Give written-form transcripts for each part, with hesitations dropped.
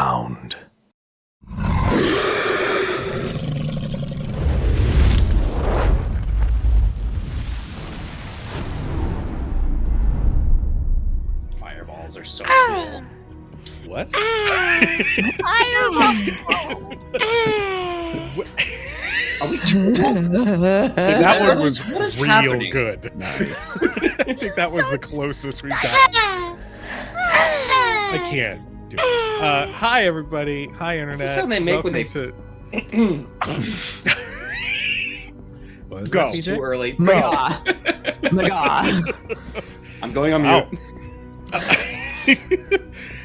round. Fireballs are so cool. What? Are we trolls? That one was What is real happening? good. Nice. I think that was the closest we've got. I can't do it. Hi, everybody. Hi, Internet. That's the sound they make when they... What is Go. that, It's PJ? too early. My God. My God. I'm going on mute.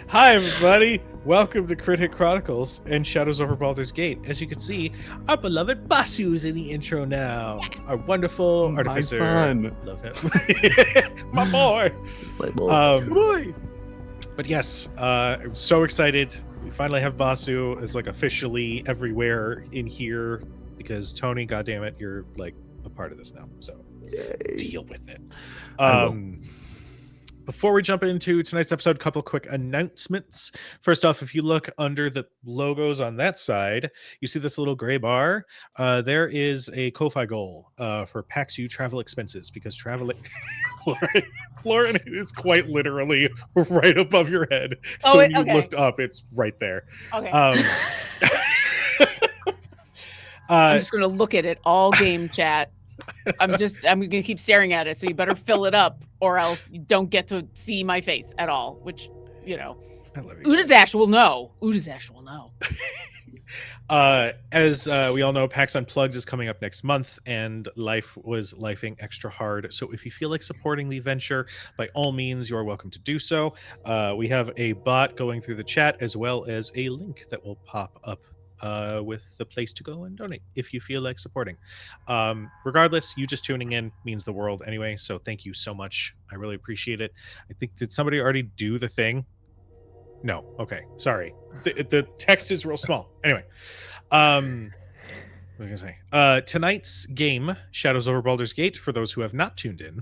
Hi, everybody. Welcome to Crit Hit Chronicles and Shadows over Baldur's Gate. As you can see, our beloved Basu's in the intro now. Our wonderful artificer. My son. Love him. My boy. Boy. But yes, I'm so excited. We finally have Basu as like officially everywhere in here because Tony, goddammit, you're like a part of this now. So deal with it. Before we jump into tonight's episode, a couple quick announcements. First off, if you look under the logos on that side, you see this little gray bar. There is a Ko-Fi goal for PAXU travel expenses because traveling... Lauren, it is quite literally right above your head. So when you looked up, it's right there. Okay. I'm just going to look at it all game chat. I'm going to keep staring at it. So you better fill it up or else you don't get to see my face at all, which, you know, Udazash will know. Udazash will know. As we all know, PAX Unplugged is coming up next month, and life was lifing extra hard. So if you feel like supporting the venture, by all means, you are welcome to do so. We have a bot going through the chat, as well as a link that will pop up with the place to go and donate if you feel like supporting. Regardless, you just tuning in means the world anyway. So thank you so much. I really appreciate it. I think, did somebody already do the thing? No. Okay. Sorry. The text is real small. Anyway, what was I gonna say? Tonight's game, Shadows over Baldur's Gate, for those who have not tuned in,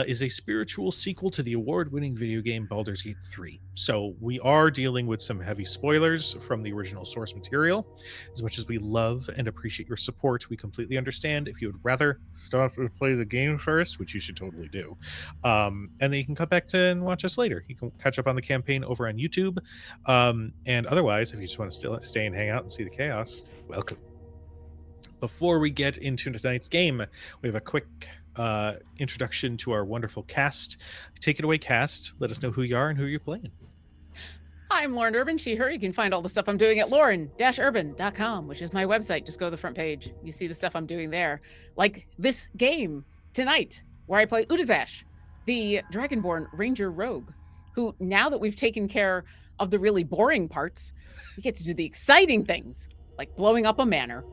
is a spiritual sequel to the award-winning video game Baldur's Gate 3. So we are dealing with some heavy spoilers from the original source material. As much as we love and appreciate your support, we completely understand if you would rather stop and play the game first, which you should totally do. And then you can come back to and watch us later. You can catch up on the campaign over on YouTube. And otherwise, if you just want to still stay and hang out and see the chaos, welcome. Before we get into tonight's game, we have a quick introduction to our wonderful cast. Take it away, cast. Let us know who you are and who you're playing. Hi, I'm Lauren Urban, she, her. You can find all the stuff I'm doing at lauren-urban.com, which is my website. Just go to the front page. You see the stuff I'm doing there. Like this game tonight, where I play Udazash, the Dragonborn Ranger Rogue, who, now that we've taken care of the really boring parts, we get to do the exciting things, like blowing up a manor.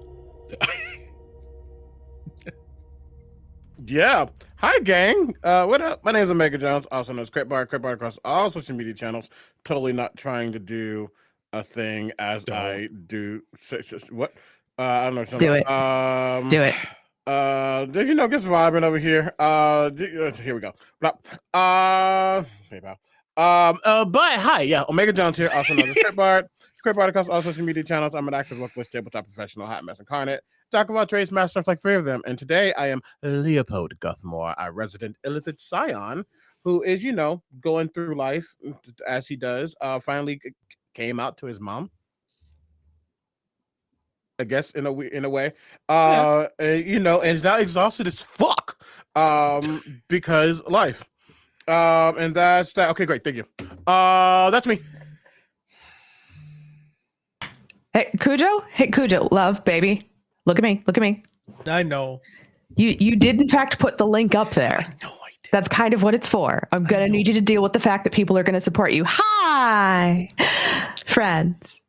Yeah. Hi, gang. What up? My name is Omega Jones, also known as Critbar across all social media channels. Totally not trying to do a thing as I do. What? I don't know. Do it. Do it. Did you know get vibing over here? Here we go. PayPal. But hi, yeah, Omega Jones here, also known as Critbar across all social media channels. I'm an active localist tabletop professional, hot mess incarnate. Talk about trades, master like 3 of them. And today I am Leopold Guthmore, our resident illithid scion, who is, you know, going through life as he does. Finally came out to his mom, I guess, in a way. You know, and is now exhausted as fuck. Because life. And that's that. Okay, great. Thank you. That's me. Hey, Cujo, love, baby. Look at me. I know. You did in fact put the link up there. I know I did. That's kind of what it's for. I'm going to need you to deal with the fact that people are going to support you. Hi, friends.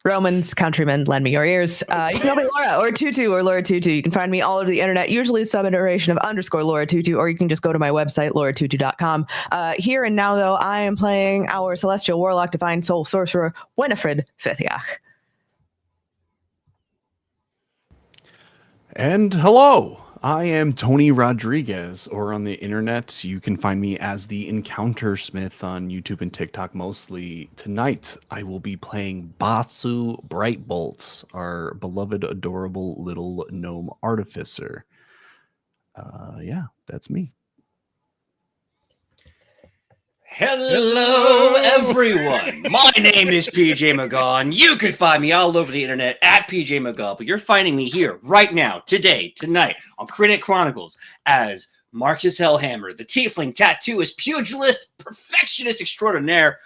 Romans, countrymen, lend me your ears. You can call me Laura or Tutu or Laura Tutu. You can find me all over the internet, usually sub-iteration of _Laura Tutu, or you can just go to my website, lauratutu.com. Here and now, though, I am playing our Celestial Warlock, Divine Soul Sorcerer, Winifred Fithiach. And hello, I am Tony Rodriguez, or on the internet, you can find me as the Encounter Smith on YouTube and TikTok mostly. Tonight, I will be playing Basu Brightbolt, our beloved, adorable little gnome artificer. Yeah, that's me. Hello, everyone. My name is PJ McGaw, and you can find me all over the internet at PJ McGaw, but you're finding me here right now, today, tonight, on Chronicles as Marcus Hellhammer, the tiefling tattooist, pugilist, perfectionist extraordinaire.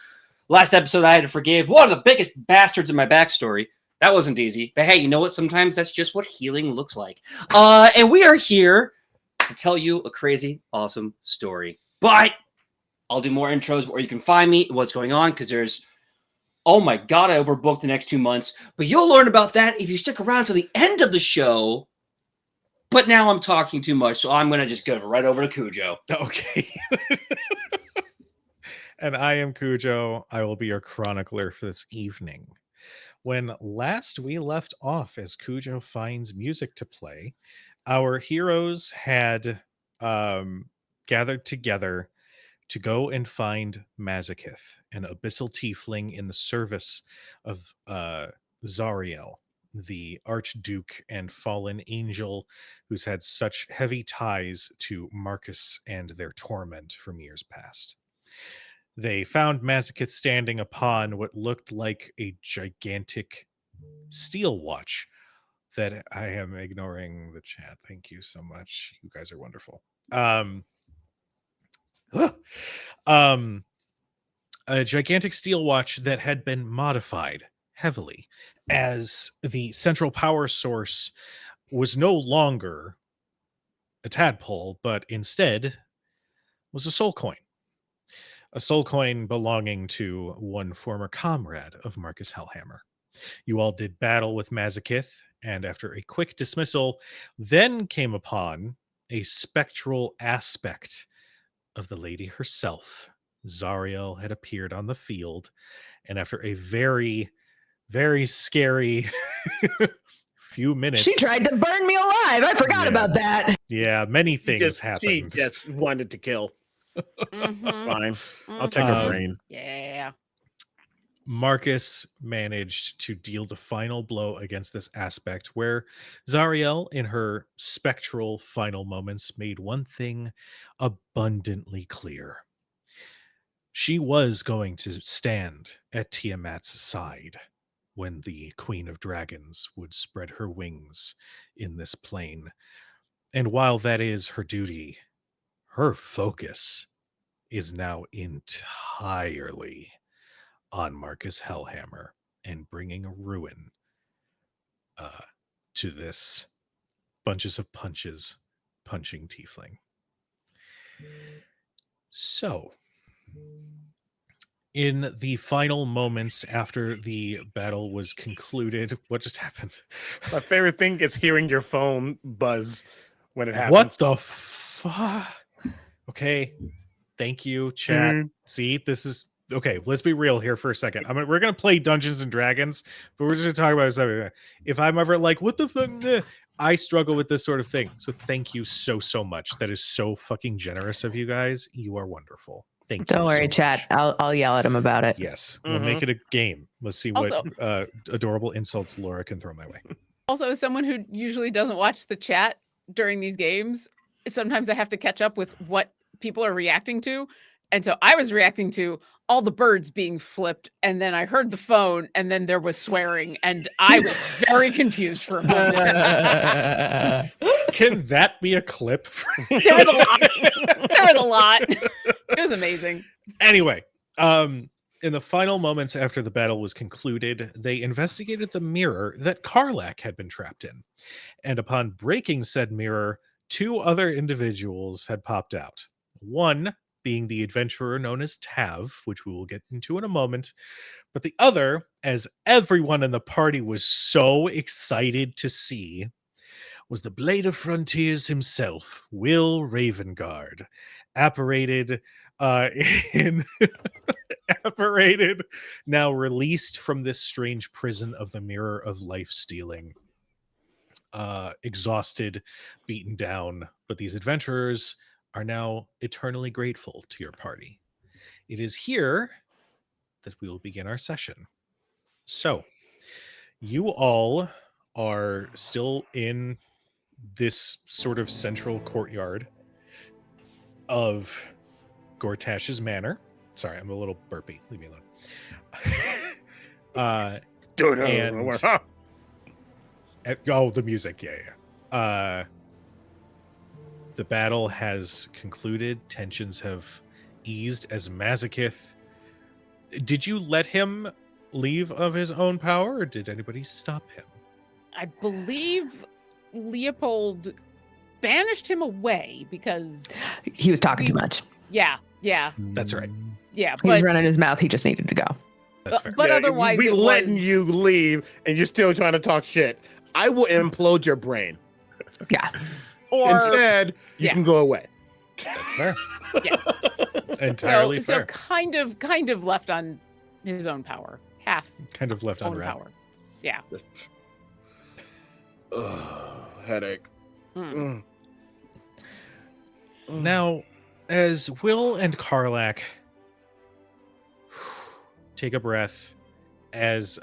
Last episode, I had to forgive one of the biggest bastards in my backstory. That wasn't easy, but hey, you know what? Sometimes that's just what healing looks like. And we are here to tell you a crazy, awesome story. But I'll do more intros where you can find me, what's going on, because there's, oh my God, I overbooked the next 2 months. But you'll learn about that if you stick around to the end of the show. But now I'm talking too much, so I'm going to just go right over to Cujo. Okay. And I am Cujo. I will be your chronicler for this evening. When last we left off, as Cujo finds music to play, our heroes had gathered together to go and find Mazekith, an abyssal tiefling in the service of Zariel, the Archduke and fallen angel who's had such heavy ties to Marcus and their torment from years past. They found Mazekith standing upon what looked like a gigantic steel watch that I am ignoring the chat. Thank you so much. You guys are wonderful. A gigantic steel watch that had been modified heavily, as the central power source was no longer a tadpole, but instead was a soul coin. A soul coin belonging to one former comrade of Marcus Hellhammer. You all did battle with Mazekith, and after a quick dismissal, then came upon a spectral aspect of the lady herself. Zariel had appeared on the field, and after a very, very scary few minutes, She tried to burn me alive. I forgot about that. Yeah, many things She happened. just wanted to kill. Mhm. Fine. I'll take her brain. Yeah. Marcus managed to deal the final blow against this aspect, where Zariel, in her spectral final moments, made one thing abundantly clear. She was going to stand at Tiamat's side when the Queen of Dragons would spread her wings in this plane. And while that is her duty, her focus is now entirely on Marcus Hellhammer and bringing ruin to this bunches of punches punching tiefling. So, in the final moments after the battle was concluded, what just happened? My favorite thing is hearing your phone buzz when it happens. What the fuck? Okay, thank you, chat. See, this is okay. Let's be real here for a second. We're gonna play Dungeons and Dragons, but we're just gonna talk about this. If I'm ever like, what the fuck? I struggle with this sort of thing. So thank you so much. That is so fucking generous of you guys. You are wonderful. Thank you. Don't worry, so chat. much. I'll yell at him about it. Yes, we'll make it a game. Let's see what Also- adorable insults Laura can throw my way. Also, as someone who usually doesn't watch the chat during these games, sometimes I have to catch up with what people are reacting to. And so I was reacting to all the birds being flipped, and then I heard the phone, and then there was swearing, and I was very confused for a moment. Can that be a clip? There was a lot. There was a lot. It was amazing. Anyway, in the final moments after the battle was concluded, they investigated the mirror that Karlach had been trapped in. And upon breaking said mirror, 2 other individuals had popped out. One being the adventurer known as Tav, which we will get into in a moment. But the other, as everyone in the party was so excited to see, was the Blade of Frontiers himself, Will Ravengard, apparated, now released from this strange prison of the Mirror of Life Stealing. exhausted, beaten down, but these adventurers are now eternally grateful to your party. It is here that we will begin our session. So, you all are still in this sort of central courtyard of Gortash's manor. Sorry, I'm a little burpy. Leave me alone. The music, yeah. The battle has concluded. Tensions have eased as Mazekith. Did you let him leave of his own power, or did anybody stop him? I believe Leopold banished him away because He was talking too much. Yeah. That's right. Yeah, He was but running his mouth. He just needed to go. That's fair. But otherwise, we it letting was... you leave, and you're still trying to talk shit. I will implode your brain. Yeah. Or Instead, you can go away. That's fair. yes. Entirely So fair. kind of left on his own power. Half Kind of left own on red. power. Yeah. Headache. Mm. Now, as Will and Karlach take a breath, as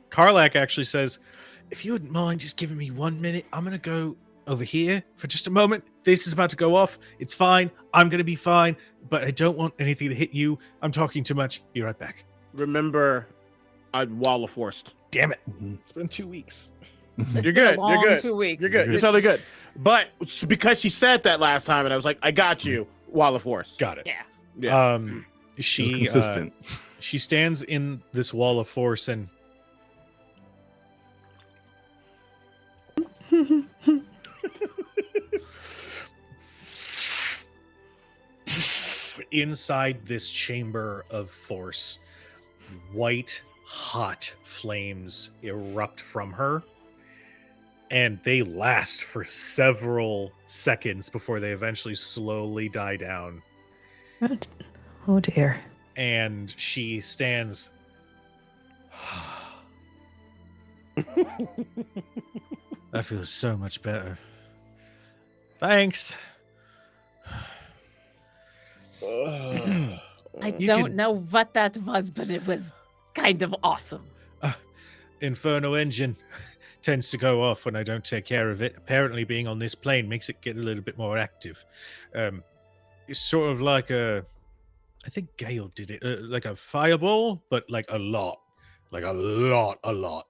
Karlach actually says, if you wouldn't mind just giving me 1 minute, I'm going to go over here for just a moment. This is about to go off. It's fine. I'm going to be fine, but I don't want anything to hit you. I'm talking too much. Be right back. Remember, I'd wall of forced. Damn it. Mhm. It's been 2 weeks. It's You're been a good. long You're good. 2 weeks. You're good. You're totally good. But because she said that last time, and I was like, I got you, wall of force. Got it. Yeah. Yeah. It was She consistent. she stands in this wall of force and inside this chamber of force, white hot flames erupt from her, and they last for several seconds before they eventually slowly die down. What? Oh dear. And she stands. That feels so much better. Thanks. I You don't can- know what that was, but it was kind of awesome. Inferno engine tends to go off when I don't take care of it. Apparently, being on this plane makes it get a little bit more active. It's sort of like I think Gale did it, like a fireball, but like a lot.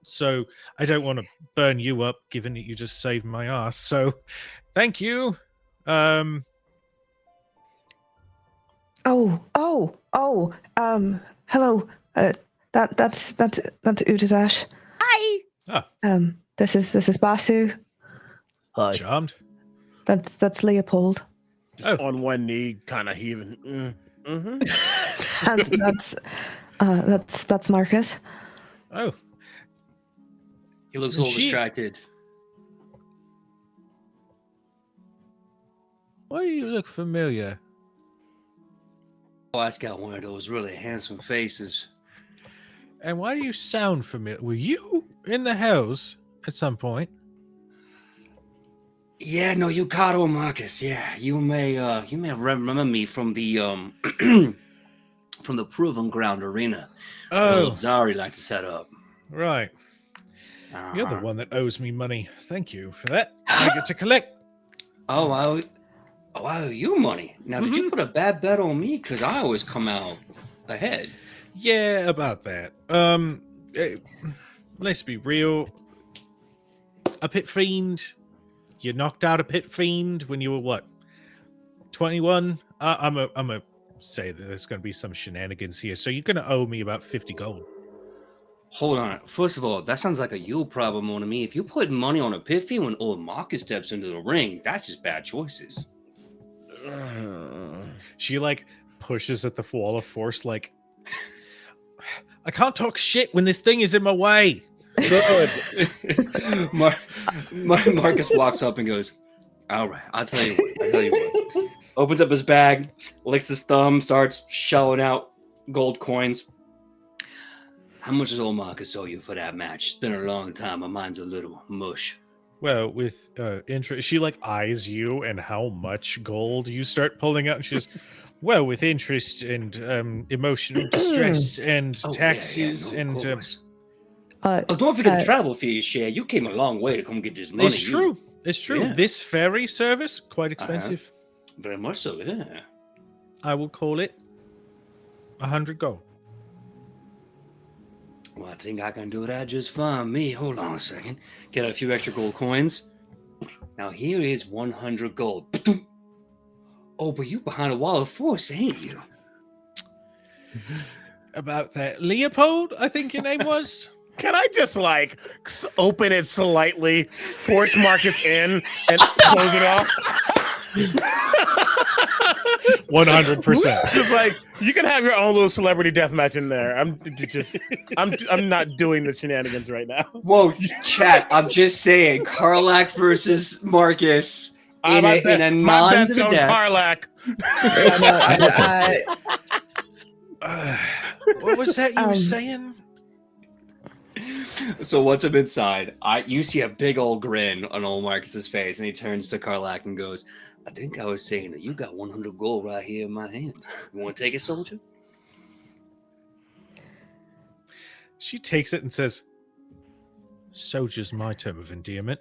So I don't want to burn you up, given that you just saved my ass. So thank you. Hello. That's Utazash. Hi. This is Basu. Hi. Charmed. That's Leopold. Just on one knee, kind of heaving. And that's Marcus. Oh, He looks a little She- distracted. why do you look familiar? Oh, that's got one of those really handsome faces. And why do you sound familiar? Were you in the house at some point? Yeah, no, you caught Marcus. Yeah, you may remember me from the from the Proven Ground Arena. Oh, Zariel like to set up. right. You're the Uh-huh. one that owes me money. Thank you for that. I get to collect. Oh, I owe you money. Now, did you put a bad bet on me? Because I always come out ahead. Yeah, about that. Let's be real. A pit fiend. You knocked out a pit fiend when you were what? 21? I'm a say that there's going to be some shenanigans here. So you're going to owe me about 50 gold. Hold on. First of all, that sounds like a you problem on me. If you put money on a pit fiend when old Marcus steps into the ring, that's just bad choices. She like pushes at the wall of force like I can't talk shit when this thing is in my way. Good. Marcus walks up and goes, all right, I'll tell you what. Opens up his bag, licks his thumb, starts shelling out gold coins. How much does old Marcus owe you for that match? It's been a long time. My mind's a little mush. Well, with interest, she like eyes you and how much gold you start pulling out, and she says, "Well, with interest and emotional distress and Oh, taxes yeah, no, of and course. Oh, don't forget the travel fees, share. You came a long way to come get this money. it's true. It's true. Yeah. This ferry service quite expensive. Very much so, yeah. I will call it 100 gold. Well, I think I can do that just fine. Me, hold on a second. Get a few extra gold coins. Now here is 100 gold. Oh, but you behind a wall of force, ain't you? About that, Leopold, I think your name was. Can I just like open it slightly, force Marcus in, and close it off? 100%. Just like you can have your own little celebrity death match in there. I'm not doing the shenanigans right now. Whoa, chat! I'm just saying, Karlach versus Marcus in a my non to bet's the on death. Karlach. What was that you were saying? So once I'm inside, you see a big old grin on old Marcus's face, and he turns to Karlach and goes, "I think I was saying that you got 100 gold right here in my hand. You want to take it, soldier?" She takes it and says, "Soldier's my term of endearment.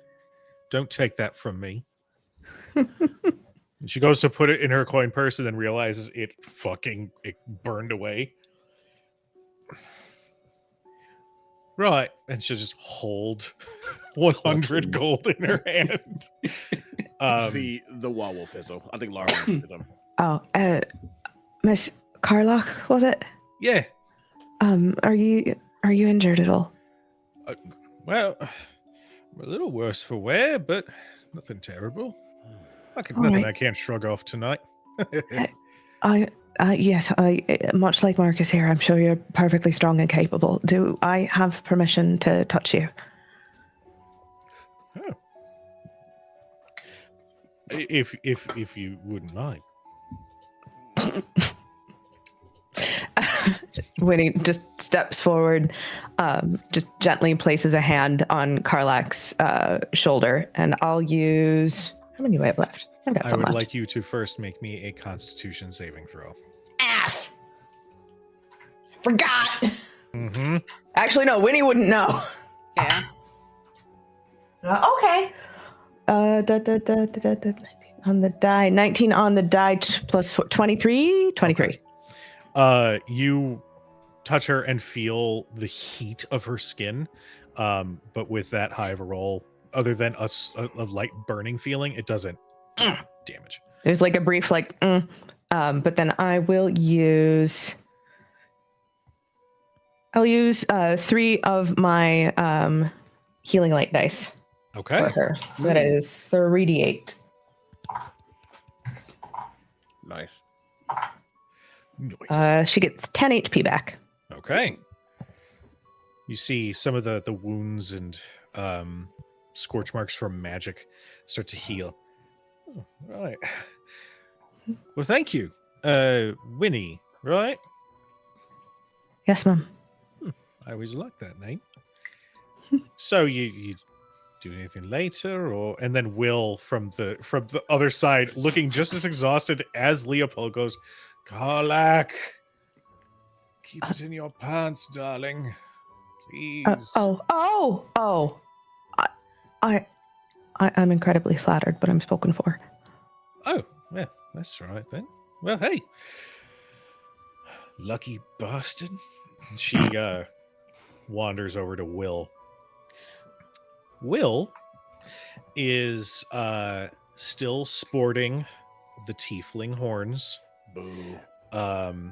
Don't take that from me." And she goes to put it in her coin purse and then realizes it burned away. Right. And she'll just hold 100 gold in her hand. The wall will fizzle. I think Laura will fizzle. Oh, Miss Karlach, was it? Yeah. Are you injured at all? Well, I'm a little worse for wear, but nothing terrible. All Nothing right. I can't shrug off tonight. Yes, much like Marcus here, I'm sure you're perfectly strong and capable. Do I have permission to touch you? Oh. If you wouldn't mind. Winnie just steps forward, just gently places a hand on Karlach's shoulder, and I'll use... How many do I have left? I've got I some would left. like you to first make me a Constitution saving throw. Ass! Forgot! Mm-hmm. Actually, no, Winnie wouldn't know. Yeah. Okay. On the die. 19 on the die plus 23? 23. You touch her and feel the heat of her skin, but with that high of a roll, other than a light burning feeling, it doesn't damage. There's like a brief but then I will use... I'll use 3 of my healing light dice Okay. for her. So that is 3d8. Nice. Nice. She gets 10 HP back. Okay. You see some of the wounds and scorch marks from magic start to heal. Oh, right. Well, thank you. Winnie, right? Yes, ma'am. I always like that name. So you do anything later, or and then Will from the other side, looking just as exhausted as Leopold, goes, Karlach, keep it in your pants, darling, please. I'm incredibly flattered, but I'm spoken for. Oh, yeah, that's right then. Well, hey, lucky bastard. And she wanders over to Will. Will is still sporting the tiefling horns. Boo.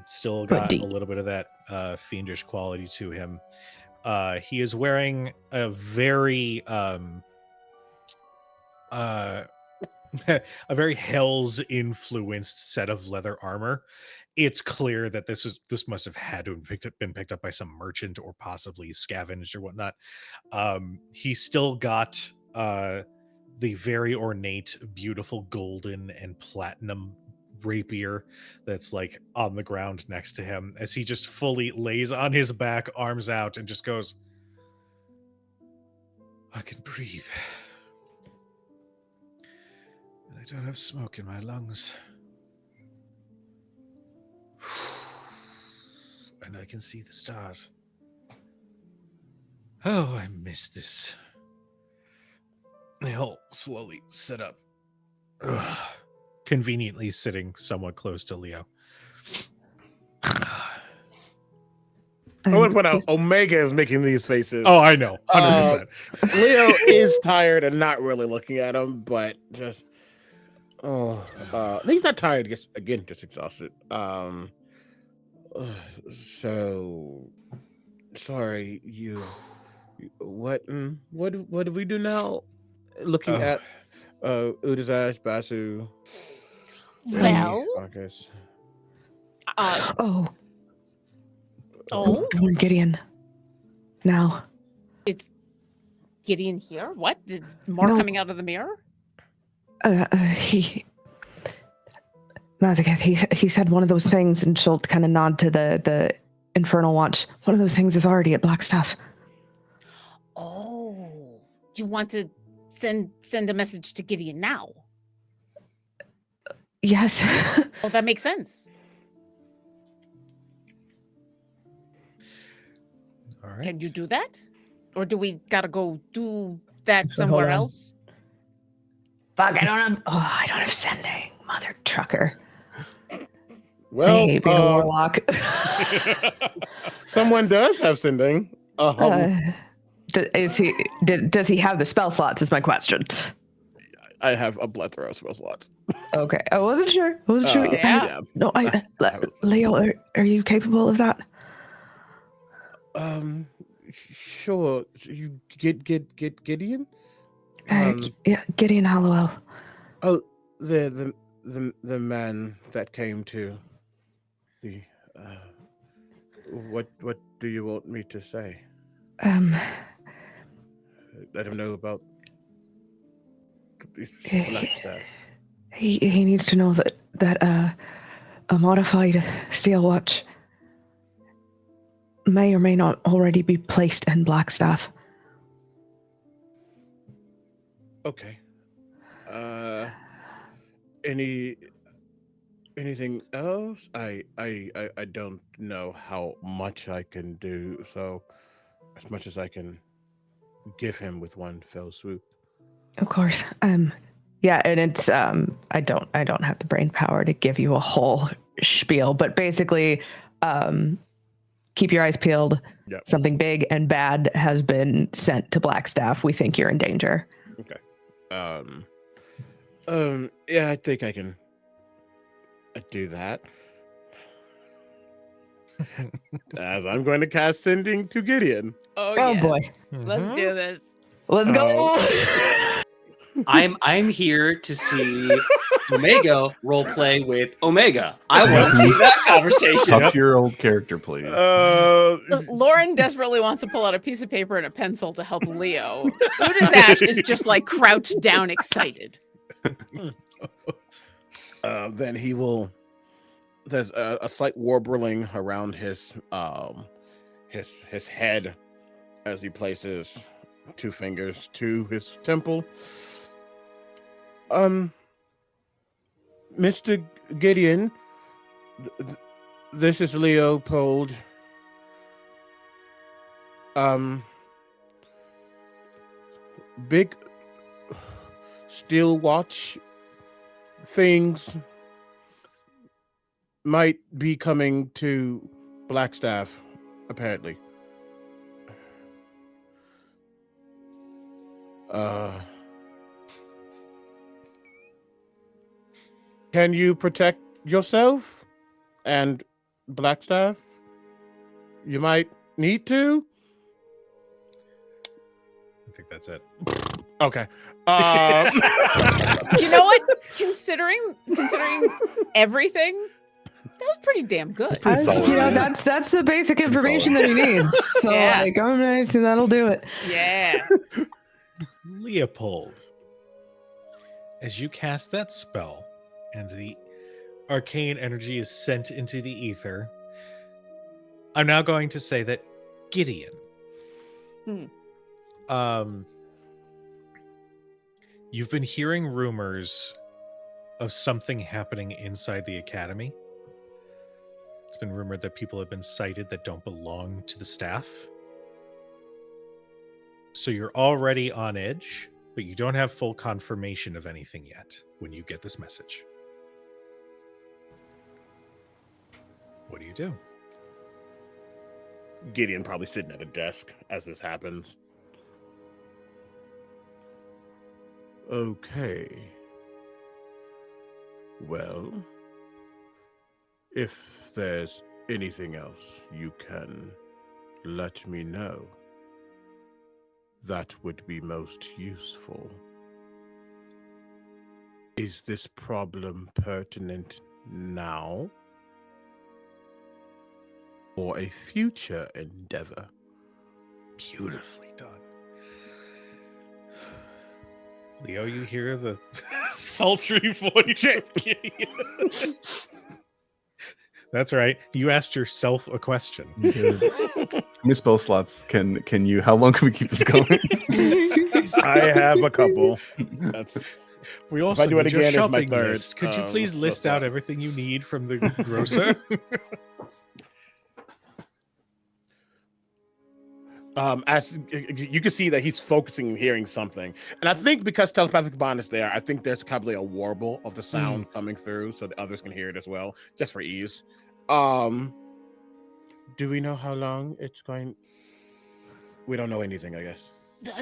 Still got a little bit of that fiendish quality to him. He is wearing a very a very Hell's influenced set of leather armor. It's clear that this must have had to have been picked up by some merchant or possibly scavenged or whatnot. He's still got the very ornate, beautiful golden and platinum rapier that's like on the ground next to him as he just fully lays on his back, arms out, and just goes, I can breathe. I don't have smoke in my lungs. And I can see the stars. Oh, I miss this. They'll slowly sit up. Ugh. Conveniently sitting somewhat close to Leo. I want to point out Omega is making these faces. Oh, I know. 100%. Leo is tired and not really looking at him, but just he's not tired. Just exhausted. So sorry. What do we do now? Looking at Udazash, Basu. Well, Marcus. Oh, oh, Lord Gideon. Now, it's Gideon here. What? Is more No. coming out of the mirror? Mazekith, he said one of those things, and she'll kind of nod to the Infernal Watch. One of those things is already at Blackstaff. Oh, you want to send a message to Gideon now? Yes. Well, that makes sense. All right. Can you do that? Or do we gotta go do that So hold somewhere on. else? Fuck, I don't have sending, mother trucker. Well, I hate being a warlock. someone does have sending. Does he have the spell slots? Is my question. I have a plethora of spell slots. Okay, I wasn't sure. Yeah. No, Leo, are you capable of that? Sure. You get Gideon? Yeah, Gideon Hallowell. Oh, the man that came to the. What do you want me to say? Let him know about. Blackstaff. He needs to know that a modified steel watch may or may not already be placed in Blackstaff. Okay. Anything else? I don't know how much I can do, so as much as I can give him with one fell swoop. Of course. Yeah, and it's I don't have the brain power to give you a whole spiel, but basically keep your eyes peeled. Yep. Something big and bad has been sent to Blackstaff. We think you're in danger. Okay. Yeah, I think I can do that. As I'm going to cast sending to Gideon. Oh, Oh yeah. boy. Let's do this. Let's go. I'm here to see Omega role play with Omega. I want to see that conversation. Up your old character, please. Lauren desperately wants to pull out a piece of paper and a pencil to help Leo. Udazash is just like crouched down, excited. Then he will. There's a slight warbling around his head as he places 2 fingers to his temple. Mr. Gideon, this is Leopold. Big steel watch things might be coming to Blackstaff, apparently. Can you protect yourself and Blackstaff? You might need to. I think that's it. Okay. You know what? Considering everything, that was pretty damn good. That's the basic information that he needs. So Yeah. that'll do it. Yeah. Leopold, as you cast that spell and the arcane energy is sent into the ether, I'm now going to say that Gideon, Hmm. you've been hearing rumors of something happening inside the academy. It's been rumored that people have been sighted that don't belong to the staff. So you're already on edge, but you don't have full confirmation of anything yet when you get this message. What do you do? Gideon probably sitting at a desk as this happens. Okay. Well, if there's anything else you can let me know, that would be most useful. Is this problem pertinent now or a future endeavor? Beautifully done. Leo, you hear the sultry voice of Gideon. That's right. You asked yourself a question. Miss Spell slots, can you? How long can we keep this going? I have a couple. That's We also do it need your again, it's my shopping third, list. Could you please spell list out slot. everything you need from the grocer? As you can see that he's focusing and hearing something, and I think because telepathic bond is there, I think there's probably a warble of the sound coming through, so the others can hear it as well, just for ease. Do we know how long it's going? We don't know anything, I guess.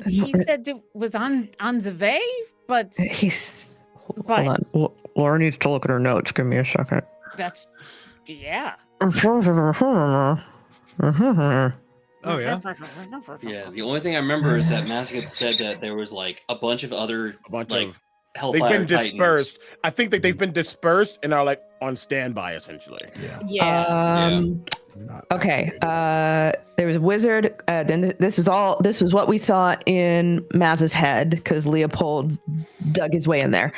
He said it was on the way, but He's. But- Hold on. Laura needs to look at her notes. Give me a second. that's yeah. Oh, yeah? Yeah, the only thing I remember is that Mazekith said that there was like a bunch of other A bunch like of Hellfire they've been Titans. dispersed. I think that they've been dispersed and are like on standby essentially. Yeah. Not Okay. activated. There was a wizard. Then this was what we saw in Maz's head because Leopold dug his way in there.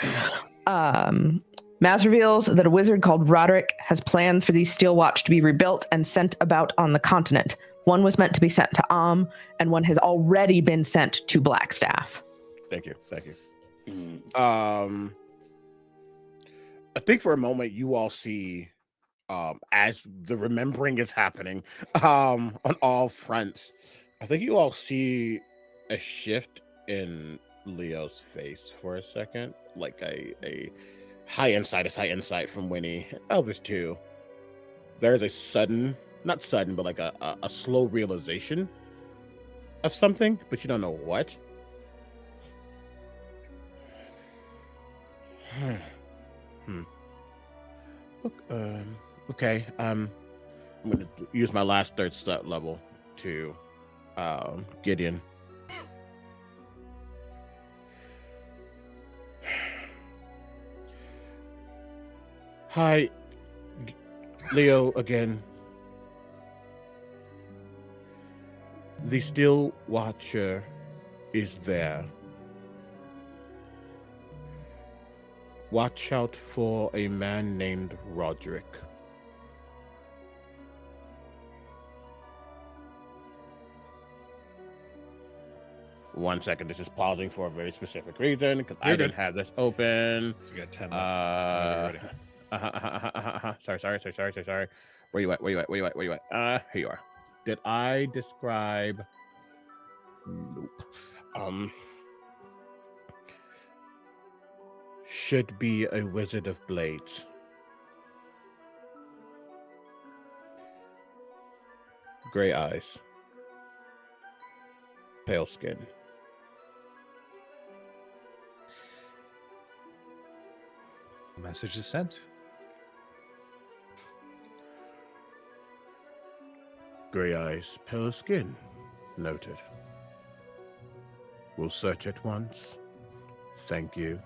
Maz reveals that a wizard called Roderick has plans for the Steel Watch to be rebuilt and sent about on the continent. One was meant to be sent to and one has already been sent to Blackstaff. Thank you. Mm. I think for a moment you all see as the remembering is happening on all fronts, I think you all see a shift in Leo's face for a second, like a high insight from Winnie. Others too. There's a sudden, not sudden, but like a slow realization of something, but you don't know what. Okay. I'm gonna use my last third set level to Gideon. Hi, Leo again. The Steel Watcher is there. Watch out for a man named Roderick. One second, this is pausing for a very specific reason because I You're didn't good. have this open. So we got 10 left. Sorry. Where you at? Here you are. Did I describe? Nope. Should be a wizard of blades. Gray eyes. Pale skin. Message is sent. Gray eyes, pale skin. Noted. We'll search at once. Thank you.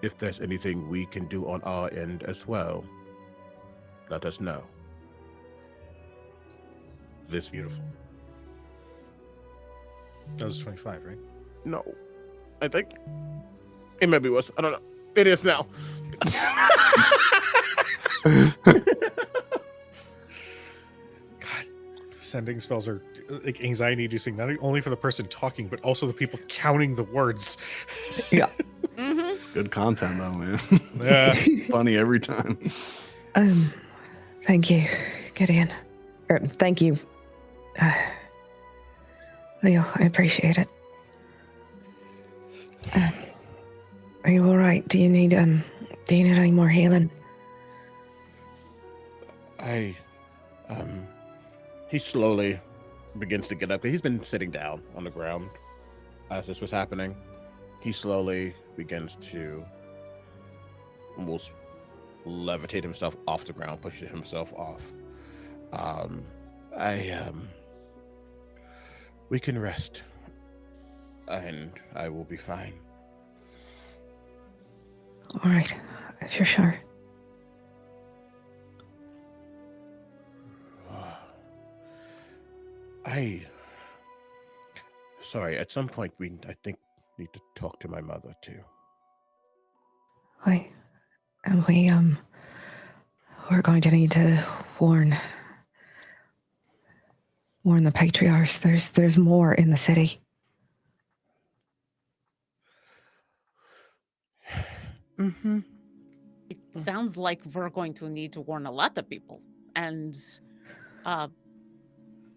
If there's anything we can do on our end as well, let us know. This Beautiful. That was 25, right? No. I think it maybe was. I don't know. It is now. God, sending spells are like anxiety-inducing, not only for the person talking, but also the people counting the words. Yeah. Mm-hmm. good content though, man. Yeah. Funny every time. Thank you, Gideon. Thank you, Leo. I appreciate it. Are you all right? Do you need any more healing? He slowly begins to get up. He's been sitting down on the ground as this was happening. He slowly begins to almost levitate himself off the ground, pushes himself off. We can rest, and I will be fine. All right, if you're sure. Sorry, at some point I think need to talk to my mother too. We're going to need to warn the patriarchs. There's more in the city. Mm-hmm. It sounds like we're going to need to warn a lot of people. And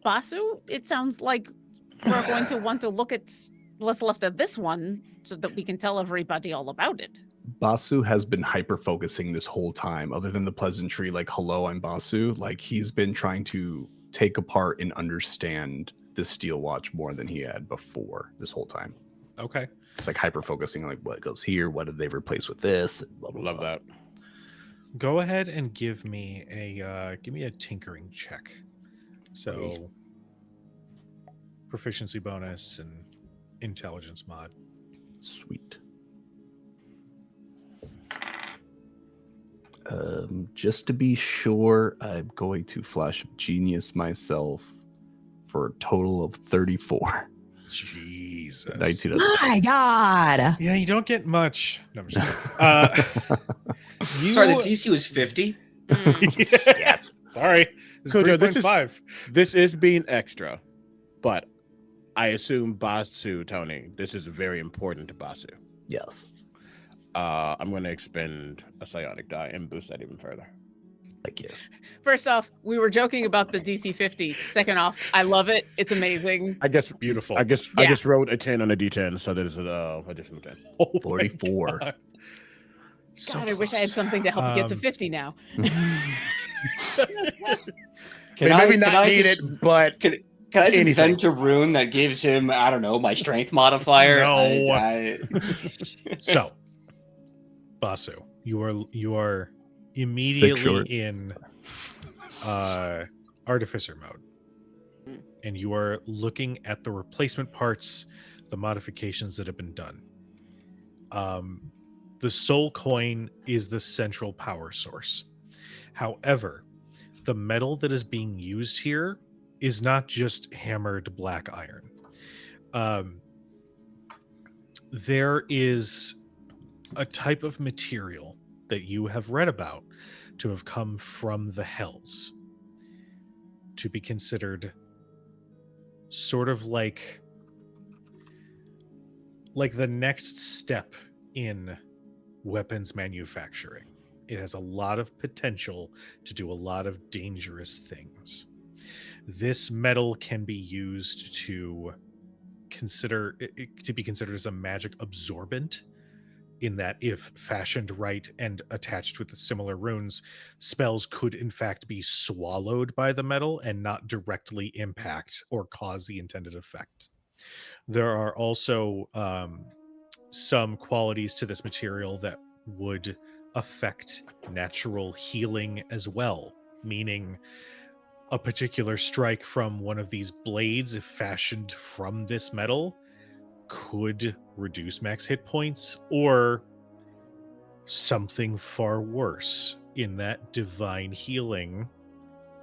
Basu, it sounds like we're going to want to look at what's left of this one so that we can tell everybody all about it. Basu has been hyper focusing this whole time, other than the pleasantry, like, hello, I'm Basu. Like, he's been trying to take apart and understand the Steel Watch more than he had before this whole time. Okay. It's like hyper focusing, like, what goes here? What did they replace with this? Blah, blah, Love blah. that. Go ahead and give me a tinkering check. So proficiency bonus and intelligence mod. Sweet. Just to be sure, I'm going to Flash of Genius myself for a total of 34. Jesus. 19. My God. Yeah, you don't get much. No, I'm just kidding. Sorry, the DC was 50. Yeah. Sorry. This is Kojo, 3.5. This is being extra, but I assume Basu, Tony, this is very important to Basu. Yes. I'm going to expend a psionic die and boost that even further. Thank you. First off, we were joking about the DC 50. Second off, I love it. It's amazing. I guess Beautiful. I just Yeah. wrote a 10 on a D10, so there's an additional 10. Oh my 44. God. So God, I wish I had close. something to help me get to 50 now. Maybe not need just- it, but Can I just Anything. invent a rune that gives him, I don't know, my strength modifier? No. So, Basu, you are immediately in artificer mode, and you are looking at the replacement parts, the modifications that have been done. The soul coin is the central power source. However, the metal that is being used here is not just hammered black iron. There is a type of material that you have read about to have come from the Hells, to be considered sort of like the next step in weapons manufacturing. It has a lot of potential to do a lot of dangerous things. This metal can be used to be considered as a magic absorbent, in that if fashioned right and attached with the similar runes, spells could in fact be swallowed by the metal and not directly impact or cause the intended effect. There are also some qualities to this material that would affect natural healing as well, meaning a particular strike from one of these blades, if fashioned from this metal, could reduce max hit points, or something far worse, in that divine healing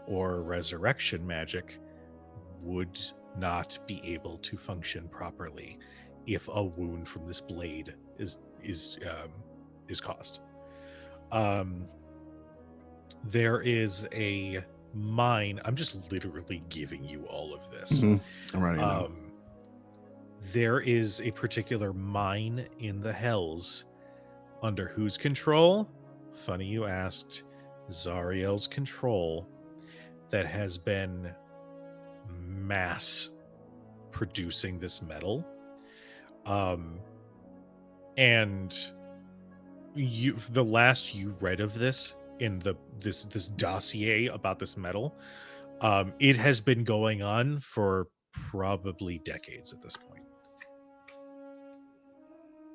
or resurrection magic would not be able to function properly if a wound from this blade is caused. There is a mine. I'm just literally giving you all of this. I'm writing it down. There is a particular mine in the Hells Under whose control? Funny you asked. Zariel's control, that has been mass producing this metal. And the last you read of this in this dossier about this metal, it has been going on for probably decades at this point.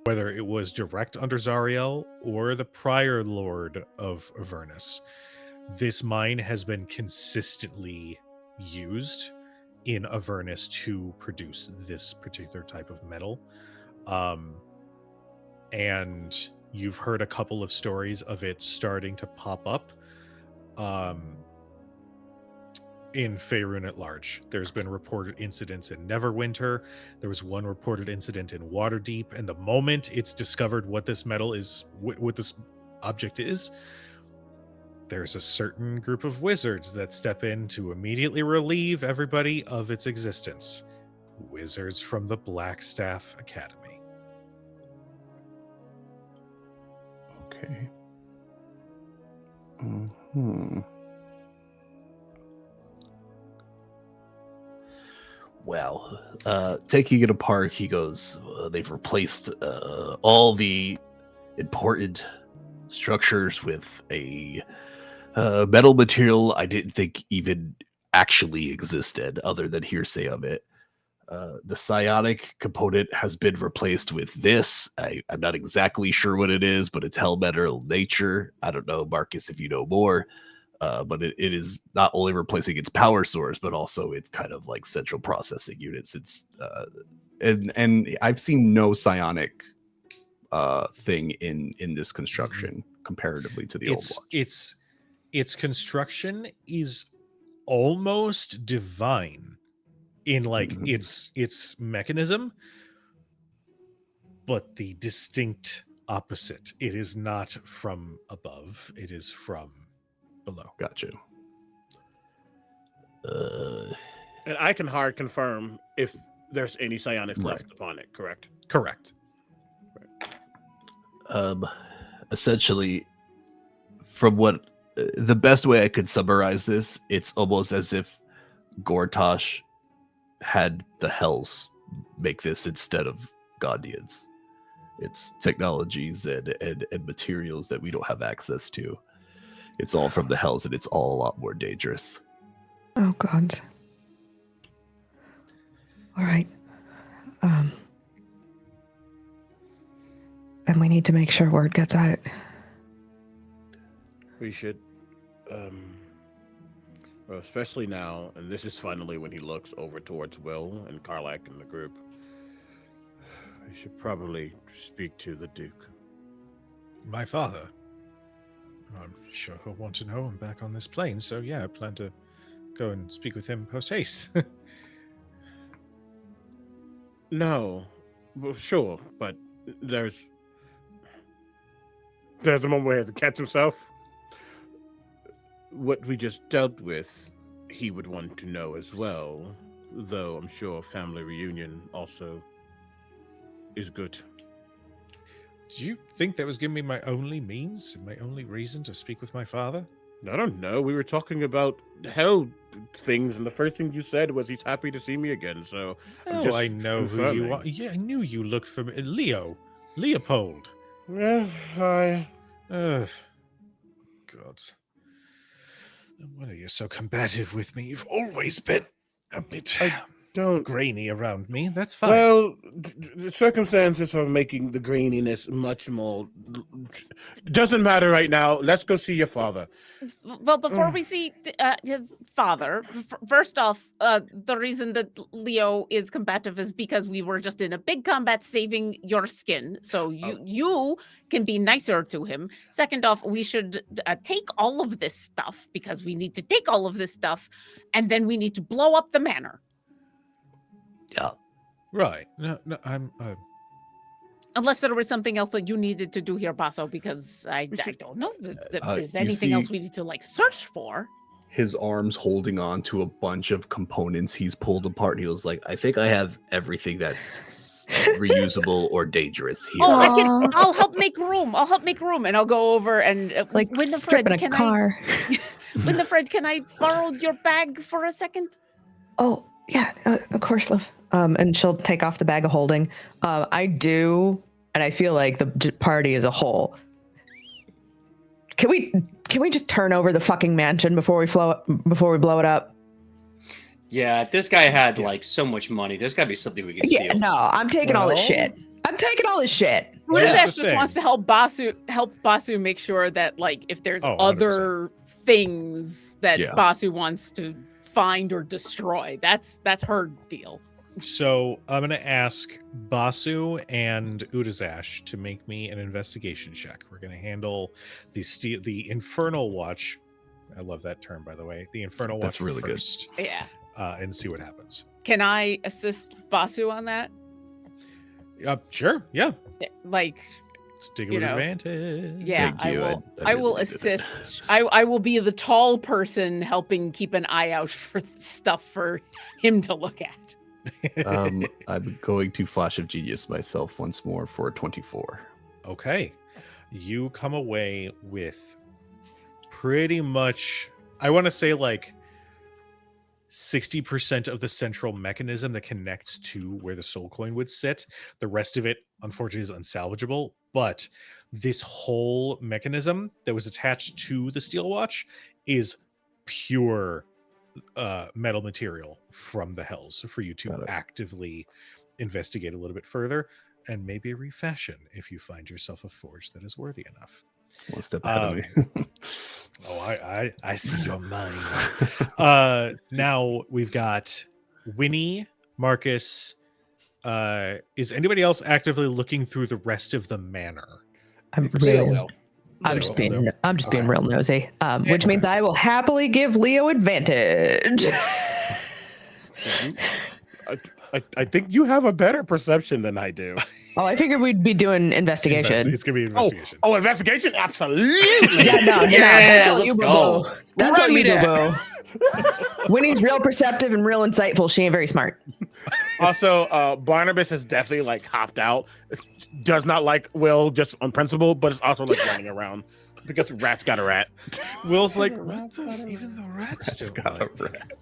Whether it was direct under Zariel or the prior Lord of Avernus, this mine has been consistently used in Avernus to produce this particular type of metal. And you've heard a couple of stories of it starting to pop up in Faerun at large. There's been reported incidents in Neverwinter. There was one reported incident in Waterdeep. And the moment it's discovered what this metal is, what this object is, there's a certain group of wizards that step in to immediately relieve everybody of its existence. Wizards from the Blackstaff Academy. Okay. Well, taking it apart, he goes, they've replaced all the important structures with a metal material I didn't think even actually existed, other than hearsay of it. The psionic component has been replaced with this. I'm not exactly sure what it is, but it's hellmetal nature. I don't know, Marcus, if you know more. But it is not only replacing its power source, but also its kind of like central processing units. It's and I've seen no psionic thing in this construction comparatively to the old watch. Its construction is almost divine in like its mechanism, but the distinct opposite. It is not from above, it is from below. Gotcha. And I can hard confirm if there's any psionics left upon it, correct? Correct. Essentially, from what the best way I could summarize this, it's almost as if Gortash had the Hells make this instead of Gondians. It's technologies and materials that we don't have access to. It's all from the Hells, and it's all a lot more dangerous. Oh, God. All right. Then we need to make sure word gets out. We should, well, especially now, and this is finally when he looks over towards Will and Karlach and the group. We should probably speak to the Duke. My father. I'm sure he'll want to know I'm back on this plane, so yeah, I plan to go and speak with him post-haste. No. Well, sure, but there's a moment where he has to catch himself. What we just dealt with, he would want to know as well, though I'm sure family reunion also is good. Did you think that was giving me my only means, my only reason to speak with my father? I don't know. We were talking about hell things, and the first thing you said was he's happy to see me again, so I'm just I know confirming. who you are. Yeah, I knew you looked for Leopold. Yes, hi. Ugh. God. No wonder you're so combative with me. You've always been a bit Don't. grainy around me. That's fine. Well, the circumstances are making the graininess much more. Doesn't matter right now. Let's go see your father. Well, before we see his father, first off, the reason that Leo is combative is because we were just in a big combat saving your skin. So you can be nicer to him. Second off, we should take all of this stuff because we need to take all of this stuff, and then we need to blow up the manor. Yeah. Right. No, I'm. Unless there was something else that you needed to do here, Basso, because I don't know. Is there anything else we need to like search for? his arms holding on to a bunch of components he's pulled apart. He was like, I think I have everything that's reusable or dangerous here. Oh, I'll help make room. And I'll go over and Like Winifred, stripping a can car. Winifred, can I borrow your bag for a second? Oh, yeah, of course, love. And she'll take off the bag of holding. I do, and I feel like the party as a whole. Can we just turn over the fucking mansion before we blow it up? Yeah, this guy had like so much money. There's got to be something we can steal. Yeah, no, I'm taking all this shit. Udazash just wants to help Basu make sure that like if there's other things that Basu wants to find or destroy, that's her deal. So I'm going to ask Basu and Udazash to make me an investigation check. We're going to handle the Infernal Watch. I love that term, by the way. The Infernal Watch really first. good. Yeah. And see what happens. Can I assist Basu on that? Sure. Yeah. Like, let's take advantage. Yeah, Thank you. I will assist. I will be the tall person helping keep an eye out for stuff for him to look at. I'm going to Flash of Genius myself once more for a 24. Okay. You come away with pretty much, I want to say like 60% of the central mechanism that connects to where the soul coin would sit. The rest of it, unfortunately, is unsalvageable. But this whole mechanism that was attached to the steel watch is pure metal material from the hells for you to actively investigate a little bit further and maybe refashion if you find yourself a forge that is worthy enough. One step ahead of me. I see your mind. Now we've got Winnie, Marcus. Is anybody else actively looking through the rest of the manor? I'm just being real nosy, which means I will happily give Leo advantage. I think you have a better perception than I do. Oh, I figured we'd be doing investigation. It's gonna be investigation. Oh, investigation, absolutely. Let's go. That's all you do, boo. Winnie's real perceptive and real insightful. She ain't very smart. Also, Barnabas has definitely like hopped out. Does not like Will just on principle, but it's also like running around because rats got a rat. Will's like, even the rats got a rat.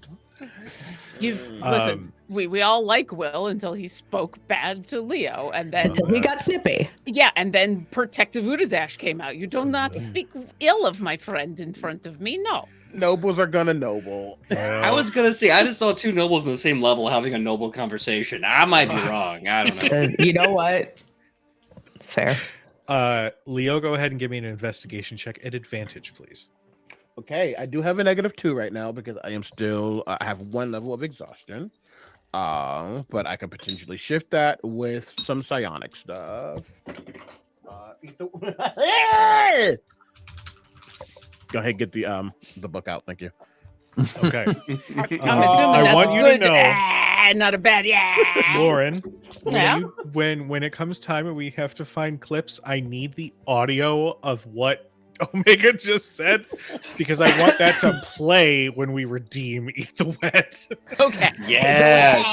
Listen, we all like Will until he spoke bad to Leo, and then until he got snippy. Yeah, and then Protective Udazash came out. You do not speak ill of my friend in front of me. No. Nobles are gonna noble. I was gonna say, I just saw two nobles on the same level having a noble conversation. I might be wrong. I don't know. You know what? Fair. Leo, go ahead and give me an investigation check at advantage, please. Okay, I do have a -2 right now because I am still I have 1 level of exhaustion. But I can potentially shift that with some psionic stuff. Go ahead, get the book out. Thank you. Okay. I'm assuming that's want you good. to know, Not a bad. Yeah. Lauren, Yeah? when it comes time and we have to find clips, I need the audio of what Omega just said because I want that to play when we redeem Eat the Wet. Okay. Yes.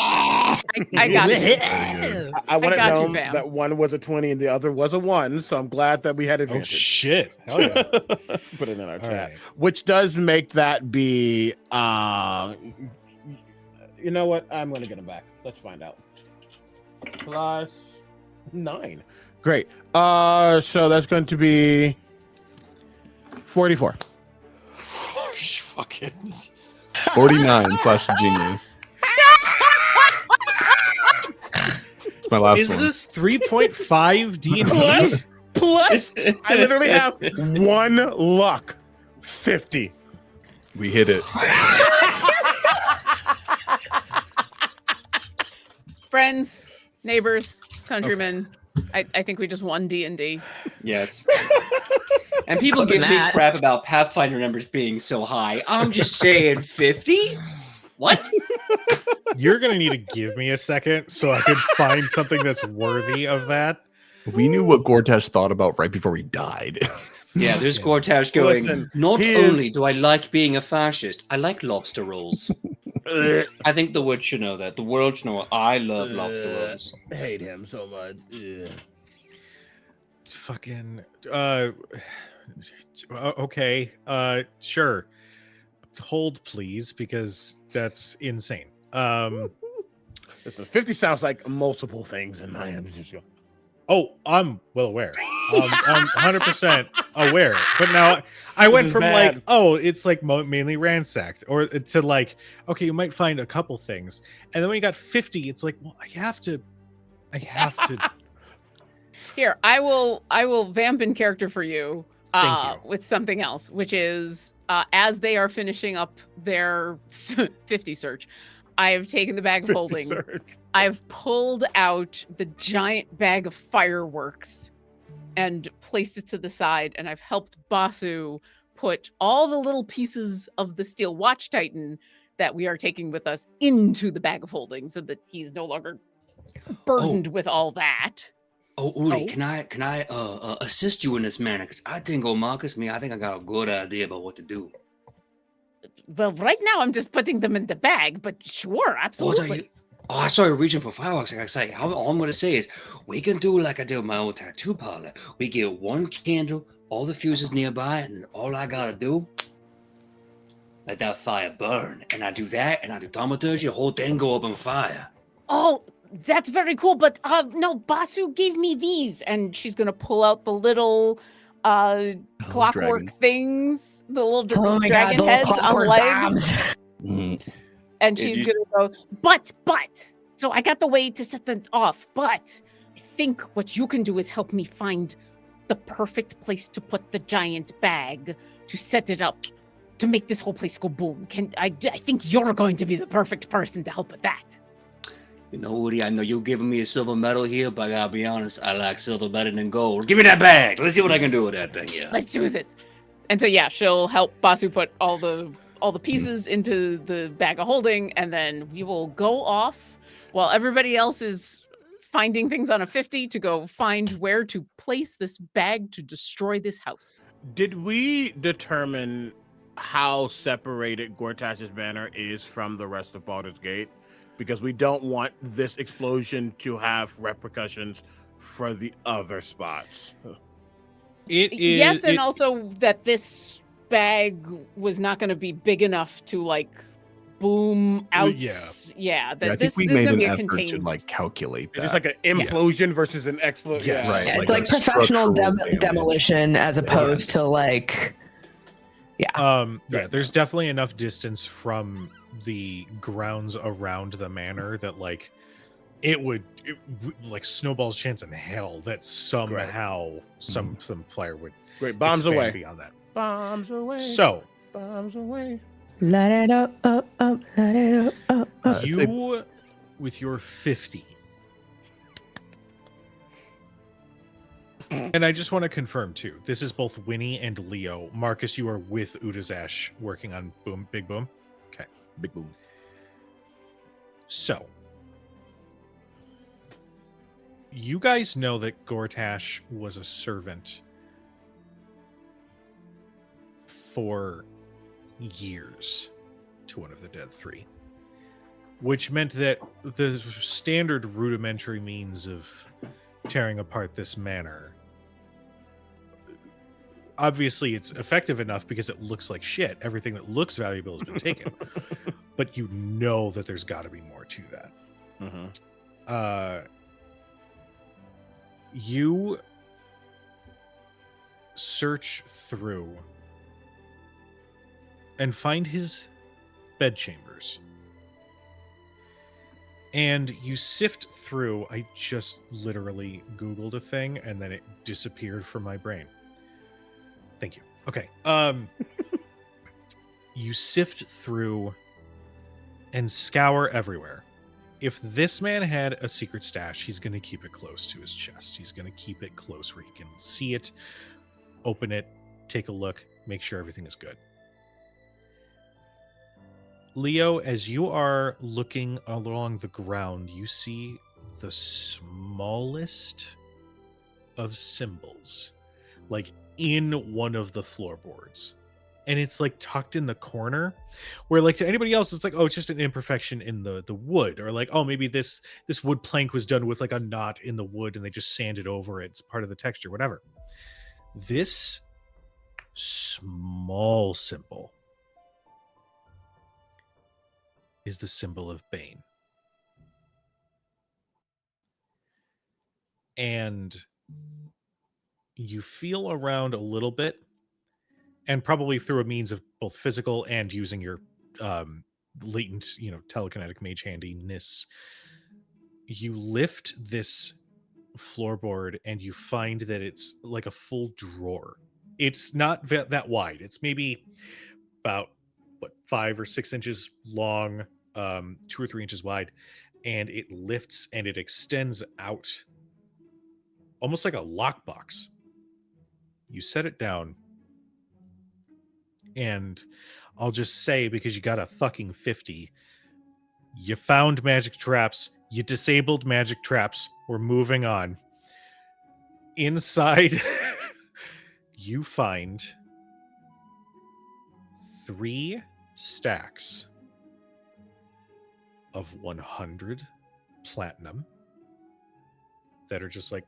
I got you. I want to got know you, fam. that one was a 20 and the other was a 1, so I'm glad that we had Oh advantage. shit! Hell yeah! Put it in our chat, right. which does make that be. You know what? I'm gonna get him back. Let's find out. +9. Great. So that's going to be 44. Fucking 49 Flash of Genius. It's my last is one. this 3.5 D&D? Plus, I literally have 1 luck. 50. We hit it. Friends, neighbors, countrymen. I think we just won D&D. Yes. And people give me crap about Pathfinder numbers being so high. I'm just saying 50? What? You're gonna need to give me a second so I can find something that's worthy of that. We knew what Gortash thought about right before he died. Yeah, there's Gortash going, Listen, not he is- only do I like being a fascist, I like lobster rolls. I think the world should know that. The world should know I love lobster rolls. I hate him so much. Fucking okay, sure, hold please, because that's insane. Listen, 50 sounds like multiple things in my end. Oh, I'm well aware. I'm 100% aware. But now I went is from bad. like, oh, it's like mainly ransacked, or to like, okay, you might find a couple things, and then when you got 50, it's like, well, I have to. Here, I will vamp in character for you. Thank you. With something else, which is as they are finishing up their 50 search, I have taken the bag of holding. I've pulled out the giant bag of fireworks and placed it to the side, and I've helped Basu put all the little pieces of the Steel Watch Titan that we are taking with us into the bag of holding, so that he's no longer burdened with all that. Oh, Uli, Oh. can I assist you in this manner? Because I think Marcus, I think I got a good idea about what to do. Well, right now I'm just putting them in the bag, but sure, absolutely. What are you? Oh, I saw you reaching for fireworks. Like I say, all I'm gonna say is we can do like I did with my old tattoo parlor. We get one candle, all the fuses nearby, and then all I gotta do, let that fire burn. And I do that, and I do thaumaturgy, the whole thing go up on fire. Oh, that's very cool, but no, Basu gave me these, and she's gonna pull out the little clockwork dragon. things, the little Oh my dragon God, the heads on clockwork legs, bombs. Mhm. and Did she's you- gonna go, but, so I got the way to set them off, but I think what you can do is help me find the perfect place to put the giant bag, to set it up, to make this whole place go boom. I think you're going to be the perfect person to help with that. You know, Uli, I know you're giving me a silver medal here, but I gotta be honest, I like silver better than gold. Give me that bag. Let's see what I can do with that thing. Yeah. Let's do this. And so yeah, she'll help Basu put all the pieces into the bag of holding, and then we will go off while everybody else is finding things on a 50 to go find where to place this bag to destroy this house. Did we determine how separated Gortash's banner is from the rest of Baldur's Gate? Because we don't want this explosion to have repercussions for the other spots. It is Yes, and it- also that this bag was not going to be big enough to like boom out. Yeah. Yeah, that Yeah, I this think we is made going to an be a effort to contained. like calculate It's that. just like an implosion versus an explosion. Yes. Right, Yeah, like it's like a professional structural damage. demolition as opposed to like there's definitely enough distance from the grounds around the manor that like like snowball's chance in hell that somehow some fire would Great. Bombs expand away. beyond that. Bombs away. So Bombs away. let it up, let it up. I'd say- you with your 50. And I just want to confirm too. This is both Winnie and Leo. Marcus, you are with Udazash working on Big Boom. Okay. Big boom. So you guys know that Gortash was a servant for years to one of the Dead Three, which meant that the standard rudimentary means of tearing apart this manor, obviously it's effective enough because it looks like shit. Everything that looks valuable has been taken. But you know that there's got to be more to that. You search through and find his bedchambers. And you sift through. I just literally Googled a thing and then it disappeared from my brain. Thank you. Okay. You sift through and scour everywhere. If this man had a secret stash, he's going to keep it close to his chest. He's going to keep it close where he can see it, open it, take a look, make sure everything is good. Leo, as you are looking along the ground, you see the smallest of symbols, like in one of the floorboards. And it's like tucked in the corner, where like to anybody else, it's like, oh, it's just an imperfection in the wood, or like, oh, maybe this wood plank was done with like a knot in the wood and they just sanded over it. It's part of the texture, whatever. This small symbol is the symbol of Bane. And you feel around a little bit, and probably through a means of both physical and using your latent, telekinetic mage handiness, you lift this floorboard and you find that it's like a full drawer. It's not that wide. It's maybe about 5 or 6 inches long, 2 or 3 inches wide, and it lifts and it extends out almost like a lockbox. You set it down, and I'll just say, because you got a fucking 50, you found magic traps, you disabled magic traps, we're moving on. Inside, you find 3 stacks of 100 platinum that are just like...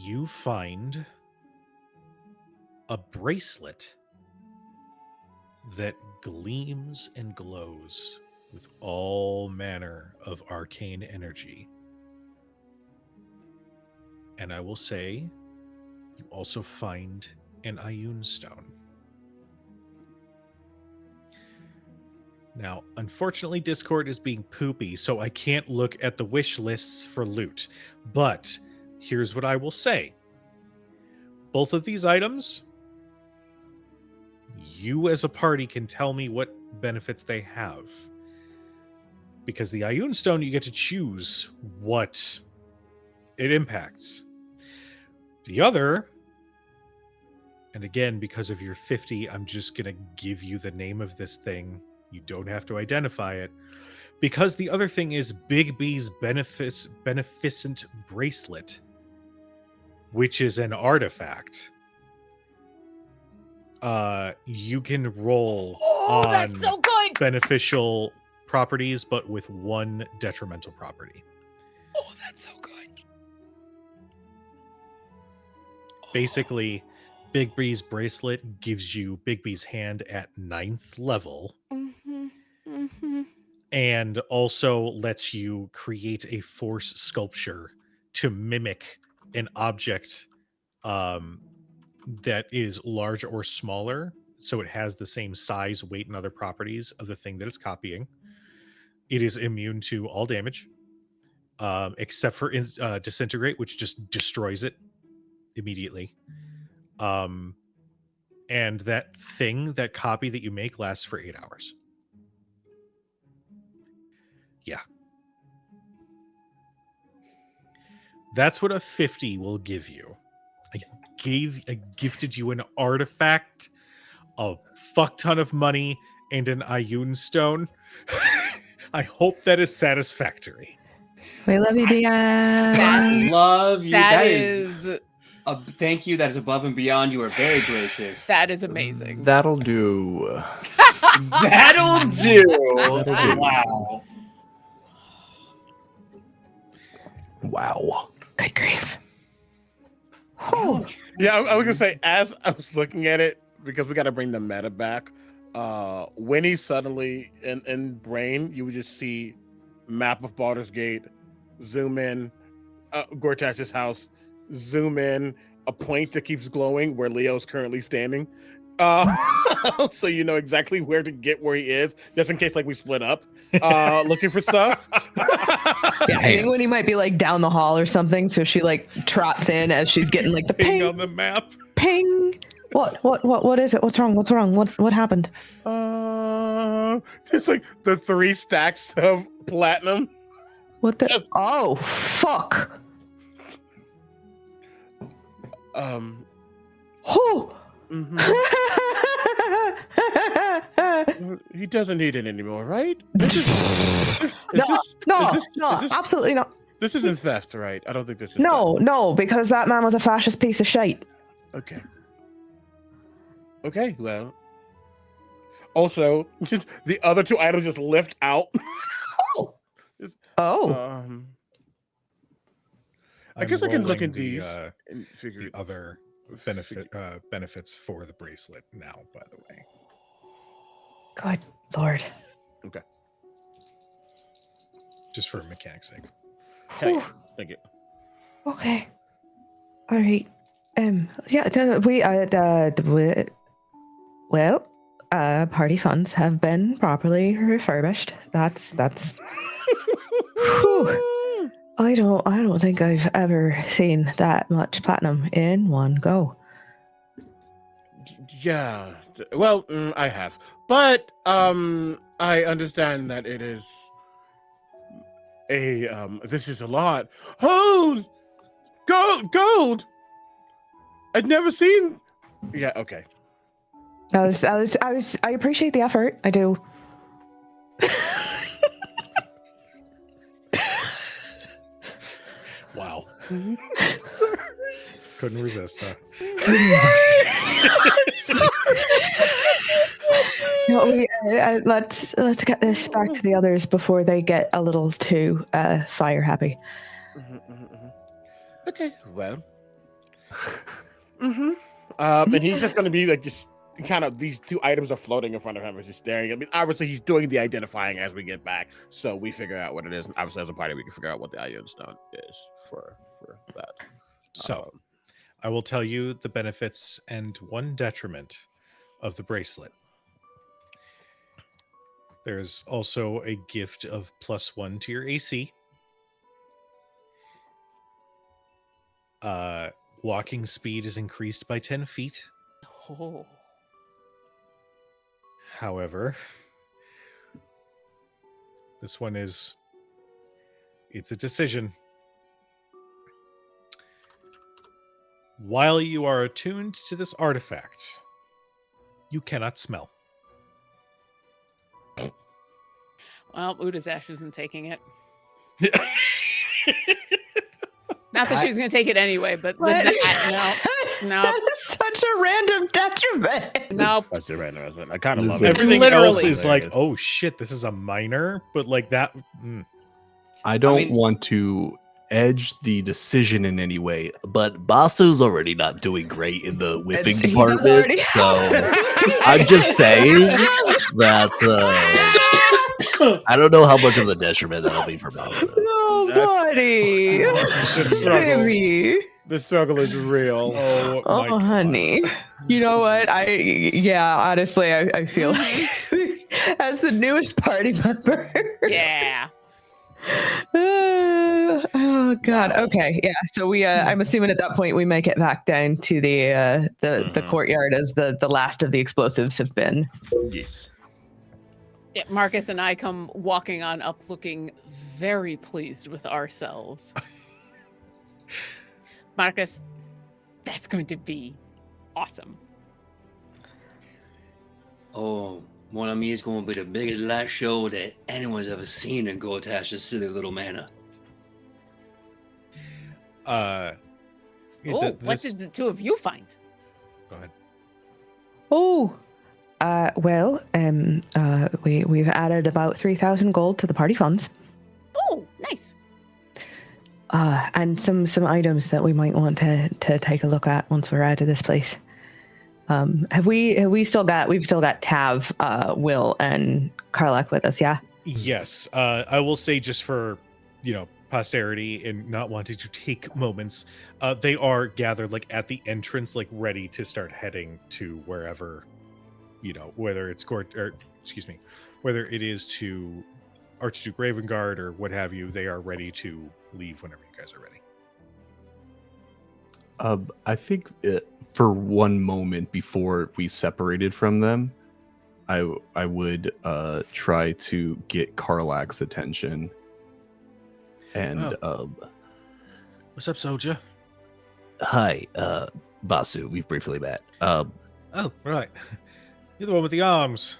You find a bracelet that gleams and glows with all manner of arcane energy. And I will say, you also find an Ioun stone. Now, unfortunately, Discord is being poopy, so I can't look at the wish lists for loot. But here's what I will say. Both of these items, you as a party can tell me what benefits they have. Because the Ioun stone, you get to choose what it impacts. The other, and again, because of your 50, I'm just going to give you the name of this thing. You don't have to identify it. Because the other thing is Big B's Beneficent Bracelet, which is an artifact. You can roll on that's so good. beneficial properties, but with 1 detrimental property. Oh, that's so good. Basically, Big B's bracelet gives you Big B's hand at 9th level, and also lets you create a force sculpture to mimic an object that is large or smaller, so it has the same size, weight, and other properties of the thing that it's copying. It is immune to all damage, except for disintegrate, which just destroys it immediately. And that thing, that copy that you make, lasts for 8 hours. Yeah. That's what a 50 will give you. I gifted you an artifact, a fuck ton of money, and an Ioun stone. I hope that is satisfactory. We love you, Dion. Love you. That is Thank you. That is above and beyond. You are very gracious. that is amazing. That'll do. That'll do. That'll do. Wow. Wow. Good grief. Yeah, I was gonna say, as I was looking at it, because we got to bring the meta back. When he suddenly in brain, you would just see map of Baldur's Gate, zoom in, Gortash's house, zoom in, a point that keeps glowing where Leo's currently standing. So you know exactly where to get where he is, just in case like we split up looking for stuff. Yeah, I think when he might be like down the hall or something, so she like trots in as she's getting like the Ping ping, on the map. ping. What is it? What's wrong? What happened? Just like the 3 stacks of platinum. What the? Oh, fuck. Oh. Mhm. He doesn't need it anymore, right? No, absolutely not. This isn't theft, right? I don't think this is No, because that man was a fascist piece of shite. theft. Okay, well. Also, the other 2 items just lift out. Oh. I guess I can look rolling at these and figure the other benefits for the bracelet now, by the way. Good Lord. Okay. Just for mechanics' sake. Hey, thank you. Okay. All right. Party funds have been properly refurbished. That's Whew. I don't think I've ever seen that much platinum in one go. Yeah. Well, I have. But I understand that it is this is a lot. Oh! Gold! I'd never seen. Yeah, okay. I appreciate the effort. I do. Wow. Couldn't resist, huh? No, let's get this back to the others before they get a little too fire happy. Okay, well. And he's just gonna be like just kind of these 2 items are floating in front of him as he's staring. I mean, obviously he's doing the identifying as we get back, so we figure out what it is. And obviously, as a party, we can figure out what the iron stone is for that. So, I will tell you the benefits and 1 detriment of the bracelet. There's also a gift of +1 to your AC. Walking speed is increased by 10 feet. Oh. However, this one it's a decision. While you are attuned to this artifact, you cannot smell. Well, Udazash isn't taking it. Not that she was going to take it anyway, but with that, no. That is such a random detriment. No. That's random. I kind of love it. Everything Literally. else is like, oh shit, this is a minor, but like that. I don't want to edge the decision in any way, but Basu's already not doing great in the whipping He does department, already so have- I'm just saying that I don't know how much of a detriment that'll be for Basu. Oh, buddy. Baby. The struggle is real. Oh, my Oh, God. honey. You know what? Honestly, I feel like as the newest party member. Yeah. Oh God. Okay. Yeah. So I'm assuming at that point we make it back down to the courtyard as the last of the explosives have been. Yes. Yeah, Marcus and I come walking on up looking very pleased with ourselves. Marcus, that's going to be awesome. Oh, one of me is going to be the biggest light show that anyone's ever seen in Gortash's silly little manor. What did the 2 of you find? Go ahead. We've added about 3,000 gold to the party funds. Oh, nice. And some items that we might want to take a look at once we're out of this place. We've still got Tav, Will, and Karlach with us, yeah? Yes. I will say, just for posterity and not wanting to take moments, they are gathered like at the entrance, like ready to start heading to wherever, whether it's whether it is to Archduke Ravengard or what have you. They are ready to leave whenever you guys are ready. I think for one moment before we separated from them, I would try to get Karlach's attention. And what's up, soldier? Hi, Basu. We've briefly met. Oh, right. You're the one with the arms.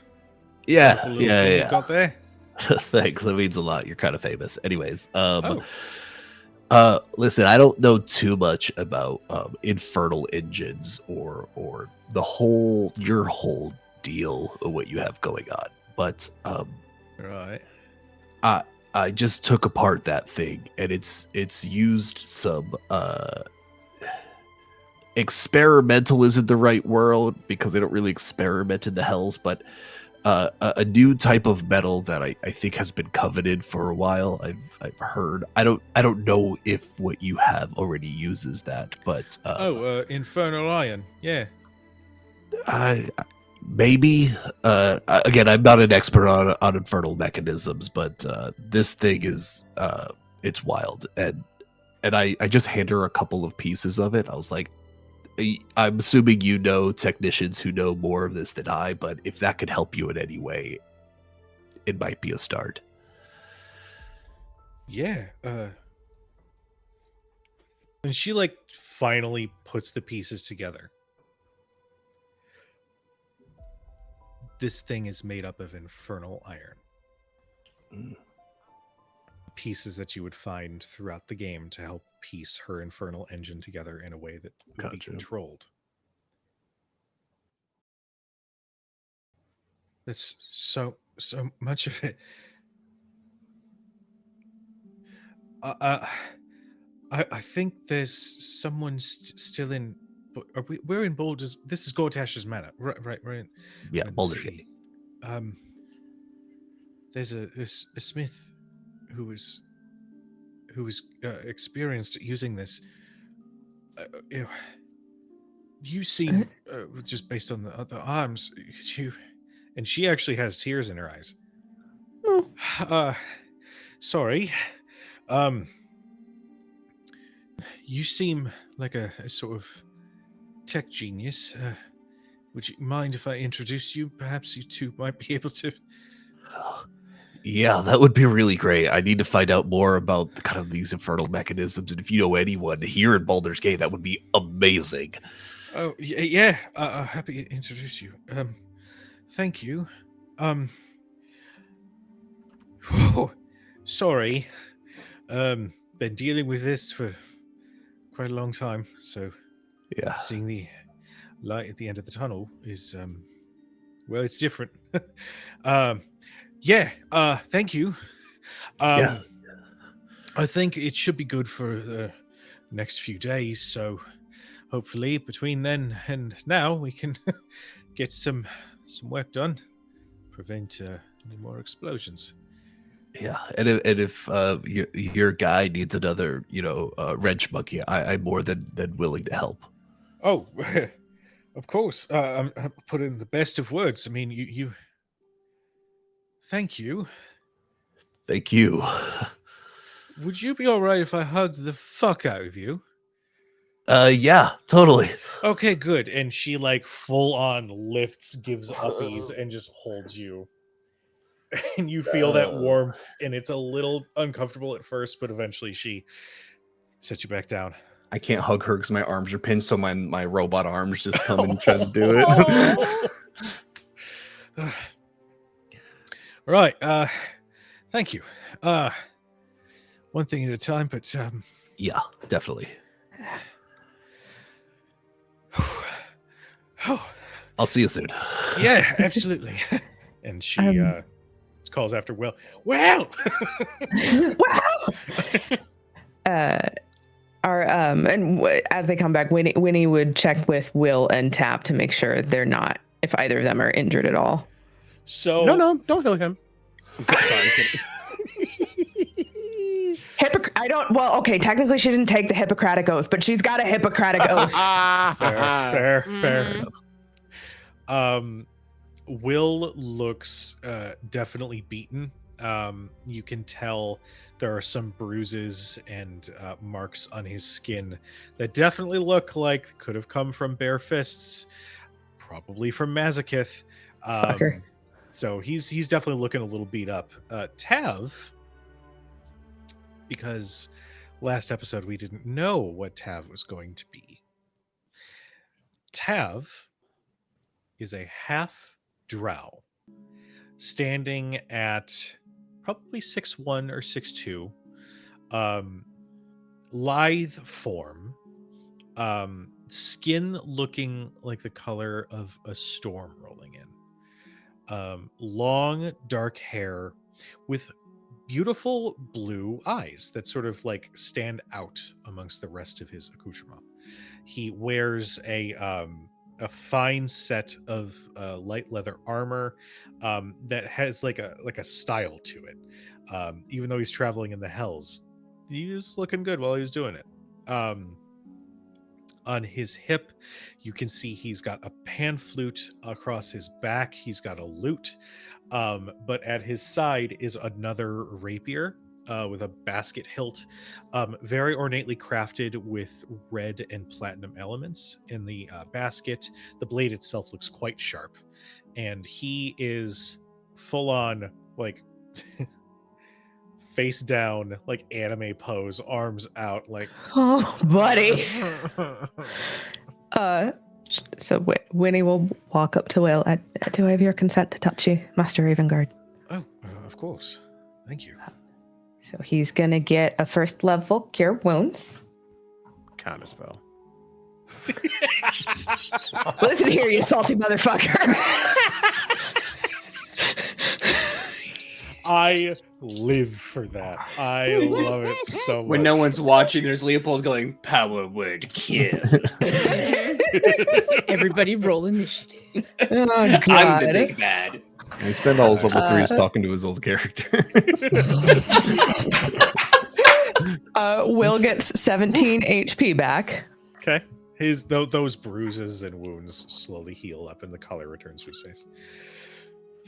Yeah. You got there. Thanks. That means a lot. You're kind of famous. Anyways, Listen, I don't know too much about infernal engines or your whole deal of what you have going on, but Right. I just took apart that thing, and it's used some experimental isn't the right word because they don't really experiment in the hells, but a new type of metal that I think has been coveted for a while. I've heard. I don't know if what you have already uses that, but Infernal Iron. Yeah. I maybe again, I'm not an expert on infernal mechanisms, but this thing is it's wild, and I just hand her a couple of pieces of it. I was like, I'm assuming you know technicians who know more of this than I, but if that could help you in any way, it might be a start. Yeah. And she like finally puts the pieces together. This thing is made up of infernal iron. Mm. Pieces that you would find throughout the game to help piece her infernal engine together in a way that would be Gotcha. controlled. That's so much of it. I think there's someone still in. We're in Baldur's. This is Gortash's manor, right. Yeah, Baldur. City. There's a smith who was experienced at using this. You seem just based on the arms, and she actually has tears in her eyes. Sorry. You seem like a sort of tech genius. Would you mind if I introduce you? Perhaps you two might be able to. Yeah, that would be really great. I need to find out more about kind of these infernal mechanisms, and if you know anyone here in Baldur's Gate, that would be amazing. Oh yeah. Happy to introduce you. Thank you. Whoa, sorry. Been dealing with this for quite a long time, so Yeah. seeing the light at the end of the tunnel is well, it's different. Thank you. Yeah. I think it should be good for the next few days, so hopefully between then and now we can get some work done, prevent any more explosions. Yeah, and if your guy needs another, wrench monkey, I'm more than willing to help. Oh, of course. I'm put in the best of words. I mean, you. Thank you. Thank you. Would you be all right if I hugged the fuck out of you? Yeah, totally. Okay, good. And she like full on lifts, gives uppies, and just holds you. And you feel that warmth, and it's a little uncomfortable at first, but eventually she sets you back down. I can't hug her because my arms are pinched, so my robot arms just come and try to do it. Right. Thank you. One thing at a time, but Yeah, definitely. I'll see you soon. Yeah, absolutely. And she calls after Will. Well, as they come back, Winnie would check with Will and Tap to make sure they're not, if either of them are injured at all. So No, don't kill him. Sorry, okay, technically she didn't take the Hippocratic Oath, but she's got a Hippocratic Oath. Fair enough. Will looks definitely beaten. You can tell there are some bruises and marks on his skin that definitely look like could have come from bare fists, probably from Mazekith. Fucker. So he's definitely looking a little beat up. Tav, because last episode we didn't know what Tav was going to be. Tav is a half drow, standing at probably 6'1" or 6'2", lithe form, skin looking like the color of a storm rolling in, long dark hair with beautiful blue eyes that sort of like stand out amongst the rest of his accoutrement. He wears a fine set of light leather armor that has like a style to it. Even though he's traveling in the hells, he was looking good while he was doing it. On his hip, you can see he's got a pan flute. Across his back, he's got a lute. But at his side is another rapier with a basket hilt, very ornately crafted with red and platinum elements in the basket. The blade itself looks quite sharp, and he is full on like face down, like anime pose, arms out, like Oh, buddy. So Winnie will walk up to Will. Do I have your consent to touch you, Master Ravengard? oh, of course, thank you. So he's gonna get a first level cure wounds. Counter spell. Listen here, you salty motherfucker. I live for that. I love it so much. When no one's watching, there's Leopold going, power word kill. Everybody roll initiative. Oh, I'm God. the big bad. I spent all his level 3s talking to his old character. Will gets 17 HP back. Okay. Those bruises and wounds slowly heal up and the color returns to his face.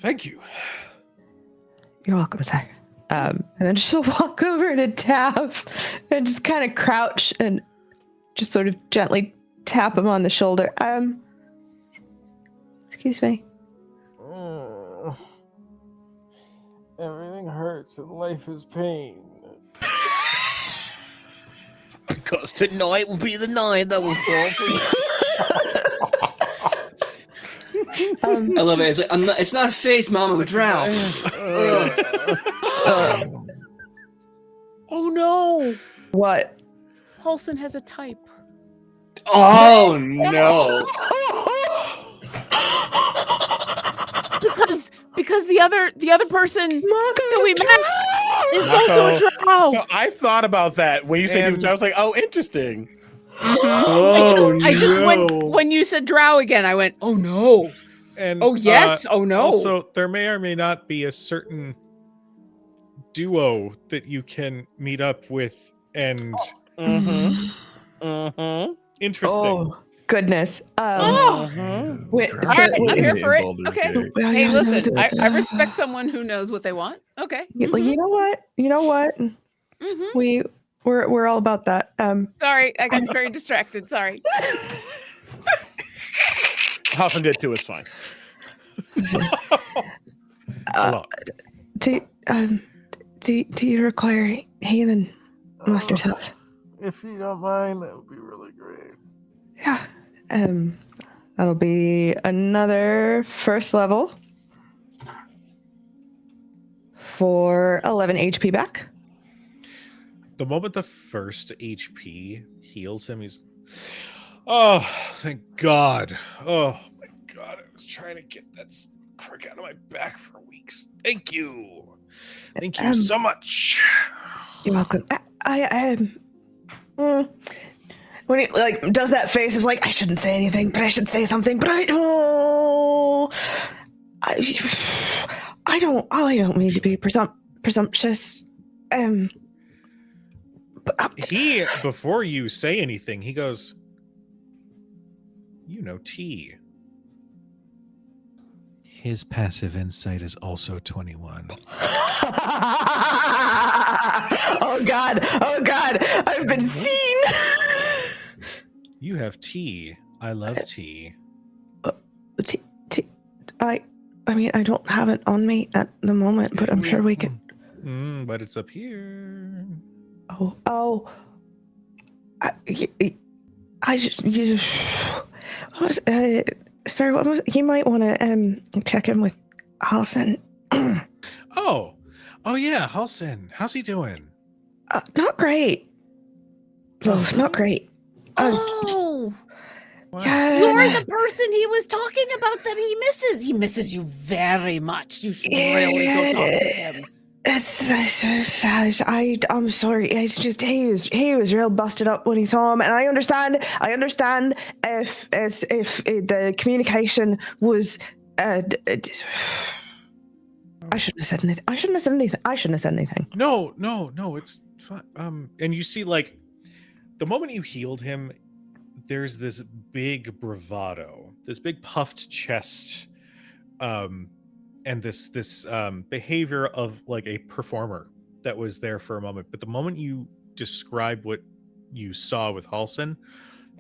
Thank you. You're welcome, sir. And then she'll walk over to Tav and just kind of crouch and just sort of gently tap him on the shoulder. Excuse me. Everything hurts and life is pain. Because tonight will be the night that will fall for you. I love it. It's like, it's not a face, Mama, but drow. Oh no! What? Paulson has a type. Oh no! Because the other person that we met is also a drow. So I thought about that when you said you, I was like, oh, interesting. I just when you said drow again, I went, oh no. And Oh yes, oh no. Also, there may or may not be a certain duo that you can meet up with and interesting. Oh, goodness. Wait, All right, I'm here for it. Baldur's Okay. Gate. Hey, listen, I respect someone who knows what they want. Okay. You know what? Mhm. We're all about that. Sorry, I got very distracted. Sorry. Hoffman did too. It's fine. Do you require heathen master's help? If you don't mind, that would be really great. Yeah. That'll be another first level for 11 HP back. The moment the first HP heals him, he's oh, thank God. Oh my God. I was trying to get that crick out of my back for weeks. Thank you. Thank you so much. You're welcome. When he like does that face of like, I shouldn't say anything, but I should say something, but I don't mean to be presumptuous. He, before you say anything, he goes, you know T. His passive insight is also 21. Oh God, I've been seen. You have tea. I love tea. I mean, I don't have it on me at the moment, but I'm sure we could. But it's up here. Sorry, what was? You might want to check in with Halson. Oh yeah, Halson. How's he doing? Not great. Love, not great. Oh, Yeah. you're the person he was talking about that he misses. He misses you very much. You should really go talk to him. I'm sorry. It's just he was real busted up when he saw him, and I understand if the communication was. I shouldn't have said anything. I shouldn't have said anything. No, it's fine. And you see, like, the moment you healed him, there's this big bravado, this big puffed chest, and this behavior of like a performer that was there for a moment. But the moment you describe what you saw with Halson,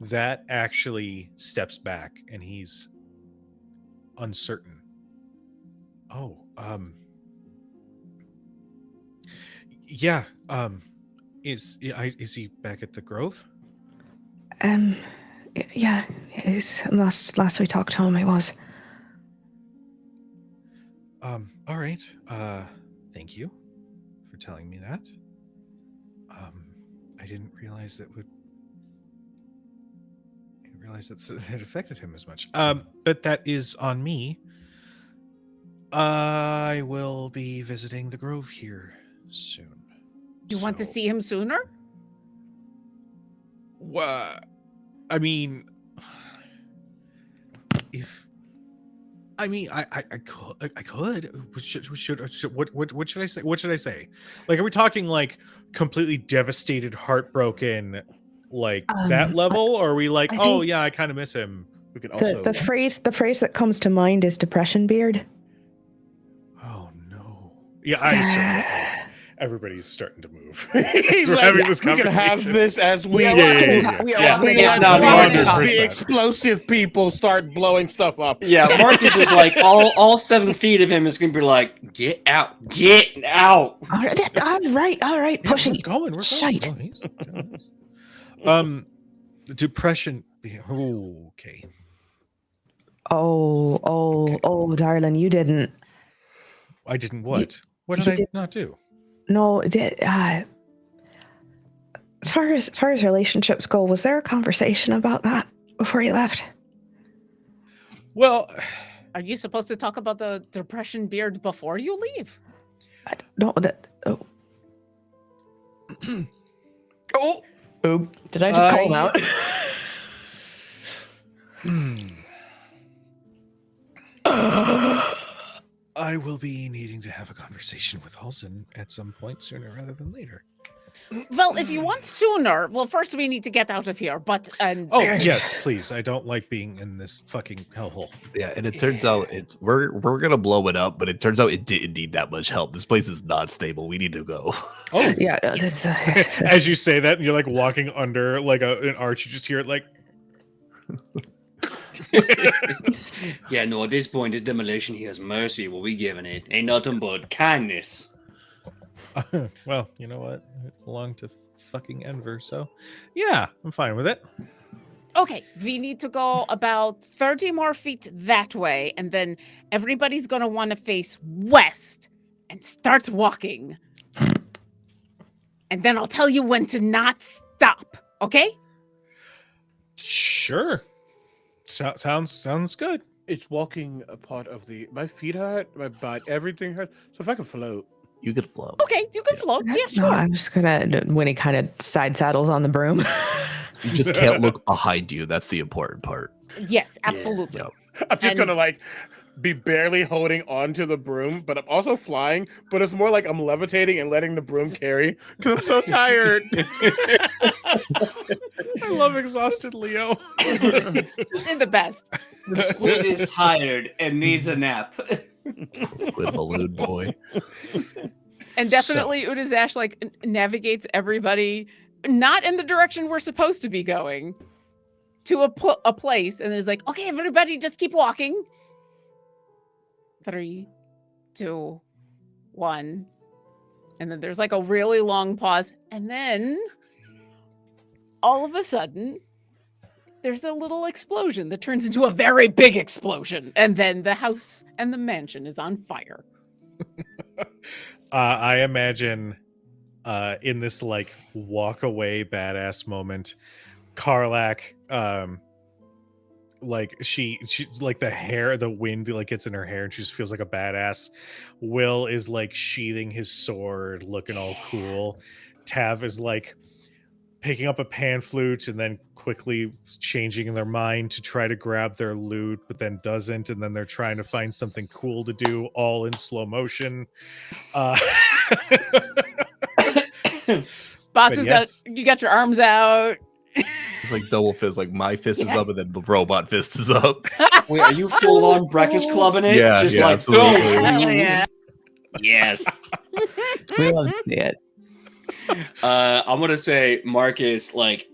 that actually steps back and he's uncertain. Oh, yeah. Is he back at the Grove? Yeah. Last we talked to him, he was. All right. Thank you for telling me that. I didn't realize that it affected him as much. But that is on me. I will be visiting the Grove here soon. Do you want to see him sooner? What? I mean, I could. What should I say? What should I say? Like, are we talking like completely devastated, heartbroken, like that level, or are we like, oh yeah, I kind of miss him? We could also The phrase that comes to mind is depression beard. Oh no! Yeah, everybody's starting to move. He's We're like, having this we can conversation. have this as we We are the explosive people start blowing stuff up. Yeah, Marcus is like all 7 feet of him is gonna be like, get out. All right, pushing. We're going. Shite. Depression. Okay. Oh, darling, you didn't. I didn't what? What you did I not do? No, as far as relationships go, was there a conversation about that before you left? Well, Are you supposed to talk about the depression beard before you leave? No, Oh, did I just call him out? I will be needing to have a conversation with Halson at some point sooner rather than later. Well, if you want sooner, well, first we need to get out of here. Oh yes, please. I don't like being in this fucking hellhole. Yeah, and it turns out we're gonna blow it up, but it turns out it didn't need that much help. This place is not stable. We need to go. Oh Yeah, no, that's, as you say that, and you're like walking under like an arch, you just hear it like. Yeah, no, at this point, this demolition here is mercy. What we giving it ain't nothing but kindness. Well, you know what? It belonged to fucking Enver, so yeah, I'm fine with it. Okay, we need to go about 30 more feet that way, and then everybody's going to want to face west and start walking. And then I'll tell you when to not stop, okay? Sure. Sounds good. It's walking a part of my feet hurt, my butt, everything hurts. So if I could float. You could flow. Okay, you can float. Yeah, no, sure. I'm just gonna when he kind of side saddles on the broom. You just can't look behind you. That's the important part. Yes, absolutely. Yep. I'm just gonna like be barely holding on to the broom, but I'm also flying. But it's more like I'm levitating and letting the broom carry because I'm so tired. I love exhausted Leo. In the best. The squid is tired and needs a nap. Squid balloon boy. And definitely Udazash like navigates everybody not in the direction we're supposed to be going to a place, and is like, okay, everybody just keep walking. 3, 2, 1. And then there's like a really long pause, and then all of a sudden there's a little explosion that turns into a very big explosion, and then the house and the mansion is on fire. I imagine in this like walk away badass moment. Karlach, like she like the hair, the wind like gets in her hair and she just feels like a badass. Will is like sheathing his sword, looking all cool. Tav is like picking up a pan flute and then quickly changing their mind to try to grab their loot, but then doesn't, and then they're trying to find something cool to do, all in slow motion. Basu's yes. you got your arms out. It's like double fist. Like my fist is up, and then the robot fist is up. Wait, are you full on Breakfast Clubbing it? Yeah, Just yeah, like, absolutely. boom. Hell yeah. Yes. We love to see it. I'm gonna say Marcus, like,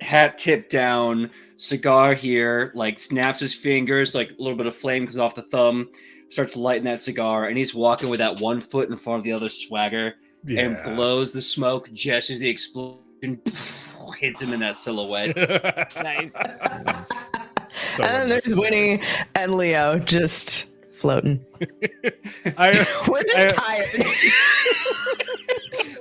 hat tipped down, cigar here, like snaps his fingers, like a little bit of flame comes off the thumb, starts lighting that cigar, and he's walking with that one foot in front of the other swagger, and blows the smoke just as the explosion hits him in that silhouette. Nice. So And then there's Winnie and Leo just floating. We're just tired.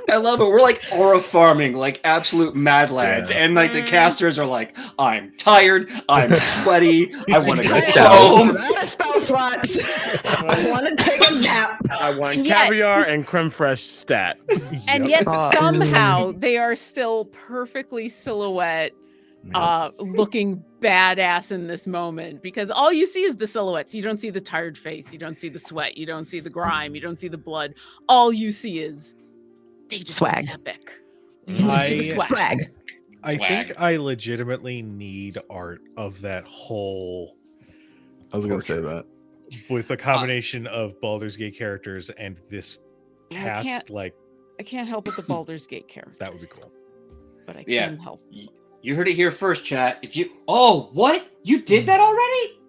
I love it. We're like aura farming, like absolute mad lads. And like the casters are like, I'm tired, I'm sweaty, I want to go home. I'm out of spell slots. I want to take a nap. I want caviar and creme fraiche stat. And yet somehow they are still perfectly silhouette, looking badass in this moment, because all you see is the silhouettes. You don't see the tired face, you don't see the sweat, you don't see the grime, you don't see the blood. All you see is they just swag. Epic. Swag. I think I legitimately need art of that whole. I was gonna say that with a combination of Baldur's Gate characters and this cast. I can't help with the Baldur's Gate character. That would be cool. But I can help. You heard it here first, chat. If you what? You did that already?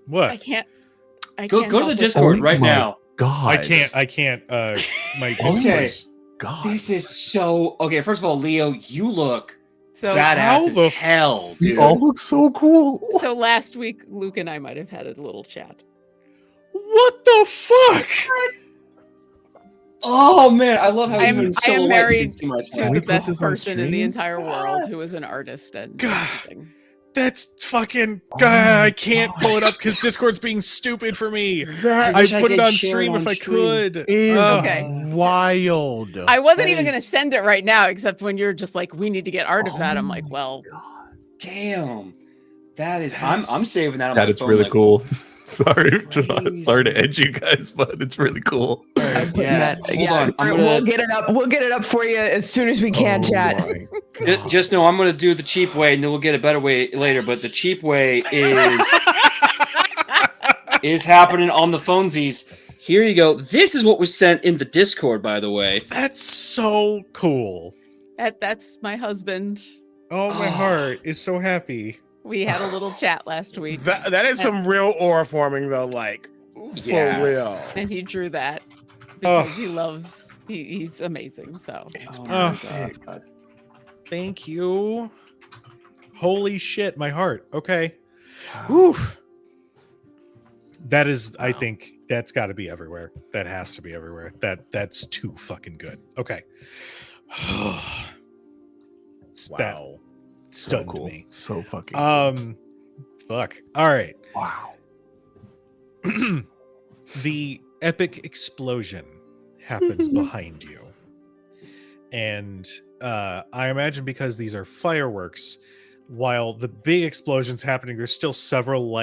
What? I can't go to the Discord right now. God. I can't my okay. God. This is so okay. First of all, Leo, you look so badass as hell. You all look so cool. So last week, Luke and I might have had a little chat. What the fuck? Oh man, I love how I am married to to the best person in the entire world who is an artist and everything. That's fucking. I can't pull it up because Discord's being stupid for me. I put it on stream if I could. Okay. Wild. I wasn't even going to send it right now, except when you're just like, we need to get art of that. I'm like, well, damn, that is. I'm saving that on my phone. That is really like, cool. Sorry to edge you guys, but it's really cool. We'll get it up. We'll get it up for you as soon as we can, chat. Just know I'm gonna do the cheap way, and then we'll get a better way later. But the cheap way is happening on the phonesies. Here you go. This is what was sent in the Discord, by the way. That's so cool. That's my husband. Oh, my heart is so happy. We had a little chat last week. That is some real aura forming, though. Like, for real. And he drew that because he loves. He's amazing. So. It's perfect. Thank you. Holy shit, my heart. Okay. Whew. That is. Wow. I think that's got to be everywhere. That has to be everywhere. That's too fucking good. Okay. Wow. So cool. Me. So fucking fuck. All right. Wow. The epic explosion happens behind you. And I imagine because these are fireworks, while the big explosion's happening, there's still several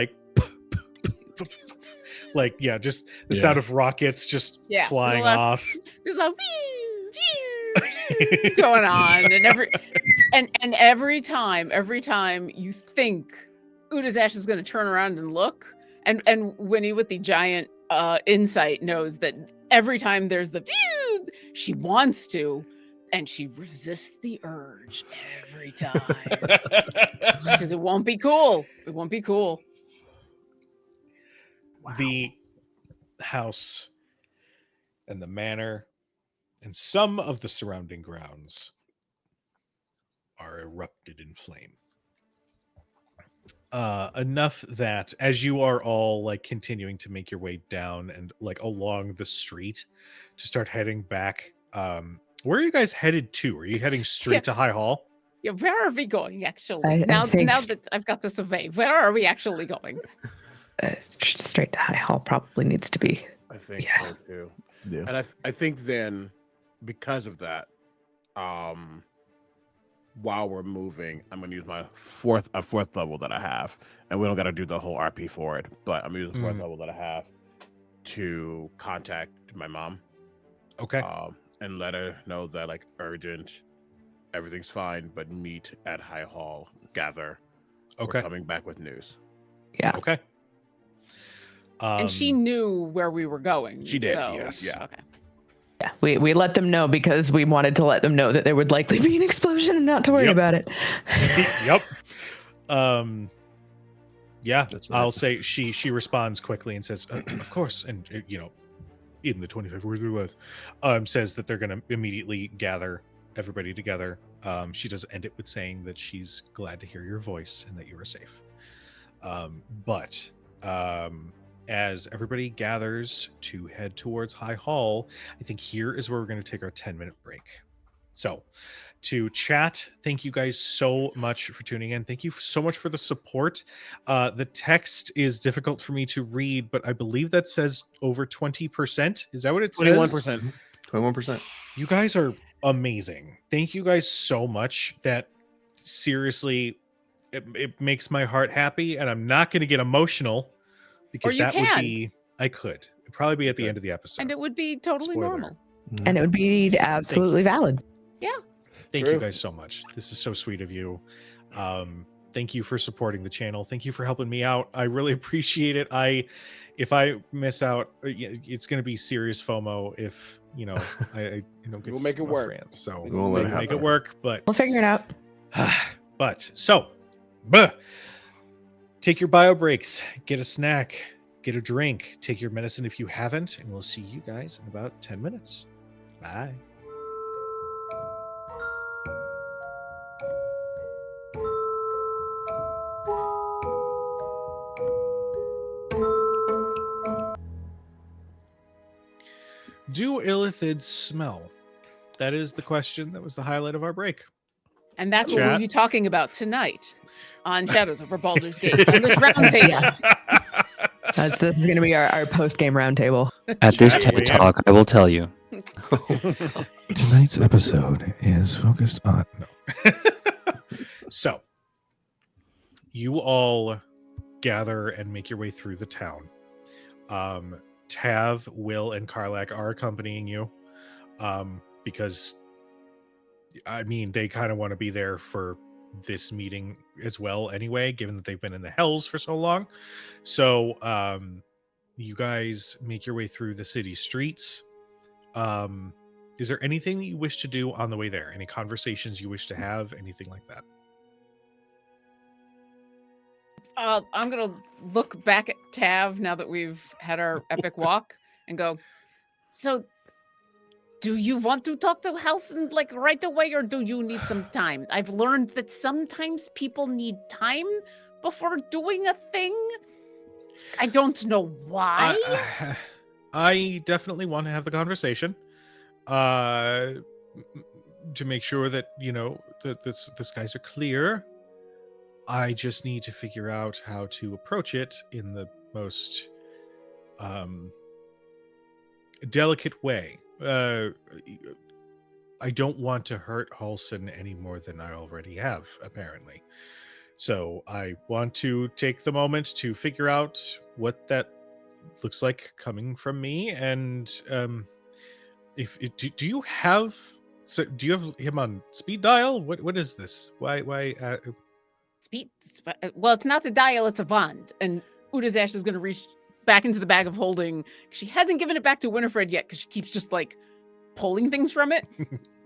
just the sound of rockets just flying off. There's a going on, and every time you think Udazash is going to turn around and look, and Winnie with the giant insight knows that every time there's the she wants to, and she resists the urge every time because it won't be cool. It won't be cool. Wow. The house and the manor and some of the surrounding grounds are erupted in flame. Enough that as you are all like continuing to make your way down and like along the street to start heading back Where are you guys headed to? Are you heading straight to High Hall? Yeah, where are we going actually? I now think that I've got the survey, where are we actually going? Straight to High Hall probably needs to be. I think Yeah. so too. Yeah. And I think then because of that, while we're moving, I'm gonna use my fourth level that I have, and we don't gotta do the whole RP for it, but I'm gonna use the fourth level that I have to contact my mom. Okay. And let her know that like urgent, everything's fine, but meet at High Hall, gather. Okay. We're coming back with news. Yeah. Okay. And she knew where we were going. She did, So, yes. Yeah. Okay. Yeah. We let them know because we wanted to let them know that there would likely be an explosion and not to worry Yep. about it. Yep. Yeah, That's right. I'll say she responds quickly and says, "Of course," and in the 25 words or less, says that they're going to immediately gather everybody together. She does end it with saying that she's glad to hear your voice and that you are safe. But as everybody gathers to head towards High Hall, I think here is where we're going to take our 10-minute break. So to chat, thank you guys so much for tuning in. Thank you so much for the support. The text is difficult for me to read, but I believe that says over 20%. Is that what it says? 21%. 21%. You guys are amazing. Thank you guys so much. That seriously, it makes my heart happy, and I'm not going to get emotional because you that would can. be, I could. It'd probably be at the end of the episode. And it would be totally Spoiler. normal. And it would be absolutely valid. Thank True. you guys so much. This is so sweet of you. Thank you for supporting the channel. Thank you for helping me out. I really appreciate it. If I miss out, it's going to be serious FOMO if I get We'll to make see it my work. friends. So We won't let it make it happen. work. But We'll figure it out. take your bio breaks, get a snack, get a drink, take your medicine if you haven't, and we'll see you guys in about 10 minutes. Bye. Do illithids smell? That is the question. That was the highlight of our break. And that's what Chat. we'll be talking about tonight on Shadows over Baldur's Gate on this round table. Yeah. This is going to be our post-game roundtable. At this Chat, TED Talk, I will tell you. Tonight's episode is focused on So you all gather and make your way through the town. Tav, Will, and Karlach are accompanying you. Because they kind of want to be there for this meeting as well anyway, given that they've been in the hells for so long. So you guys make your way through the city streets. Is there anything that you wish to do on the way there? Any conversations you wish to have? Anything like that? I'm going to look back at Tav now that we've had our epic walk and go, so do you want to talk to Halson right away, or do you need some time? I've learned that sometimes people need time before doing a thing. I don't know why. I definitely want to have the conversation to make sure that that the skies are clear. I just need to figure out how to approach it in the most delicate way. I don't want to hurt Halson any more than I already have, apparently. So I want to take the moment to figure out what that looks like coming from me. And do you have him on speed dial? What is this? Why? Well, it's not a dial, it's a wand. And Udazash is going to reach back into the bag of holding. She hasn't given it back to Winifred yet because she keeps just pulling things from it.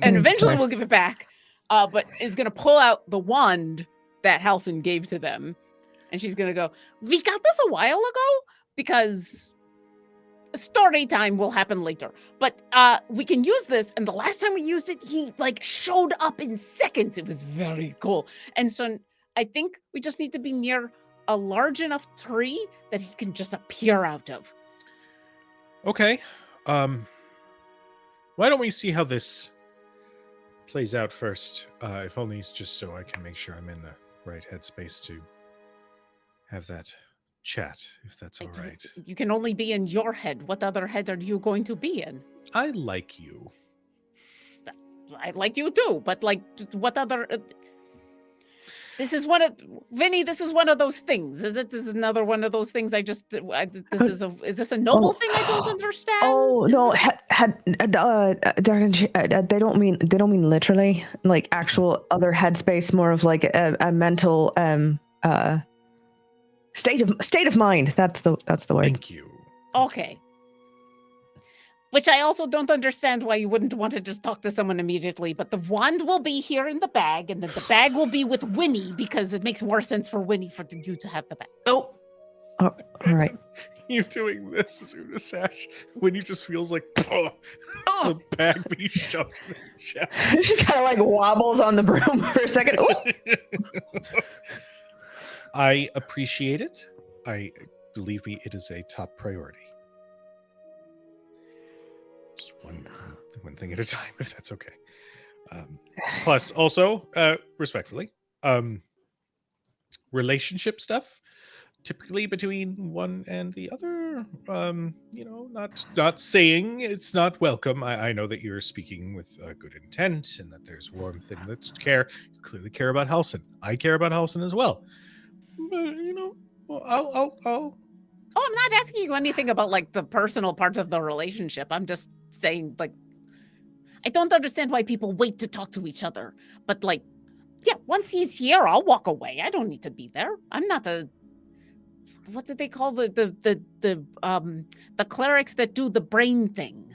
And eventually we'll give it back. But is going to pull out the wand that Halson gave to them. And she's going to go, we got this a while ago because story time will happen later. But we can use this. And the last time we used it, he showed up in seconds. It was very cool. And so I think we just need to be near a large enough tree that he can just appear out of. Okay. Why don't we see how this plays out first, if only it's just so I can make sure I'm in the right headspace to have that chat, if that's all right. You can only be in your head. What other head are you going to be in? I like you. I like you too, but like, what other? This is one of Vinny. This is one of those things. Is it? This is another one of those things. Is this a noble thing I don't understand? Oh Is no, this- they don't mean literally, like actual other headspace, more of like a mental state of mind. That's the word. Thank you. Okay. Which I also don't understand why you wouldn't want to just talk to someone immediately, but the wand will be here in the bag, and then the bag will be with Winnie, because it makes more sense for Winnie for you to have the bag. Oh, all right. You doing this, Sash, when he just feels like the bag being shoved in his chest. She kind of like wobbles on the broom for a second. Ooh. I appreciate it. Believe me, it is a top priority. Just one thing at a time, if that's okay. Plus, also, respectfully, relationship stuff, typically between one and the other. Not saying it's not welcome. I know that you're speaking with good intent, and that there's warmth and that's care. You clearly care about Halson. I care about Halson as well. But well, I'll. Oh, I'm not asking you anything about like the personal parts of the relationship. I'm just saying, like, I don't understand why people wait to talk to each other. But like, yeah, once he's here, I'll walk away. I don't need to be there. I'm not a. What did they call the clerics that do the brain thing?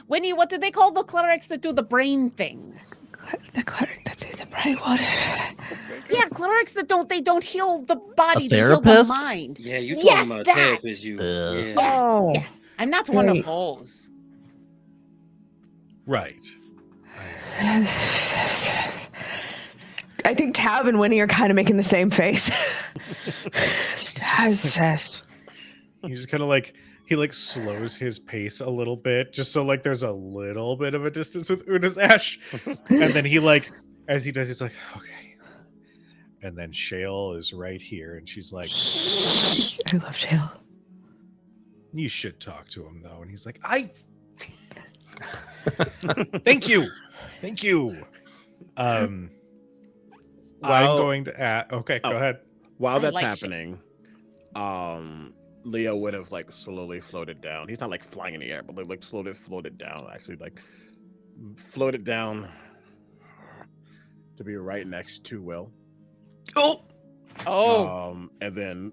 Winnie, what did they call the clerics that do the brain thing? The cleric that do the brain water. Yeah, clerics that don't heal the body, A they heal the therapist? mind. Yeah, you told Yes, him that. Teo because you. Yeah. Yes, Oh, yes. I'm not one of great. those. Right. I think Tab and Winnie are kind of making the same face. He's just kind of like he slows his pace a little bit, just so like there's a little bit of a distance with Una's Ash, and then he as he does, he's like, okay. And then Shale is right here, and she's like, I love Shale. you should talk to him though. And he's like, thank you. I'm going to add. Okay, go ahead. While that's like happening, Leo would have like slowly floated down. He's not like flying in the air, but like slowly floated down. Actually, like floated down to be right next to Will. Oh. And then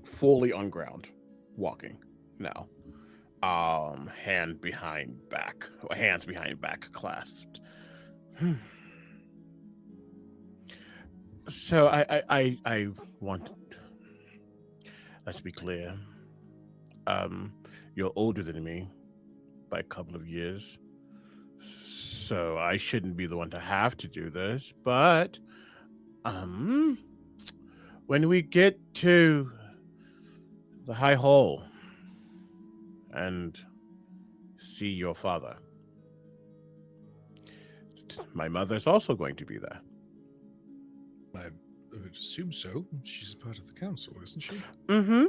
fully on ground, walking now. Hands behind back, clasped. So I want. Let's be clear. You're older than me by a couple of years, so I shouldn't be the one to have to do this. But when we get to the High Hall and see your father, my mother's also going to be there. I would assume so. She's a part of the council, isn't she? Mm-hmm.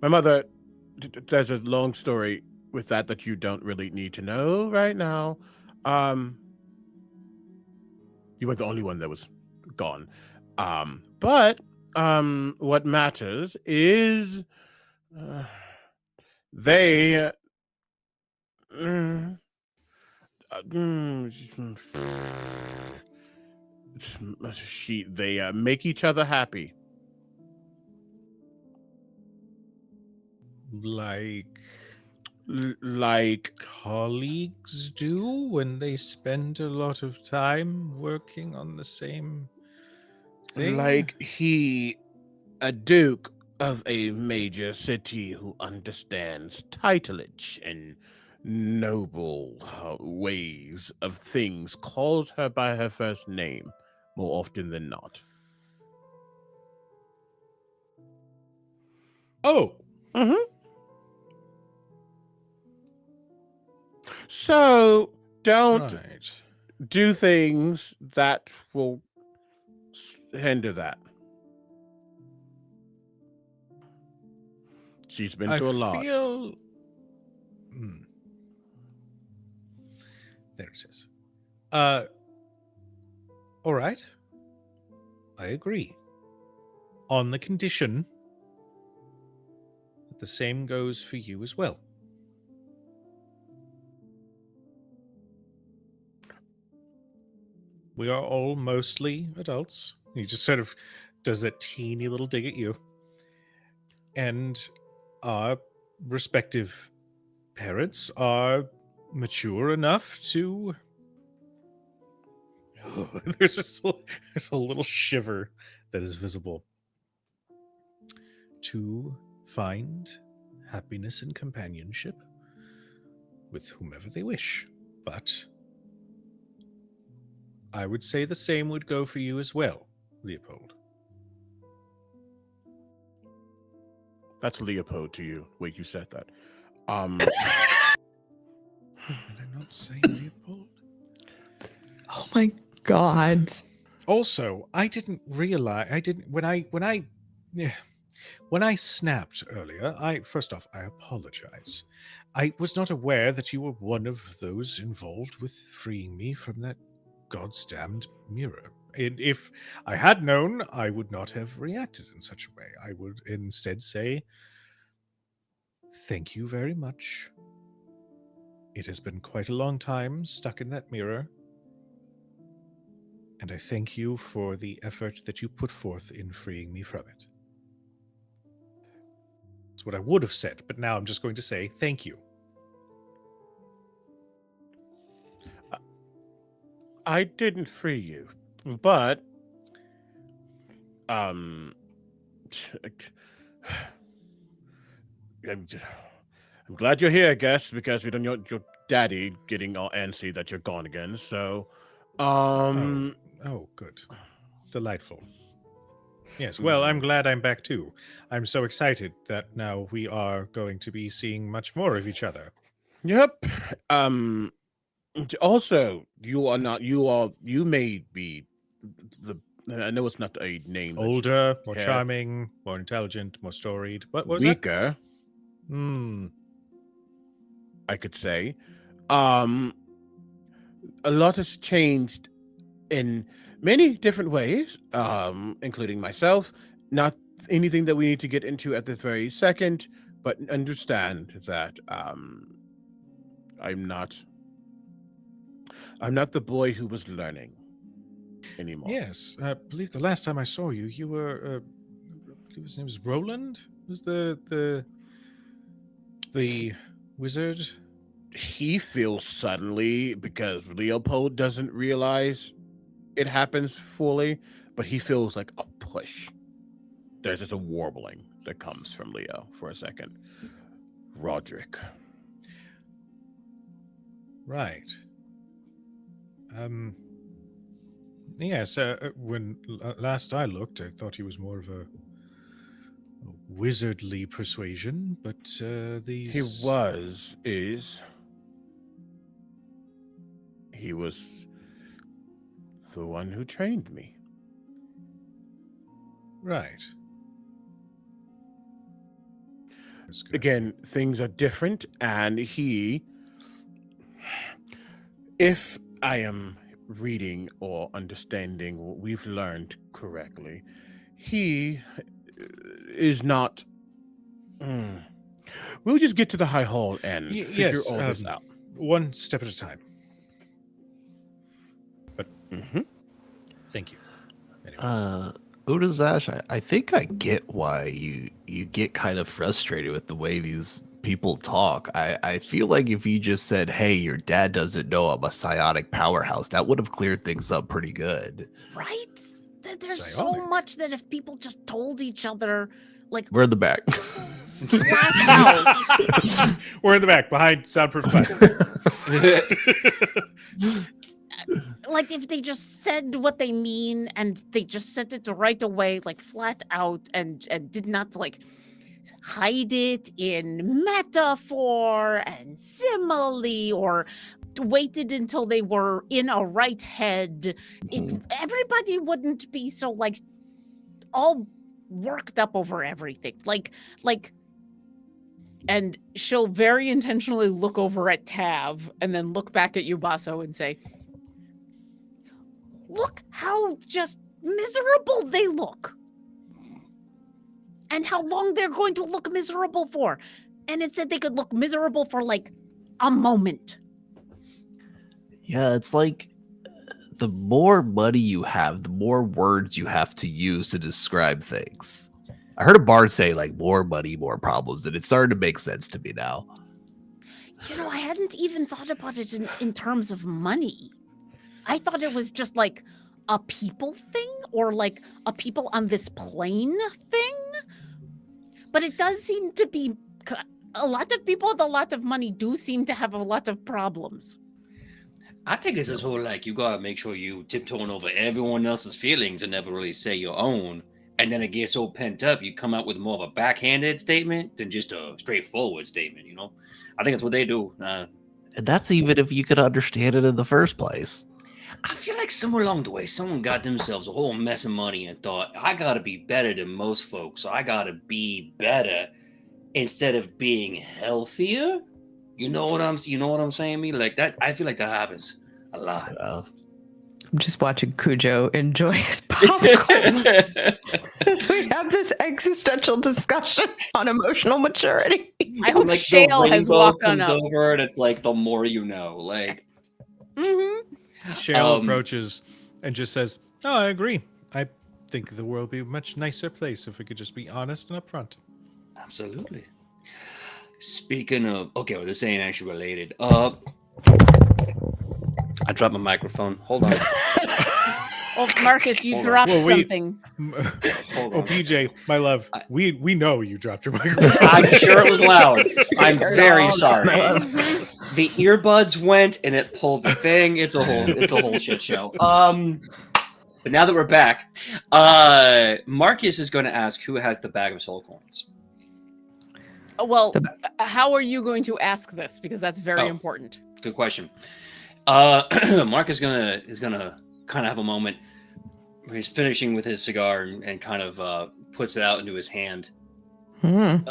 My mother, there's a long story with that you don't really need to know right now. You were the only one that was gone. But what matters is they they make each other happy. Like colleagues do when they spend a lot of time working on the same thing. Like a duke of a major city who understands titleage and noble ways of things calls her by her first name more often than not. Oh. Mm-hmm. So don't Right. do things that will hinder that. She's been I through a lot. feel. There it is. All right. I agree. On the condition that the same goes for you as well. We are all mostly adults. He just sort of does a teeny little dig at you. And our respective parents are mature enough to. There's a little shiver that is visible. To find happiness and companionship with whomever they wish. But I would say the same would go for you as well, Leopold. That's Leopold to you. Wait, you said that. Did I not say Leopold? Oh my god. Also, I didn't realize when I snapped earlier, first off, I apologize. I was not aware that you were one of those involved with freeing me from that goddamned mirror. And if I had known, I would not have reacted in such a way. I would instead say, thank you very much. It has been quite a long time stuck in that mirror. And I thank you for the effort that you put forth in freeing me from it. That's what I would have said, but now I'm just going to say thank you. I didn't free you, but I'm glad you're here, I guess, because we don't want your daddy getting all antsy that you're gone again. So, Oh, good. Delightful. Yes, well, I'm glad I'm back too. I'm so excited that now we are going to be seeing much more of each other. Yep. Also, you may be the. I know it's not a name. Older, more Yeah. charming, more intelligent, more storied. What was weaker, that? I could say. A lot has changed in many different ways, including myself. Not anything that we need to get into at this very second, but understand that I'm not the boy who was learning anymore. Yes, I believe the last time I saw you, you were. I believe his name was Roland. Was the wizard? He feels suddenly, because Leopold doesn't realize it happens fully, but he feels like a push. There's just a warbling that comes from Leo for a second. Roderick. Right. Yes, when last I looked, I thought he was more of a wizardly persuasion, but these... He was the one who trained me. Right. Again, things are different, and if I am reading or understanding what we've learned correctly, he is not. We'll just get to the high hall and figure all this out. One step at a time. But thank you. Anyway. Udazash, I think I get why you get kind of frustrated with the way these people talk. I feel like if you just said, hey, your dad doesn't know I'm a psionic powerhouse, that would have cleared things up pretty good. Right? There's so Psionic. much that if people just told each other, like, We're in the back. flat out. We're in the back, behind soundproof glass. Like, if they just said what they mean and they just said it right away, like flat out, and did not like hide it in metaphor and simile, or waited until they were in a right head, everybody wouldn't be so like all worked up over everything. Like, and she'll very intentionally look over at Tav and then look back at you, Basso, and say, "Look how just miserable they look. And how long they're going to look miserable for." And it said they could look miserable for like a moment. Yeah, it's like the more money you have, the more words you have to use to describe things. I heard a bard say like more money, more problems, and it's starting to make sense to me now. You know, I hadn't even thought about it in terms of money. I thought it was just like a people thing, or like a people on this plane thing. But it does seem to be a lot of people with a lot of money do seem to have a lot of problems. I think it's this whole like you gotta make sure you tiptoeing over everyone else's feelings and never really say your own. And then it gets so pent up, you come out with more of a backhanded statement than just a straightforward statement, you know? I think that's what they do. And that's even if you could understand it in the first place. I feel like somewhere along the way, someone got themselves a whole mess of money and thought, I gotta be better than most folks, so I gotta be better instead of being healthier. You know what I'm saying? Me like that. I feel like that happens a lot. I'm just watching Cujo enjoy his popcorn as we have this existential discussion on emotional maturity. I hope like Shale has walked on comes up. over and it's like the more you know. Like Shale approaches and just says, "Oh, I agree. I think the world would be a much nicer place if we could just be honest and upfront." Absolutely. Speaking of, okay, well, this ain't actually related. I dropped my microphone. Hold on. Oh, Marcus, you Hold on. dropped Well, we- something. Hold Oh, on. PJ, my love, we know you dropped your microphone. I'm sure it was loud. I'm Heard very all sorry. that. The earbuds went and it pulled the thing. It's a whole shit show. But now that we're back, Marcus is going to ask who has the bag of soul coins. Well, how are you going to ask this? Because that's very Oh. important. Good question. Mark is gonna kind of have a moment where he's finishing with his cigar and kind of puts it out into his hand. And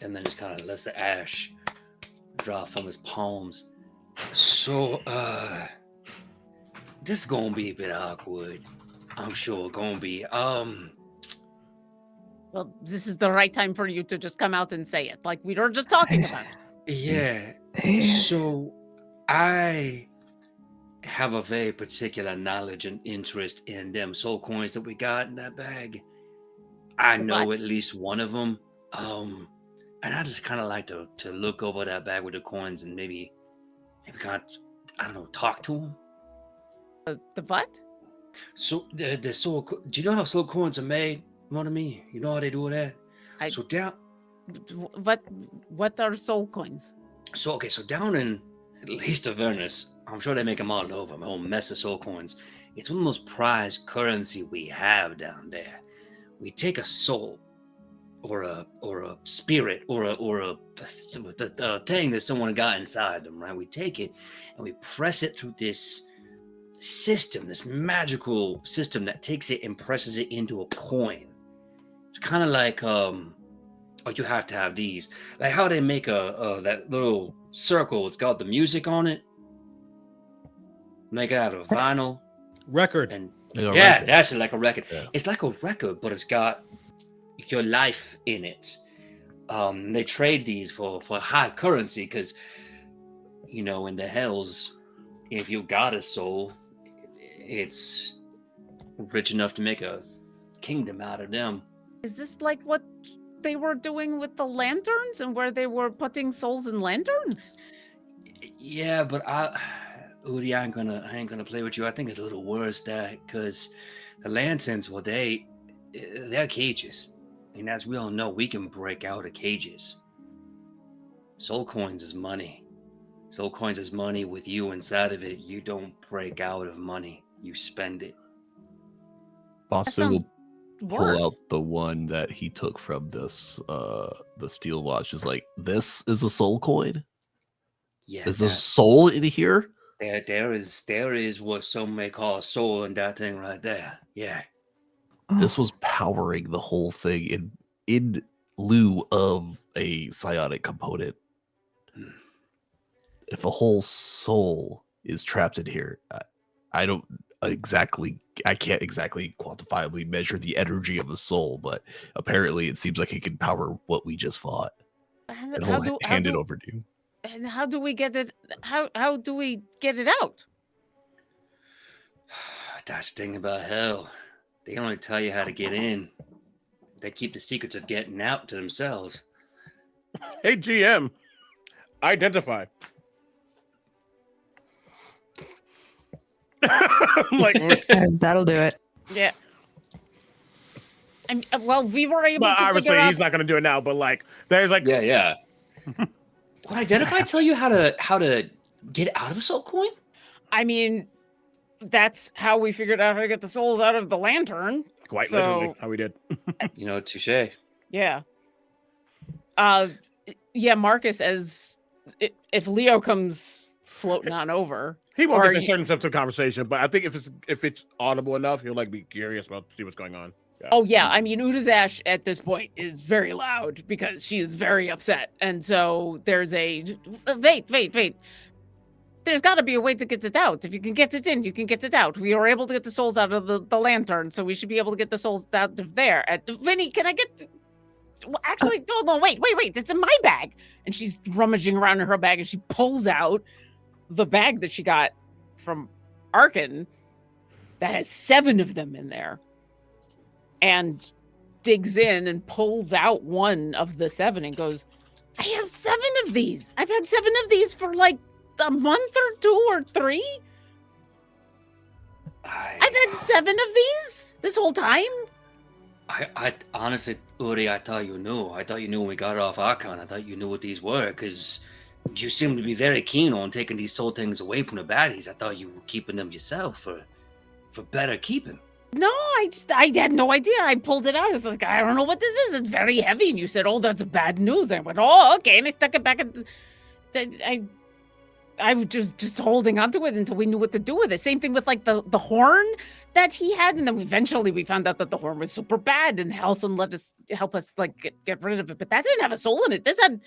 then just kind of lets the ash drop from his palms. So this is gonna be a bit awkward. I'm sure gonna be. Well, this is the right time for you to just come out and say it, like we were just talking about. Yeah. So I have a very particular knowledge and interest in them soul coins that we got in that bag. I know What? at least one of them. And I just kind of like to look over that bag with the coins and maybe kind of, I don't know, talk to them. The what? So the soul, do you know how soul coins are made? What I mean? You know how they do that? So down. What are soul coins? So down in at least Avernus, I'm sure they make them all over. A whole mess of soul coins. It's one of the most prized currency we have down there. We take a soul, or a spirit, or a thing that someone got inside them. Right? We take it and we press it through this system, this magical system that takes it and presses it into a coin. It's kind of like you have to have these, like how they make that little circle. It's got the music on it. Make it out of vinyl Record. and Record. that's it, like a record. Yeah. It's like a record, but it's got your life in it. They trade these for high currency because, you know, in the hells, if you got a soul, it's rich enough to make a kingdom out of them. Is this like what they were doing with the lanterns and where they were putting souls in lanterns? Yeah, but Udi, I ain't gonna play with you. I think it's a little worse that because the lanterns, well, they're cages, and as we all know, we can break out of cages. Soul coins is money. Soul coins is money with you inside of it. You don't break out of money. You spend it. Basu sounds- will pull out worse. the one that he took from this the steel watch. Is like, this is a soul coin. Yeah, There's a soul in here. there is what some may call a soul in that thing right there. Yeah. This was powering the whole thing in lieu of a psionic component. If a whole soul is trapped in here, I can't exactly quantifiably measure the energy of a soul, but apparently it seems like it can power what we just fought. And I'll hand it over to you. And how do we get it? How do we get it out? That's the thing about hell. They only tell you how to get in. They keep the secrets of getting out to themselves. Hey, GM, identify. Like, That'll do it. Yeah. Well, we were able but to obviously figure out. he's not going to do it now. But like, there's like, Yeah. Would Identify tell you how to get out of a soul coin? I mean, that's how we figured out how to get the souls out of the lantern. quite literally how we did. Touche. Yeah. Yeah, Marcus, as if Leo comes floating on over. He won't Or insert himself to the conversation, but I think if it's audible enough, he'll like be curious about see what's going on. Yeah. Oh yeah, I mean Udazash at this point is very loud because she is very upset, and so there's a wait. There's got to be a way to get it out. If you can get it in, you can get it out. We were able to get the souls out of the lantern, so we should be able to get the souls out of there. And Vinny, can I get? Well, actually, no, wait. It's in my bag, and she's rummaging around in her bag, and she pulls out the bag that she got from Arkin that has 7 of them in there. And digs in and pulls out one of the 7 and goes, I have 7 of these. I've had 7 of these for like a month or 2 or 3. I've had 7 of these this whole time. I honestly, Uri, I thought you knew. I thought you knew when we got off Archon. I thought you knew what these were, because you seem to be very keen on taking these soul things away from the baddies. I thought you were keeping them yourself for better keeping. No, I had no idea. I pulled it out. I was like, I don't know what this is. It's very heavy. And you said, oh, that's bad news. And I went, oh, okay. And I stuck it back I was just holding onto it until we knew what to do with it. Same thing with like the horn that he had. And then eventually we found out that the horn was super bad, and Halson let us help us like get rid of it. But that didn't have a soul in it. This had...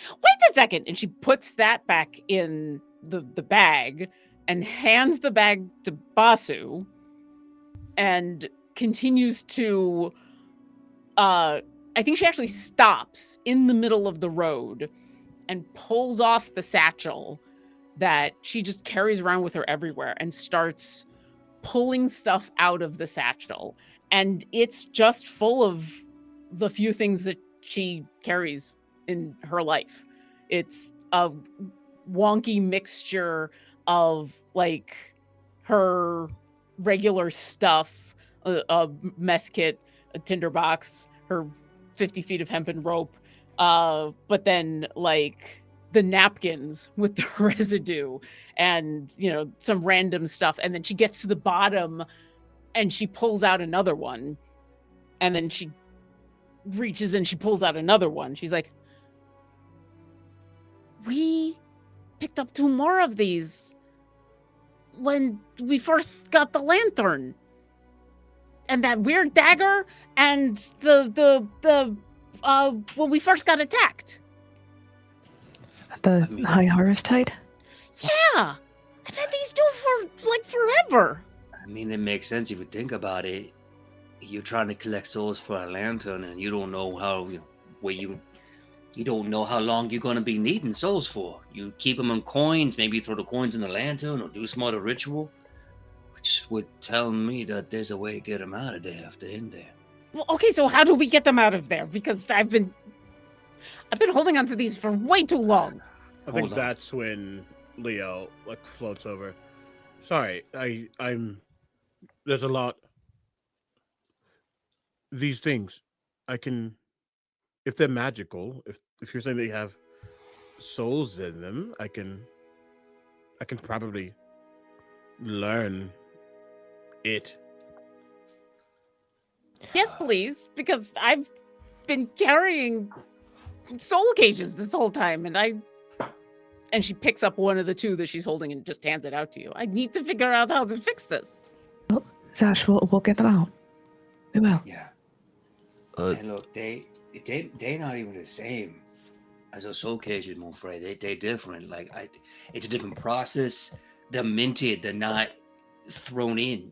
Wait a second. And she puts that back in the bag and hands the bag to Basu and continues to, I think she actually stops in the middle of the road and pulls off the satchel that she just carries around with her everywhere and starts pulling stuff out of the satchel. And it's just full of the few things that she carries in her life. It's a wonky mixture of like her regular stuff, a mess kit, a tinderbox, her 50 feet of hempen rope, but then like the napkins with the residue and, you know, some random stuff. And then she gets to the bottom and she pulls out another one, and then she reaches and she pulls out another one. She's like, we picked up 2 more of these when we first got the lantern, and that weird dagger, and the when we first got attacked. The High Harvest Tide? Yeah, I've had these 2 for like forever. I mean, it makes sense if you think about it. You're trying to collect souls for a lantern, and you don't know how, you don't know how long you're going to be needing souls for. You keep them in coins, maybe throw the coins in the lantern or do some other ritual, which would tell me that there's a way to get them out of there if they're in there. Well, okay, so how do we get them out of there? Because I've been holding on to these for way too long. I think that's when Leo like floats over. Sorry, I'm. There's a lot. These things, I can, if they're magical, if you're saying they have souls in them, I can probably learn it Yes, please, because I've been carrying soul cages this whole time, and she picks up one of the two that she's holding and just hands it out to you. I need to figure out how to fix this. Well, Zash, we'll get them out. We will. Yeah. And look, they're not even the same as a soul cages, mon frere. They're different. Like it's a different process. They're minted. They're not thrown in.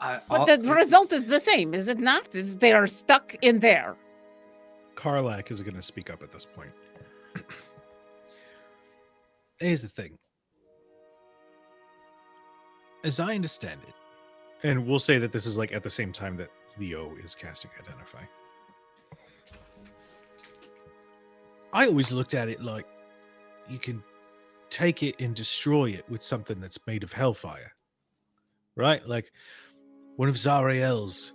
But the result is the same, is it not? They are stuck in there. Karlach is going to speak up at this point. Here's the thing. As I understand it, and we'll say that this is like at the same time that Leo is casting Identify. I always looked at it like you can take it and destroy it with something that's made of hellfire. Right? Like one of Zariel's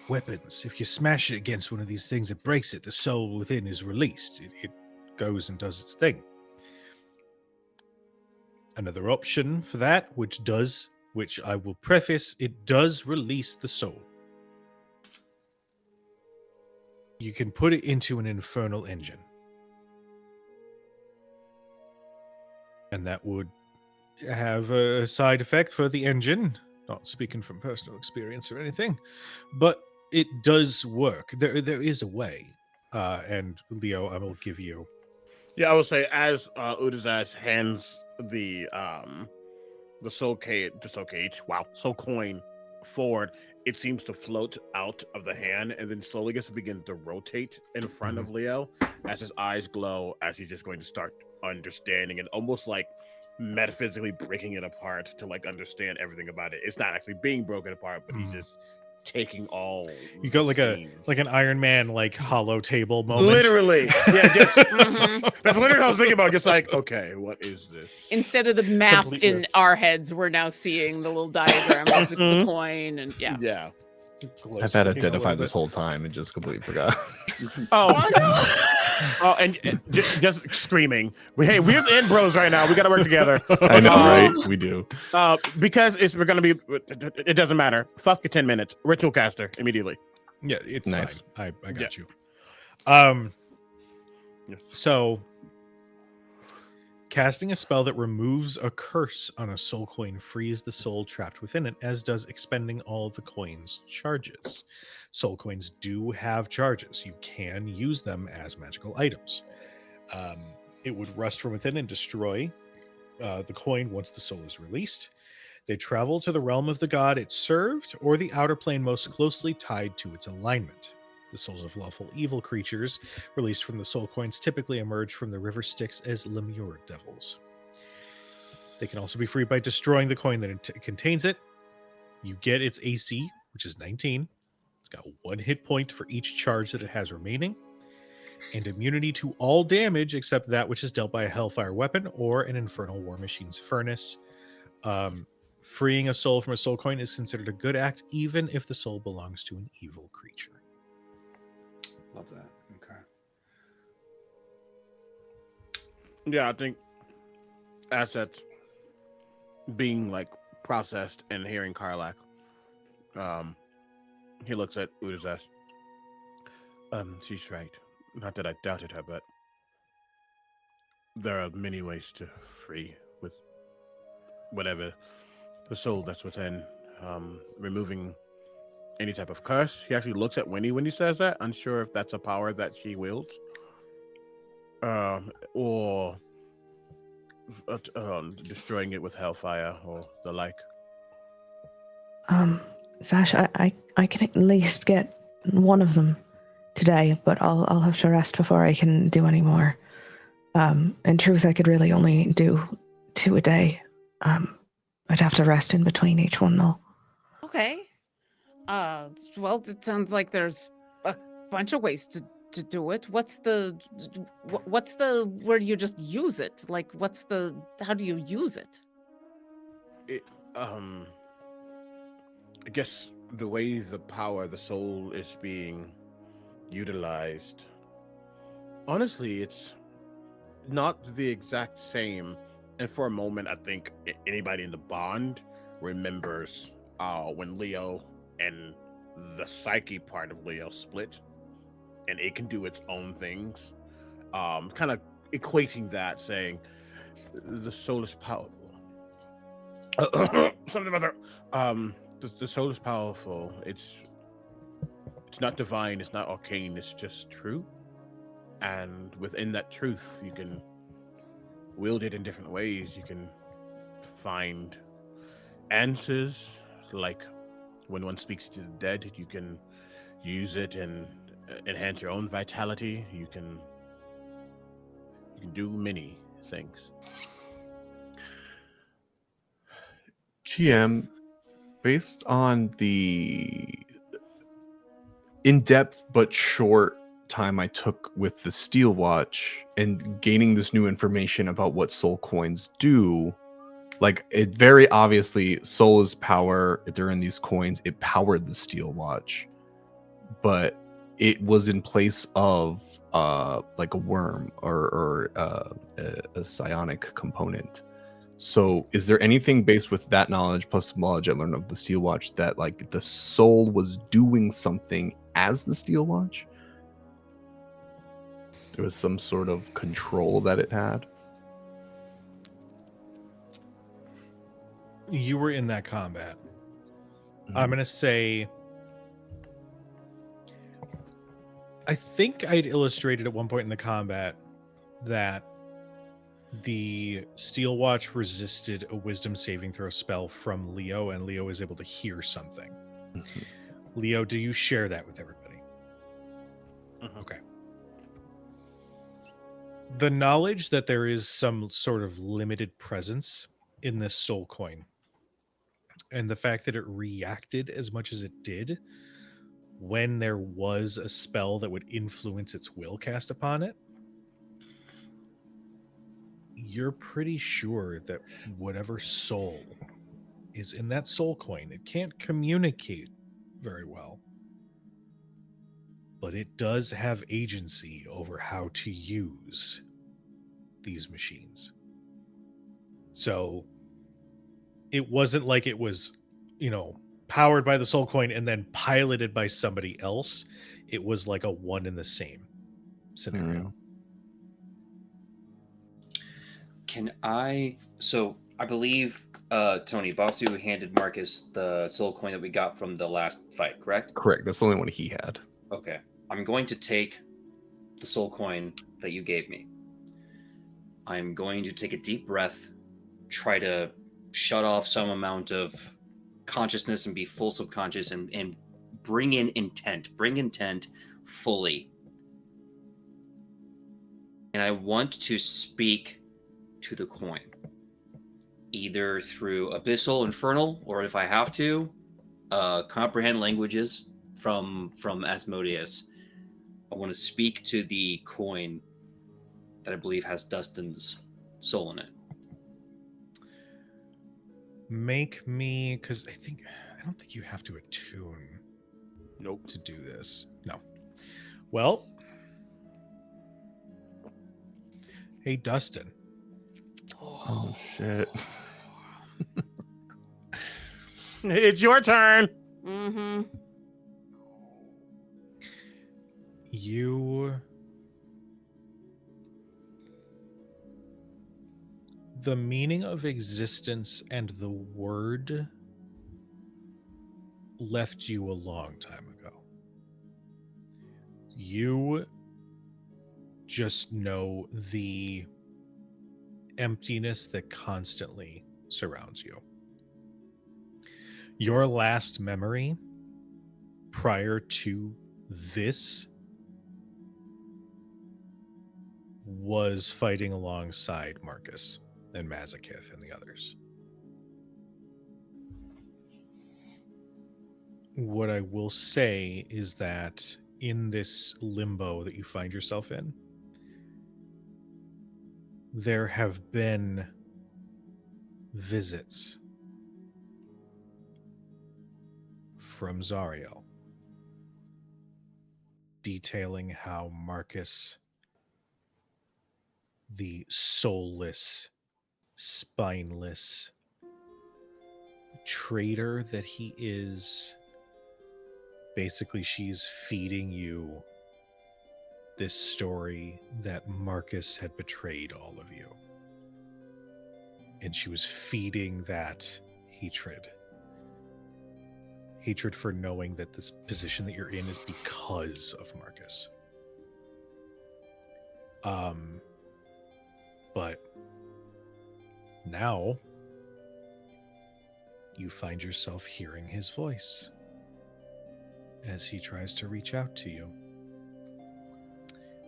weapons. If you smash it against one of these things, it breaks it. The soul within is released. It goes and does its thing. Another option for that, which I will preface, it does release the soul. You can put it into an infernal engine. And that would have a side effect for the engine. Not speaking from personal experience or anything, but it does work. There is a way. And Leo, I will give you. Yeah, I will say as Udazaz hands the soul coin forward, it seems to float out of the hand and then slowly gets to begin to rotate in front of Leo as his eyes glow, as he's just going to start understanding and almost like metaphysically breaking it apart to like understand everything about it. It's not actually being broken apart, but he's just taking all. You got like an Iron Man like hollow table moment. Literally, yeah. That's literally what I was thinking about. Just like, okay, what is this? Instead of the map in our heads, we're now seeing the little diagram of the coin, and yeah. I've had Identify this whole time and just completely forgot. Oh, and just screaming. Hey, we're the end bros right now. We got to work together. I know, right? We do. Because we're going to be, it doesn't matter. Fuck your 10 minutes. Ritual caster immediately. Yeah, it's nice. Fine. I got you. Yes. So, casting a spell that removes a curse on a soul coin frees the soul trapped within it, as does expending all of the coin's charges. Soul coins do have charges. You can use them as magical items. It would rust from within and destroy the coin once the soul is released. They travel to the realm of the god it served, or the outer plane most closely tied to its alignment. The souls of lawful evil creatures released from the soul coins typically emerge from the river Styx as Lemure devils. They can also be freed by destroying the coin that contains it. You get its AC, which is 19. It's got 1 hit point for each charge that it has remaining, and immunity to all damage except that which is dealt by a Hellfire weapon or an Infernal War Machine's furnace. Freeing a soul from a soul coin is considered a good act, even if the soul belongs to an evil creature. Love that. Okay. Yeah, I think as that's being like processed and hearing Karlach, he looks at Udazaz. She's right. Not that I doubted her, but there are many ways to free with whatever the soul that's within, removing any type of curse. He actually looks at Winnie when he says that, unsure if that's a power that she wields, or destroying it with hellfire or the like. Zash, I can at least get one of them today, but I'll have to rest before I can do any more. In truth, I could really only do 2 a day. I'd have to rest in between each one, though. Okay. Well, it sounds like there's a bunch of ways to do it. What's the where do you just use it? Like, how do you use it? I guess the way the power, the soul is being utilized, honestly, it's not the exact same. And for a moment, I think anybody in the bond remembers when Leo and the psyche part of Leo split, and it can do its own things. Kind of equating that, saying the soul is powerful. Something about that. The soul is powerful. It's not divine. It's not arcane. It's just true. And within that truth, you can wield it in different ways. You can find answers, like when one speaks to the dead, you can use it and enhance your own vitality. You can do many things. GM, based on the in-depth but short time I took with the Steel Watch and gaining this new information about what soul coins do, like, it very obviously, soul is power. During these coins, it powered the Steel Watch, but it was in place of like a worm or a psionic component. So is there anything based with that knowledge plus knowledge I learned of the Steel Watch that like the soul was doing something as the Steel Watch? There was some sort of control that it had? You were in that combat. I'm going to say, I think I'd illustrated at one point in the combat that the Steel Watch resisted a wisdom saving throw spell from Leo, and Leo was able to hear something. Leo, do you share that with everybody? Okay. The knowledge that there is some sort of limited presence in this soul coin, and the fact that it reacted as much as it did when there was a spell that would influence its will cast upon it, you're pretty sure that whatever soul is in that soul coin, it can't communicate very well, but it does have agency over how to use these machines. So it wasn't like it was, powered by the soul coin and then piloted by somebody else. It was like a one and the same scenario. So I believe Tony Basu handed Marcus the soul coin that we got from the last fight, correct? Correct. That's the only one he had. Okay. I'm going to take the soul coin that you gave me. I'm going to take a deep breath, try to shut off some amount of consciousness and be full subconscious and bring intent fully. And I want to speak to the coin, either through abyssal, infernal, or if I have to, comprehend languages from Asmodeus. I want to speak to the coin that I believe has Dustin's soul in it. Make me, because I don't think you have to attune. Nope. To do this. No. Well, hey, Dustin. Oh, shit. It's your turn. Mm-hmm. The meaning of existence and the word left you a long time ago. You just know the emptiness that constantly surrounds you. Your last memory prior to this was fighting alongside Marcus and Mazekith and the others. What I will say is that in this limbo that you find yourself in, there have been visits from Zariel detailing how Marcus, the soulless, spineless traitor that he is, basically she's feeding you this story that Marcus had betrayed all of you. And she was feeding that hatred. Hatred for knowing that this position that you're in is because of Marcus. But now you find yourself hearing his voice as he tries to reach out to you.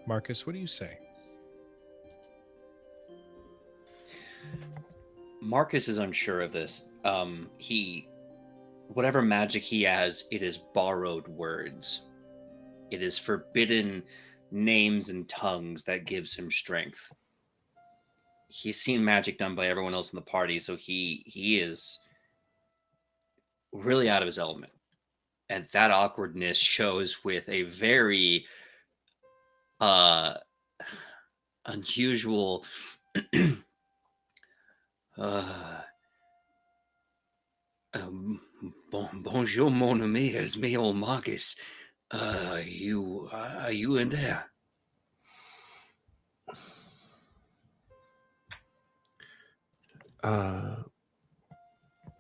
Marcus, what do you say? Marcus is unsure of this. Whatever magic he has, it is borrowed words. It is forbidden names and tongues that gives him strength. He's seen magic done by everyone else in the party, so he is really out of his element. And that awkwardness shows with a very unusual bonjour, mon ami, it's me, old Marcus. Are you in there?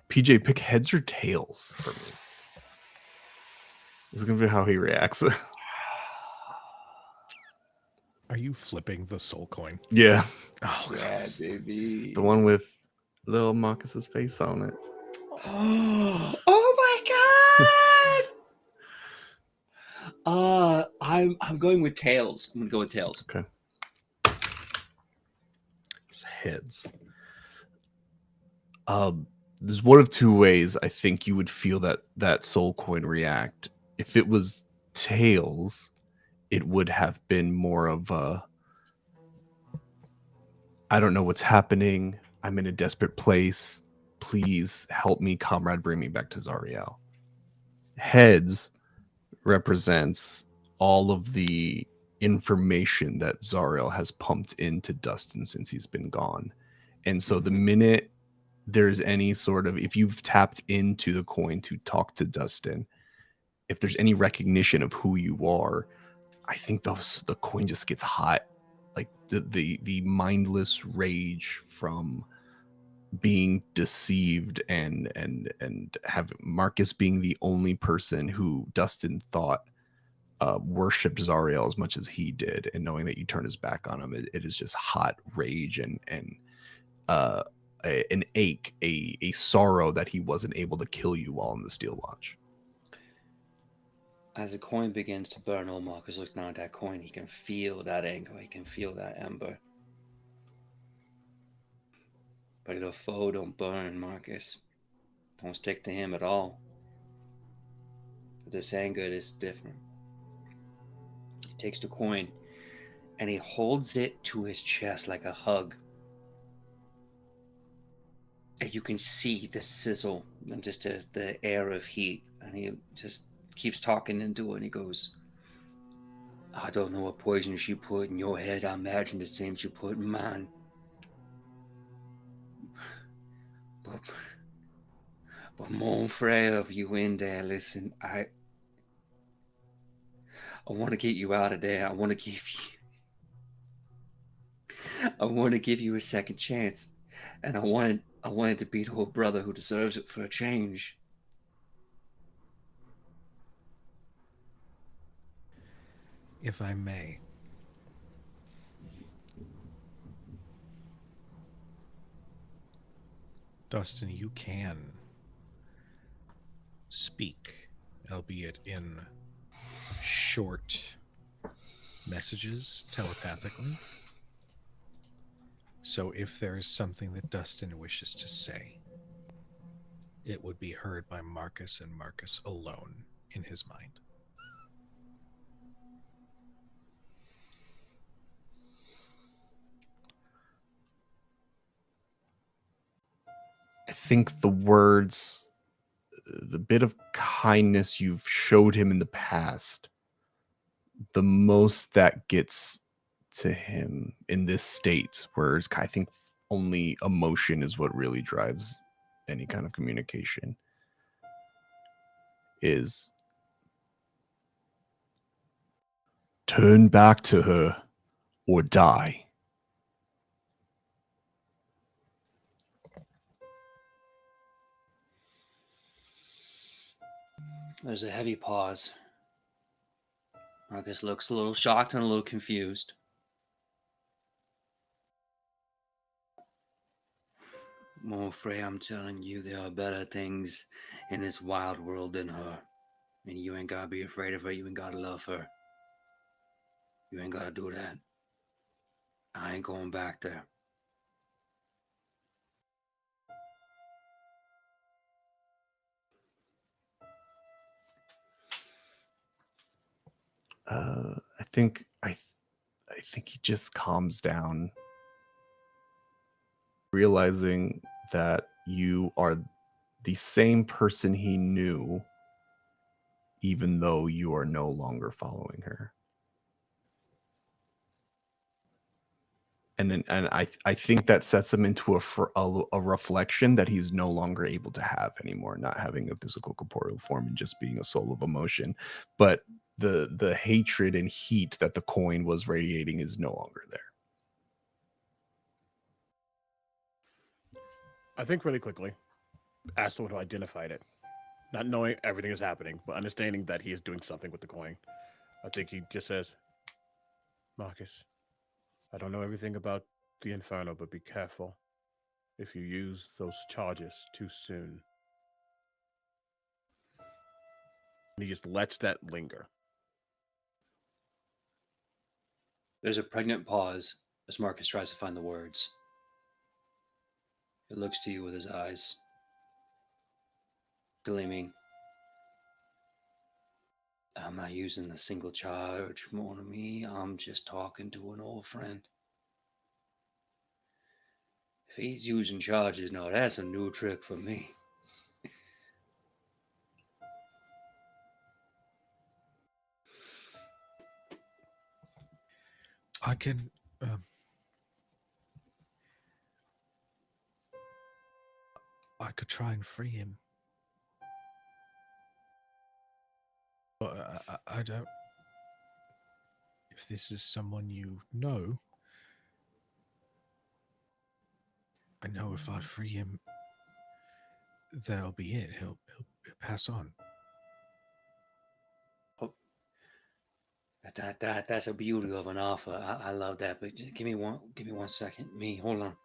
PJ, pick heads or tails for me. This is gonna be how he reacts. Are you flipping the soul coin? Yeah. Oh, God. Yeah, baby. The one with little Marcus's face on it. Oh my God! I'm going with tails. I'm gonna go with tails. Okay. It's heads. There's one of two ways I think you would feel that soul coin react. If it was tails, it would have been more of a, I don't know what's happening. I'm in a desperate place. Please help me, comrade. Bring me back to Zariel. Heads represents all of the information that Zariel has pumped into Dustin since he's been gone. And so the minute there's any sort of, if you've tapped into the coin to talk to Dustin, if there's any recognition of who you are, I think the coin just gets hot. Like the mindless rage from being deceived and have Marcus being the only person who Dustin thought worshipped Zariel as much as he did, and knowing that you turn his back on him, it is just hot rage and an ache, a sorrow that he wasn't able to kill you while in the Steel Watch. As the coin begins to burn, old Marcus looks down at that coin. He can feel that anger. He can feel that ember. But a foe don't burn, Marcus. Don't stick to him at all. But this anger is different. He takes the coin and he holds it to his chest like a hug. And you can see the sizzle and just the air of heat. And he just keeps talking into it, and he goes, I don't know what poison she put in your head. I imagine the same she put in mine. But mon frere of you in there, listen, I want to get you out of there. I want to give you a second chance. And I wanted to be the old brother who deserves it for a change. If I may. Dustin, you can speak, albeit in short messages telepathically. So if there is something that Dustin wishes to say, it would be heard by Marcus and Marcus alone in his mind. I think the words, the bit of kindness you've showed him in the past, the most that gets to him in this state, where it's, I think only emotion is what really drives any kind of communication, is Turn back to her or die. There's a heavy pause. Marcus looks a little shocked and a little confused. Well, Frey, I'm telling you, there are better things in this wild world than her. And you ain't gotta be afraid of her. You ain't gotta love her. You ain't gotta do that. I ain't going back there. I think he just calms down, realizing that you are the same person he knew, even though you are no longer following her. And I think that sets him into a reflection that he's no longer able to have anymore, not having a physical corporeal form and just being a soul of emotion. But the hatred and heat that the coin was radiating is no longer there. I think really quickly, ask someone who identified it. Not knowing everything is happening, but understanding that he is doing something with the coin. I think he just says, Marcus, I don't know everything about the Inferno, but be careful if you use those charges too soon. And he just lets that linger. There's a pregnant pause as Marcus tries to find the words. He looks to you with his eyes gleaming. I'm not using a single charge, mon ami. I'm just talking to an old friend. If he's using charges, now that's a new trick for me. I can. I could try and free him. But I don't. If this is someone you know, I know if I free him, that'll be it. He'll pass on. Oh, that's a beauty of an offer. I love that. But just give me one second. Hold on.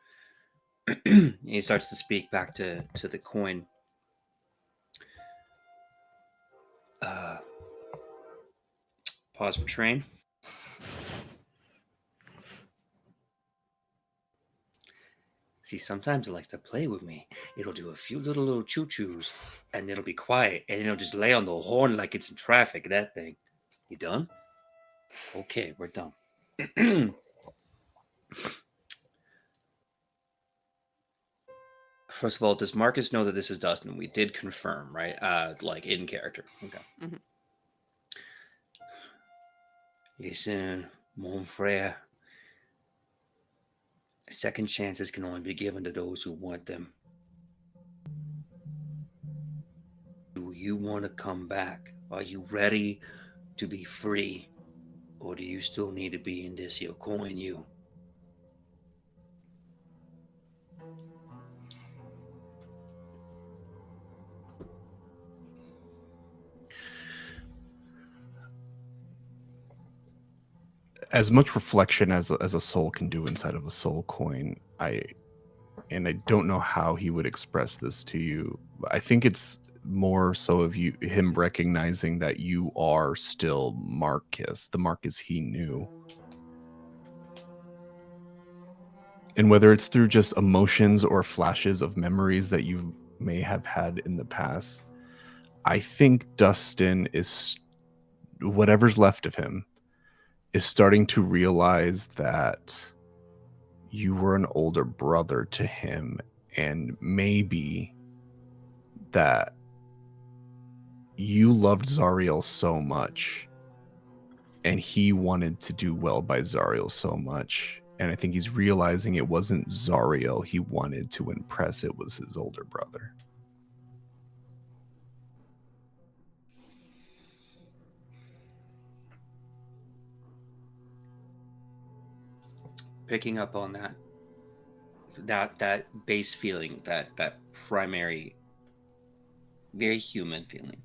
He starts to speak back to the coin. Pause for train. See, sometimes it likes to play with me. It'll do a few little choo-choos, and it'll be quiet, and it'll just lay on the horn like it's in traffic, that thing. You done? Okay, we're done. First of all, does Marcus know that this is Dustin? We did confirm, right? Like in character. Okay. Mhm. Listen, mon frere. Second chances can only be given to those who want them. Do you want to come back? Are you ready to be free? Or do you still need to be in this here coin you? As much reflection as a soul can do inside of a soul coin, I don't know how he would express this to you. I think it's more so of him recognizing that you are still Marcus, the Marcus he knew. And whether it's through just emotions or flashes of memories that you may have had in the past, I think Dustin is, whatever's left of him, is starting to realize that you were an older brother to him, and maybe that you loved Zariel so much and he wanted to do well by Zariel so much. And I think he's realizing it wasn't Zariel he wanted to impress, it was his older brother. picking up on that base feeling, that primary, very human feeling.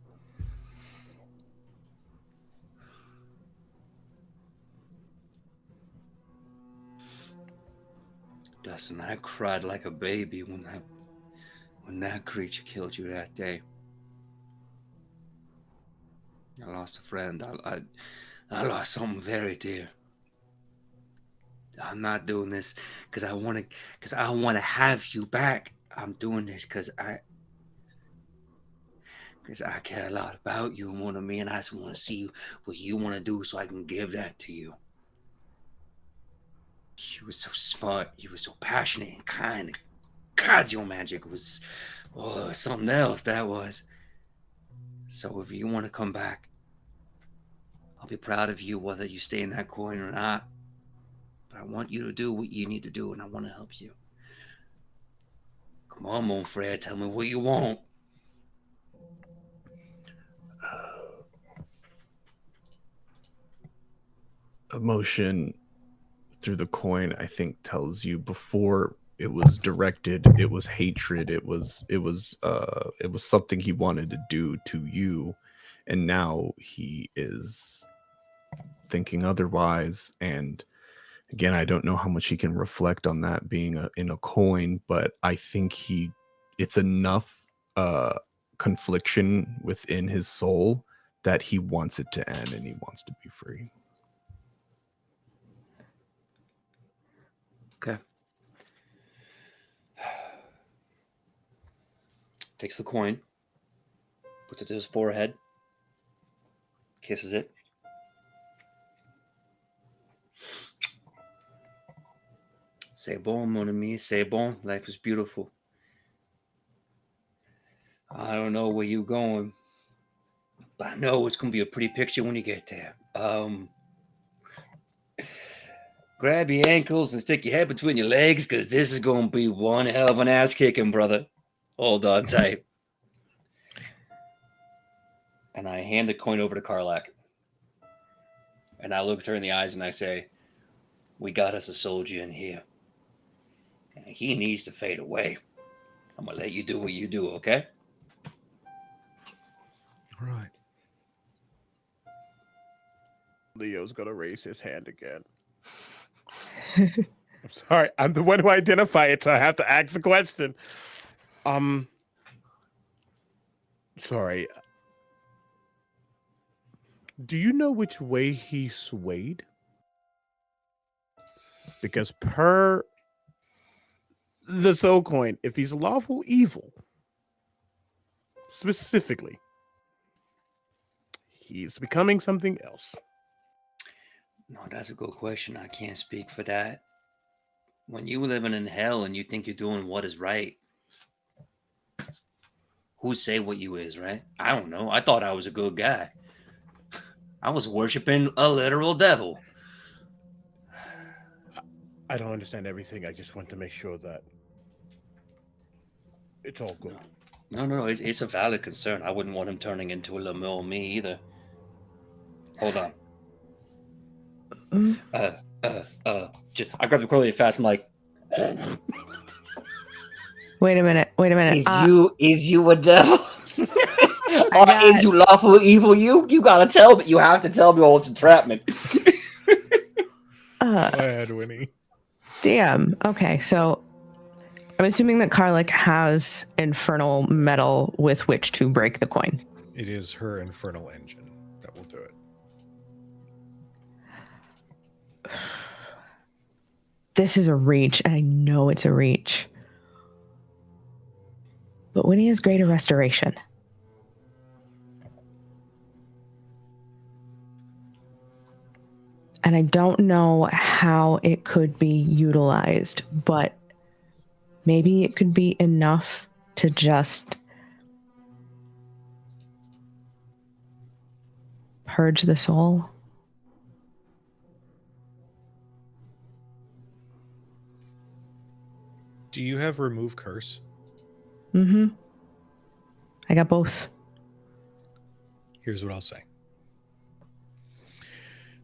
Dustin, I cried like a baby when that creature killed you that day. I lost a friend. I lost something very dear. I'm not doing this because I want to have you back. I'm doing this because I care a lot about you and more than me, and I just want to see what you want to do so I can give that to you. You were so smart. You were so passionate and kind. God's your magic was something else, that was. So if you want to come back, I'll be proud of you whether you stay in that coin or not. But I want you to do what you need to do, and I want to help you. Come on, mon frere, tell me what you want. Emotion through the coin, I think, tells you before it was directed, it was hatred, it was something he wanted to do to you, and now he is thinking otherwise. And again, I don't know how much he can reflect on that being in a coin, but I think it's enough confliction within his soul that he wants it to end and he wants to be free. Okay. Takes the coin, puts it to his forehead, kisses it. C'est bon, mon ami, c'est bon. Life is beautiful. I don't know where you're going, but I know it's going to be a pretty picture when you get there. Grab your ankles and stick your head between your legs, because this is going to be one hell of an ass kicking, brother. Hold on tight. And I hand the coin over to Karlach. And I look at her in the eyes and I say, we got us a soldier in here. And he needs to fade away. I'm going to let you do what you do, okay? All right. Leo's going to raise his hand again. I'm sorry. I'm the one who identified it, so I have to ask the question. Sorry. Do you know which way he swayed? Because per the soul coin, if he's lawful evil, specifically, he's becoming something else. No, that's a good question. I can't speak for that. When you're living in hell and you think you're doing what is right, who say what you is, right? I don't know. I thought I was a good guy. I was worshiping a literal devil. I don't understand everything. I just want to make sure that it's all good. No. It's a valid concern. I wouldn't want him turning into a Lamille me either. Hold on. I grabbed the coin really fast. I'm like, Wait a minute. Is you a devil? Or is you lawful evil? You gotta tell me. You have to tell me, it's entrapment. Go ahead, Winnie. Damn. Okay, so I'm assuming that Karlach has infernal metal with which to break the coin. It is her infernal engine that will do it. This is a reach, and I know it's a reach. But Winnie has greater restoration. And I don't know how it could be utilized, but maybe it could be enough to just purge the soul. Do you have remove curse? Mm-hmm. I got both. Here's what I'll say.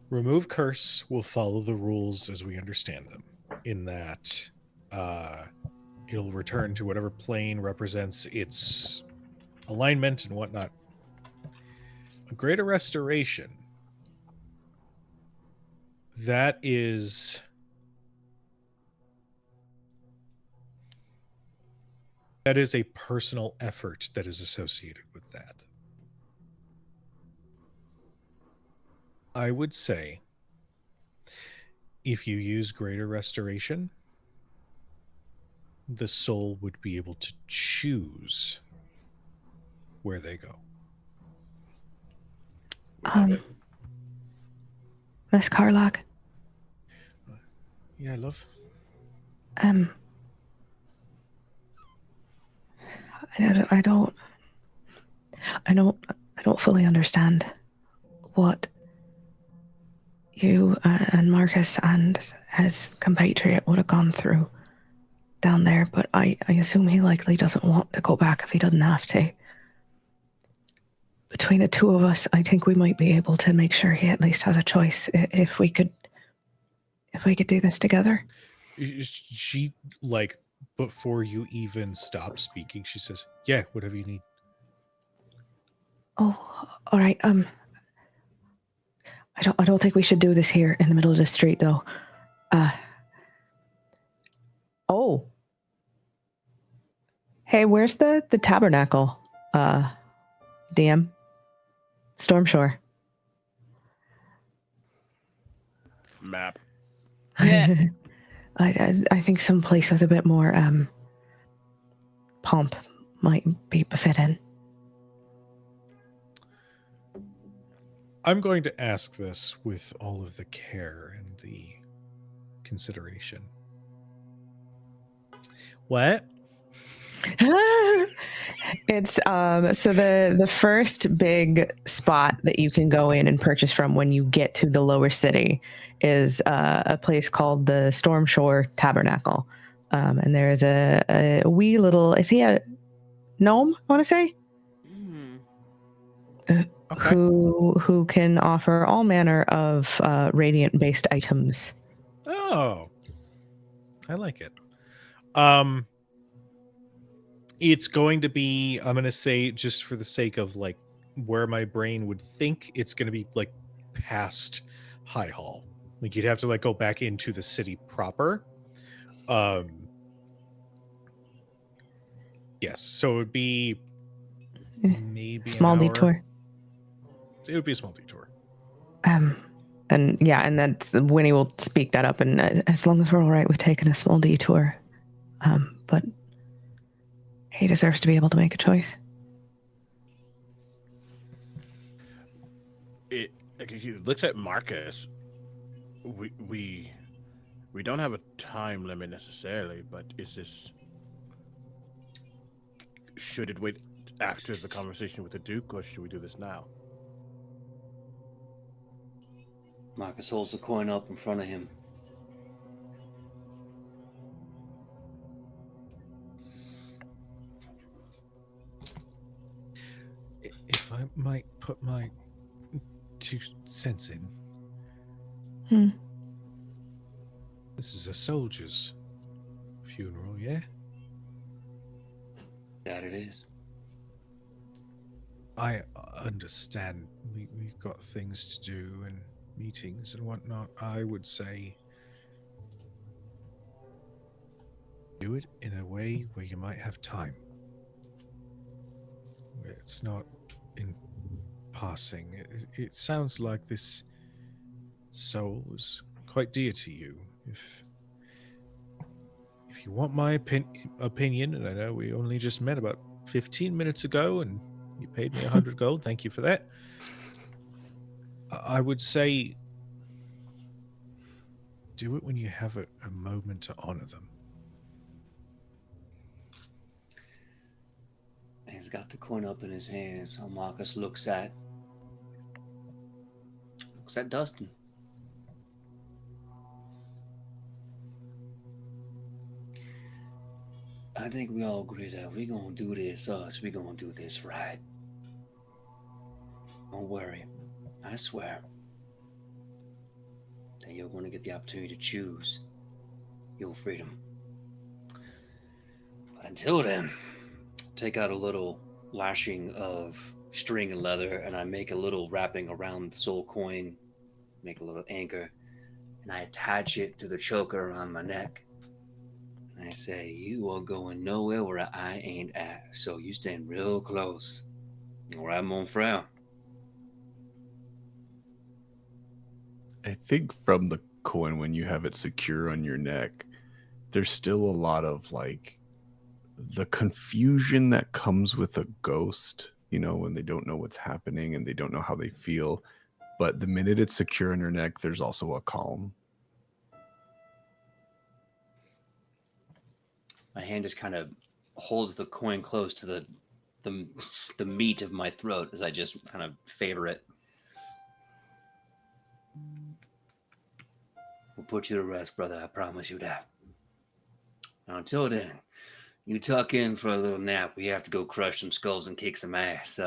Remove curse will follow the rules as we understand them. in that it'll return to whatever plane represents its alignment and whatnot. A greater restoration. That is a personal effort that is associated with that. I would say if you use greater restoration, the soul would be able to choose where they go. Miss Karlach. Yeah, love. I don't fully understand what you and Marcus and his compatriot would have gone through down there, but I assume he likely doesn't want to go back if he doesn't have to. Between the two of us, I think we might be able to make sure he at least has a choice if we could do this together. She, like, before you even stop speaking, she says, yeah, whatever you need. Oh, all right. I don't think we should do this here in the middle of the street, though. Oh. Hey, where's the tabernacle? DM? Stormshore. Map. Yeah. I think some place with a bit more pomp might be befitting. I'm going to ask this with all of the care and the consideration. What? It's so the first big spot that you can go in and purchase from when you get to the lower city is a place called the Stormshore Tabernacle, and there is a wee little. Is he a gnome? I want to say. Okay. Who can offer all manner of radiant-based items. Oh, I like it. It's going to be, I'm going to say, just for the sake of like where my brain would think, it's going to be like past High Hall. Like you'd have to like go back into the city proper. Yes, so it would be maybe Small an hour. detour. It would be a small detour. And yeah, and that Winnie will speak that up, and as long as we're all right with taking a small detour, but he deserves to be able to make a choice. He looks at Marcus. We don't have a time limit necessarily, but should it wait after the conversation with the Duke, or should we do this now? Marcus holds the coin up in front of him. If I might put my 2 cents in. This is a soldier's funeral, yeah? That it is. I understand we've got things to do and meetings and whatnot. I would say do it in a way where you might have time. Where it's not in passing. It sounds like this soul was quite dear to you. If you want my opinion, and I know we only just met about 15 minutes ago and you paid me 100 gold, thank you for that. I would say do it when you have a moment to honor them. He's got the coin up in his hands. So Marcus looks at Dustin. I think we all agree that we're gonna do this we're gonna do this right. Don't worry. I swear that you're gonna get the opportunity to choose your freedom. But until then, take out a little lashing of string and leather, and I make a little wrapping around the soul coin, make a little anchor, and I attach it to the choker around my neck. And I say, you are going nowhere where I ain't at, so you stand real close. All right, mon frere. I think from the coin, when you have it secure on your neck, there's still a lot of like the confusion that comes with a ghost, you know, when they don't know what's happening and they don't know how they feel. But the minute it's secure on your neck, there's also a calm. My hand just kind of holds the coin close to the meat of my throat as I just kind of favor it. We'll put you to rest, brother. I promise you that. Now, until then, you tuck in for a little nap. We have to go crush some skulls and kick some ass.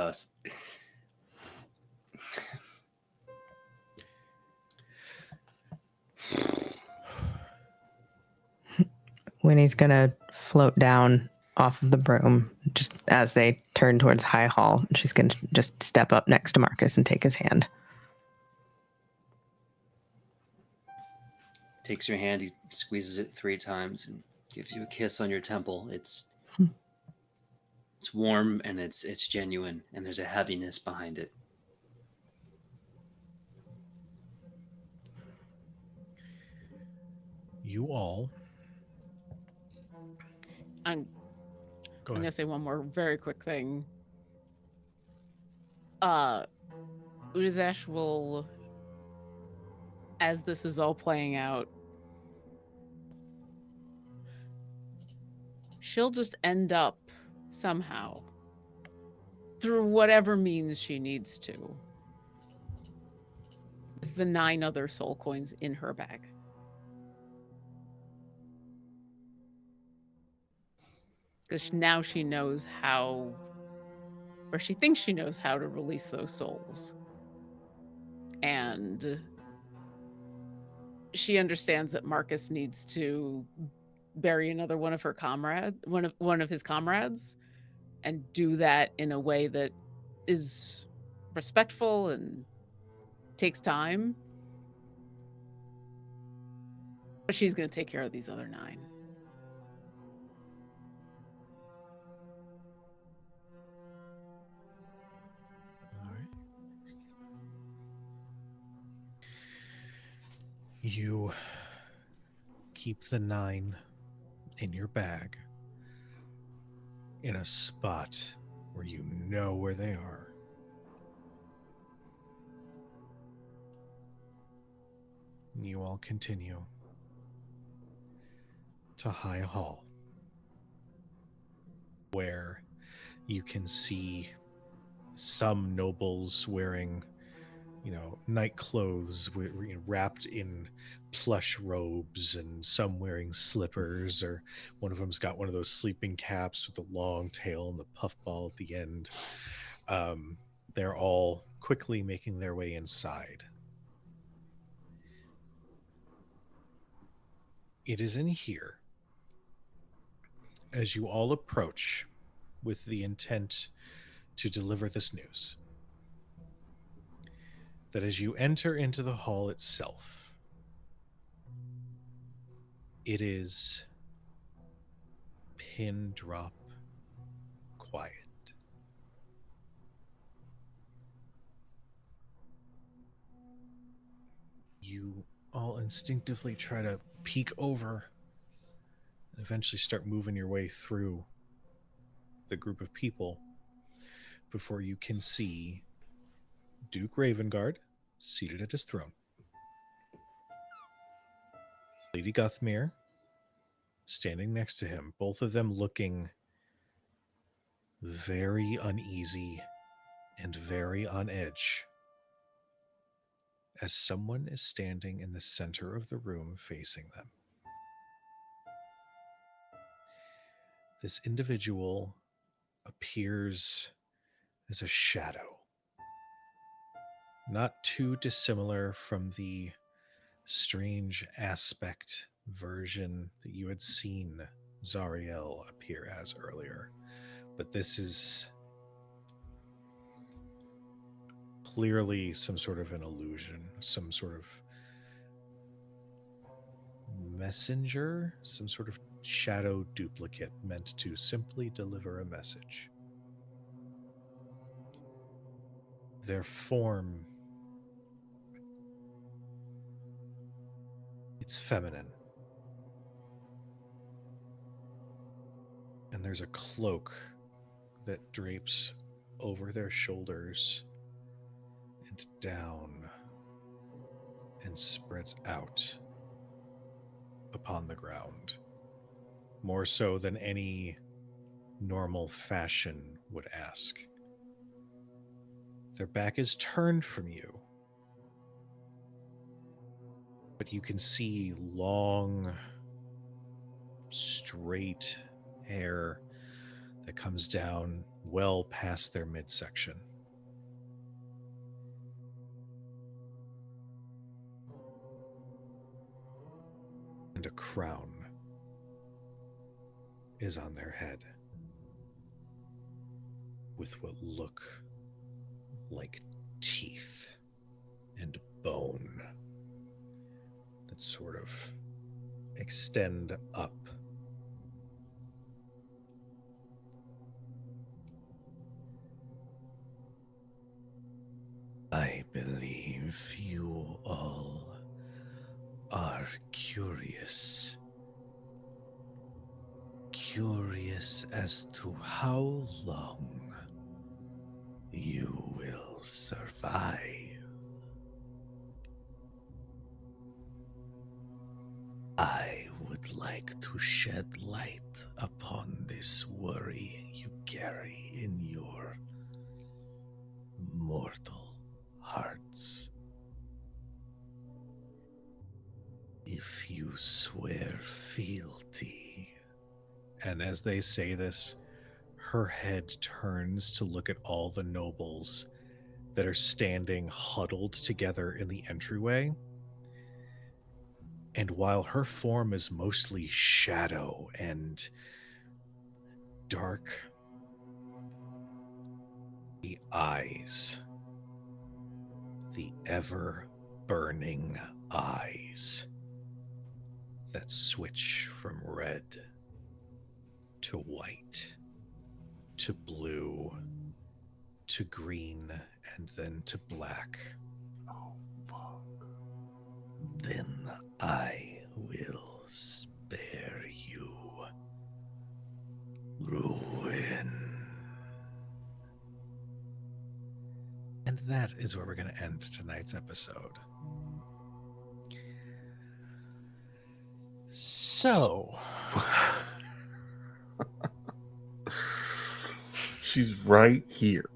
Winnie's gonna float down off of the broom just as they turn towards High Hall. She's gonna just step up next to Marcus and take his hand. Takes your hand, he squeezes it 3 times and gives you a kiss on your temple. It's warm and it's genuine, and there's a heaviness behind it. You all. I'm Go going to ahead. say one more very quick thing. Udazash will, as this is all playing out, she'll just end up somehow, through whatever means she needs to, with the 9 other soul coins in her bag. Because now she knows how, or she thinks she knows how to release those souls. And she understands that Marcus needs to bury another one of her one of his comrades, and do that in a way that is respectful and takes time. But she's going to take care of these other 9. All right. You keep the 9 in your bag in a spot where you know where they are. You all continue to High Hall, where you can see some nobles wearing, night clothes wrapped in plush robes, and some wearing slippers, or one of them's got one of those sleeping caps with the long tail and the puffball at the end. They're all quickly making their way inside. It is in here, as you all approach with the intent to deliver this news, that as you enter into the hall itself, it is pin drop quiet. You all instinctively try to peek over and eventually start moving your way through the group of people before you can see Duke Ravengard seated at his throne, Lady Guthmere standing next to him, both of them looking very uneasy and very on edge, as someone is standing in the center of the room facing them. This individual appears as a shadow, not too dissimilar from the strange aspect version that you had seen Zariel appear as earlier. But this is clearly some sort of an illusion, some sort of messenger, some sort of shadow duplicate meant to simply deliver a message. Their form, it's feminine. And there's a cloak that drapes over their shoulders and down and spreads out upon the ground, more so than any normal fashion would ask. Their back is turned from you, but you can see long, straight hair that comes down well past their midsection. And a crown is on their head with what look like teeth and bone that sort of extend up. I believe you all are curious. Curious as to how long you will survive. I would like to shed light upon this worry you carry in your mortal hearts. If you swear fealty. And as they say this, her head turns to look at all the nobles that are standing huddled together in the entryway. And while her form is mostly shadow and dark, the eyes, the ever-burning eyes that switch from red to white to blue to green and then to black. Oh, fuck. Then I will spare you ruin. And that is where we're going to end tonight's episode. So, She's right here.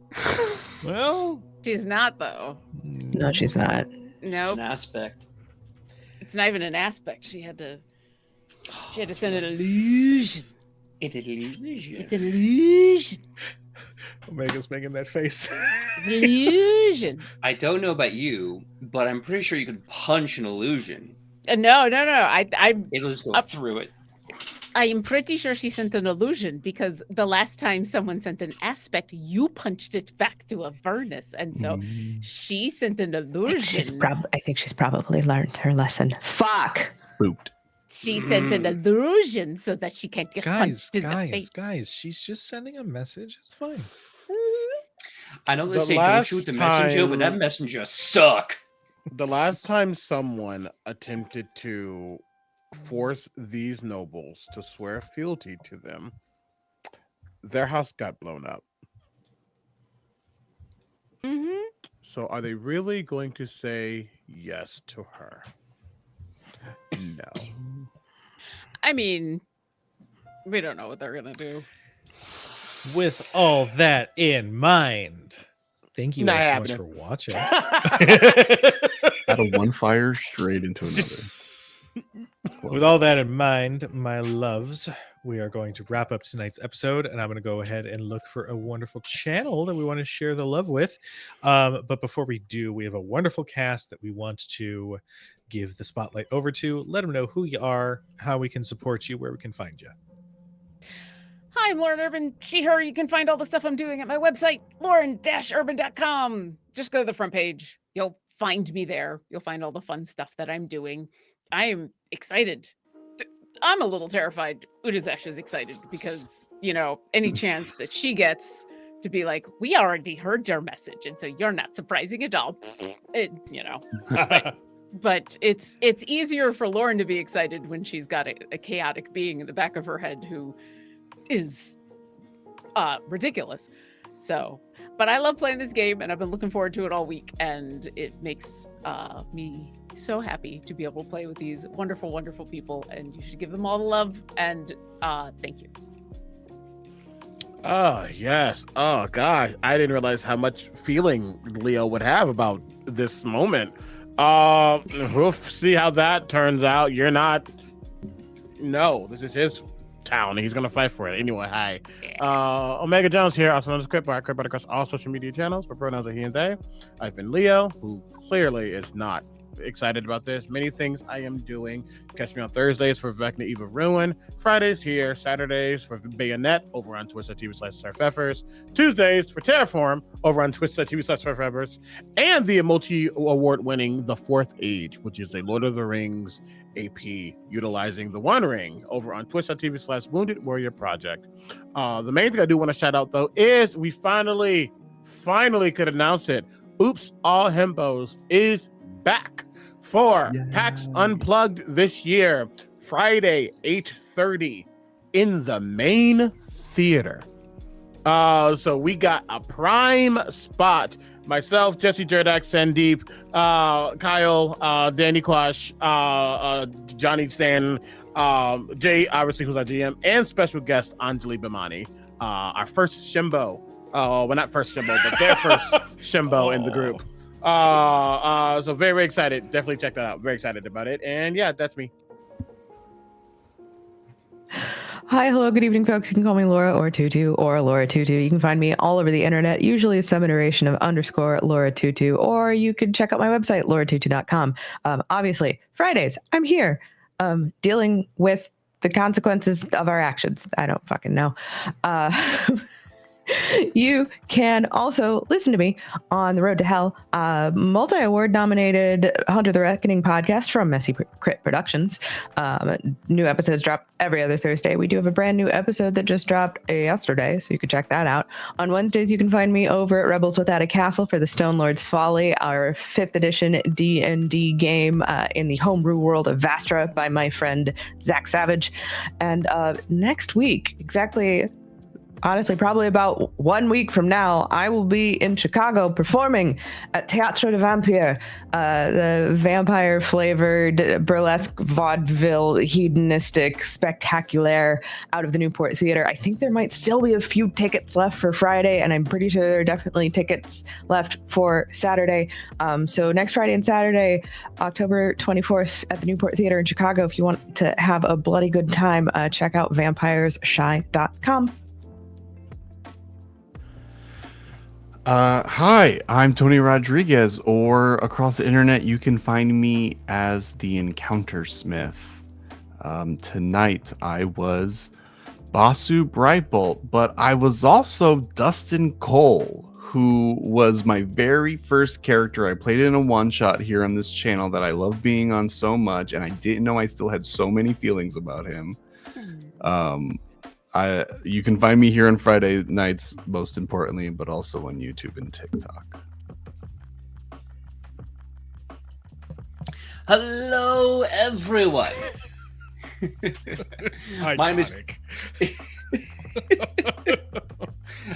well, She's not, though. No, she's not. Nope. An aspect. It's not even an aspect. She had to send an illusion. It's an illusion. It's an illusion. Omega's making that face. It's an illusion. I don't know about you, but I'm pretty sure you could punch an illusion. No. It'll just go Up. through it. I am pretty sure she sent an illusion because the last time someone sent an aspect, you punched it back to a furnace, and so she sent an illusion. I think she's probably learned her lesson. Fuck. Spooked. She sent an illusion so that she can't get punched in the face. Guys, she's just sending a message. It's fine. I know they The say don't last shoot the messenger, but that time- messenger suck. The last time someone attempted to force these nobles to swear fealty to them, their house got blown up. Mm-hmm. So are they really going to say yes to her? No. I mean, we don't know what they're gonna do. With all that in mind, thank you Not all so much happening. for watching. Out of one fire straight into another. With all that in mind, my loves, we are going to wrap up tonight's episode, and I'm going to go ahead and look for a wonderful channel that we want to share the love with. But before we do, we have a wonderful cast that we want to give the spotlight over to. Let them know who you are, how we can support you, where we can find you. Hi, I'm Lauren Urban, she, her. You can find all the stuff I'm doing at my website, lauren-urban.com. Just go to the front page. You'll find me there. You'll find all the fun stuff that I'm doing. I am excited. I'm a little terrified. Udazesh is excited because, any chance that she gets to be like, we already heard your message, and so you're not surprising at all. But it's easier for Lauren to be excited when she's got a chaotic being in the back of her head who is ridiculous. So, but I love playing this game, and I've been looking forward to it all week, and it makes me so happy to be able to play with these wonderful, wonderful people, and you should give them all the love, and thank you. Oh, yes. Oh, gosh. I didn't realize how much feeling Leo would have about this moment. We'll see how that turns out. You're not... No, this is his town. He's going to fight for it. Anyway, hi. Omega Jones here, also known as Cripbot across all social media channels. My pronouns are he and they. I've been Leo, who clearly is not excited about this. Many things I am doing. Catch me on Thursdays for Vecna Eve of Ruin, Fridays here, Saturdays for Bayonet over on Twitch.tv/SurfEffers, Tuesdays for Terraform over on Twitch.tv/SurfEffers, and the multi-award winning The Fourth Age, which is a Lord of the Rings AP utilizing the One Ring over on Twitch.tv/Wounded Warrior Project. The main thing I do want to shout out though is we finally could announce it. Oops All Himbos is back for PAX Unplugged this year, Friday, 8:30 in the main theater. So we got a prime spot. Myself, Jesse Jerdak, Sandeep, Kyle, Danny Quash, Johnny Stan, Jay, obviously, who's our GM, and special guest Anjali Bimani, our first Shimbo. Well, not first Shimbo, but their first Shimbo in the group. So very, very excited. Definitely check that out. Very excited about it. And yeah, that's me. Hi, hello, good evening, folks. You can call me Laura or Tutu or Laura Tutu. You can find me all over the internet, usually some iteration of _ Laura Tutu, or you can check out my website, lauratutu.com. Obviously, Fridays, I'm here dealing with the consequences of our actions. I don't fucking know. You can also listen to me on The Road to Hell, multi-award nominated Hunter the Reckoning podcast from Messy Crit Productions. New episodes drop every other Thursday. We do have a brand new episode that just dropped yesterday, so you can check that out. On Wednesdays, you can find me over at Rebels Without a Castle for the Stone Lord's Folly, our 5th edition D&D game in the homebrew world of Vastra by my friend Zach Savage. And next week, honestly, probably about 1 week from now, I will be in Chicago performing at Théâtre de Vampire, the vampire-flavored burlesque vaudeville hedonistic spectacular out of the Newport Theater. I think there might still be a few tickets left for Friday, and I'm pretty sure there are definitely tickets left for Saturday. So next Friday and Saturday, October 24th at the Newport Theater in Chicago, if you want to have a bloody good time, check out vampireshy.com. Hi, I'm Tony Rodriguez, or across the internet, you can find me as the Encounter Smith. Tonight, I was Basu Brightbolt, but I was also Dustin Cole, who was my very first character. I played in a one-shot here on this channel that I love being on so much, and I didn't know I still had so many feelings about him. You can find me here on Friday nights, most importantly, but also on YouTube and TikTok. Hello, everyone. My name is...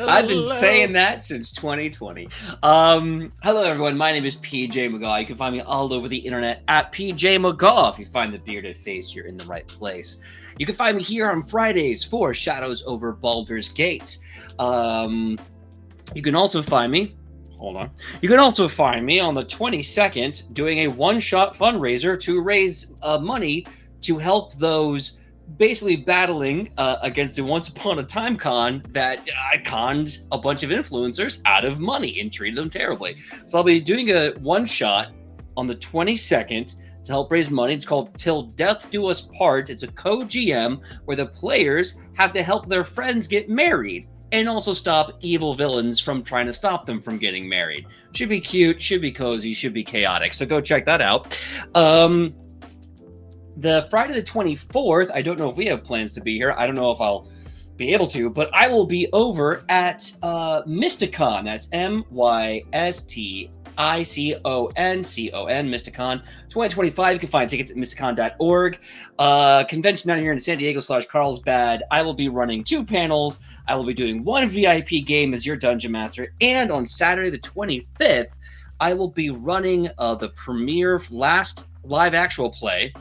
I've been saying that since 2020. Hello, everyone. My name is PJ McGaw. You can find me all over the internet at PJ McGaw. If you find the bearded face, you're in the right place. You can find me here on Fridays for Shadows Over Baldur's Gate. You can also find me... Hold on. You can also find me on the 22nd doing a one-shot fundraiser to raise money to help those basically battling against a once upon a time con that conned a bunch of influencers out of money and treated them terribly. So I'll be doing a one shot on the 22nd to help raise money. It's called Till Death Do Us Part. It's a co-GM where the players have to help their friends get married and also stop evil villains from trying to stop them from getting married. Should be cute, should be cozy, should be chaotic. So go check that out. The Friday the 24th, I don't know if we have plans to be here. I don't know if I'll be able to, but I will be over at Mysticon. That's MYSTICON, Mysticon 2025. You can find tickets at mysticon.org. Convention down here in San Diego /Carlsbad. I will be running 2 panels. I will be doing 1 VIP game as your Dungeon Master. And on Saturday the 25th, I will be running the premiere last live actual play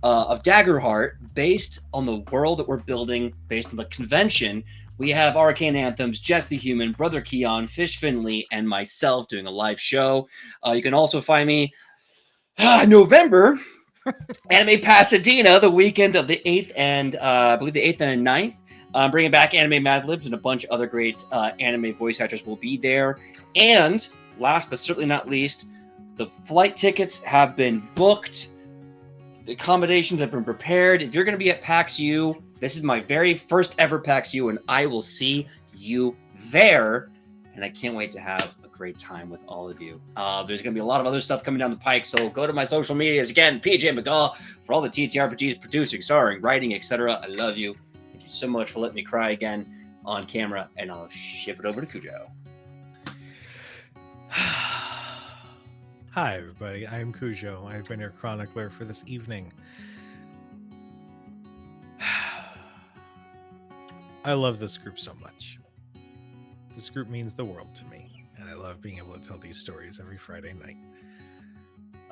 of Daggerheart, based on the world that we're building, based on the convention. We have Arcane Anthems, Jess the Human, Brother Keon, Fish Finley, and myself doing a live show. You can also find me November, Anime Pasadena, the weekend of the 8th and I believe the 8th and 9th. Bringing back Anime Mad Libs, and a bunch of other great anime voice actors will be there. And last but certainly not least, the flight tickets have been booked. The accommodations have been prepared. If you're going to be at PAX U, this is my very first ever PAX U, and I will see you there. And I can't wait to have a great time with all of you. There's going to be a lot of other stuff coming down the pike, so go to my social medias. Again, PJ McGaw for all the TTRPGs, producing, starring, writing, etc. I love you. Thank you so much for letting me cry again on camera, and I'll ship it over to Cujo. Hi, everybody. I'm Cujo. I've been your chronicler for this evening. I love this group so much. This group means the world to me, and I love being able to tell these stories every Friday night.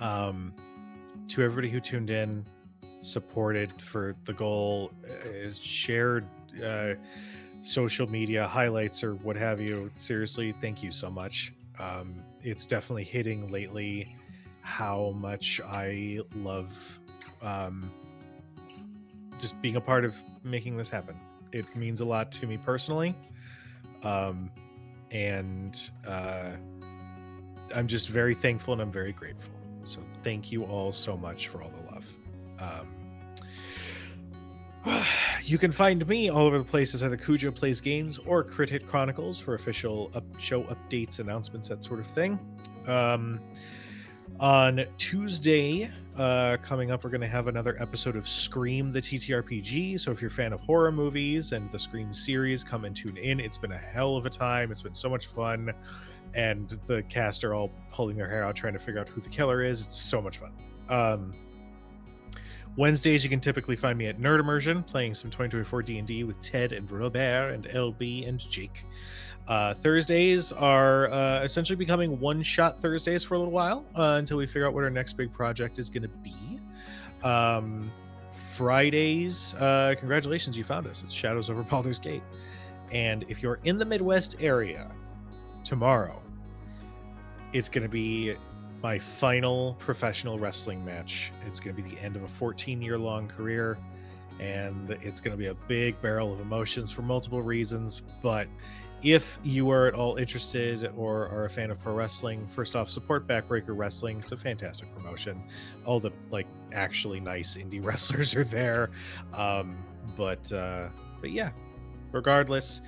To everybody who tuned in, supported for the goal, shared social media highlights or what have you, seriously, thank you so much. It's definitely hitting lately how much I love just being a part of making this happen. It means a lot to me personally. And I'm just very thankful and I'm very grateful. So thank you all so much for all the love. You can find me all over the place as either Cujo Plays Games or Crit Hit Chronicles for official show updates, announcements, that sort of thing. On Tuesday, coming up, we're going to have another episode of Scream the TTRPG. So if you're a fan of horror movies and the Scream series, come and tune in. It's been a hell of a time. It's been so much fun. And the cast are all pulling their hair out trying to figure out who the killer is. It's so much fun. Wednesdays, you can typically find me at Nerd Immersion, playing some 2024 D&D with Ted and Robert and LB and Jake. Thursdays are essentially becoming one-shot Thursdays for a little while until we figure out what our next big project is going to be. Fridays, congratulations, you found us. It's Shadows Over Baldur's Gate. And if you're in the Midwest area, tomorrow, it's going to be my final professional wrestling match. It's going to be the end of a 14-year-long career, and it's going to be a big barrel of emotions for multiple reasons. But if you are at all interested or are a fan of pro wrestling, first off, support Backbreaker Wrestling. It's a fantastic promotion. All the actually nice indie wrestlers are there. But yeah, regardless,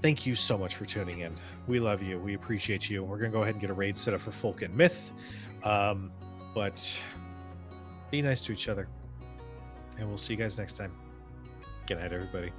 thank you so much for tuning in. We love you. We appreciate you. We're going to go ahead and get a raid set up for Folk and Myth. But be nice to each other. And we'll see you guys next time. Good night, everybody.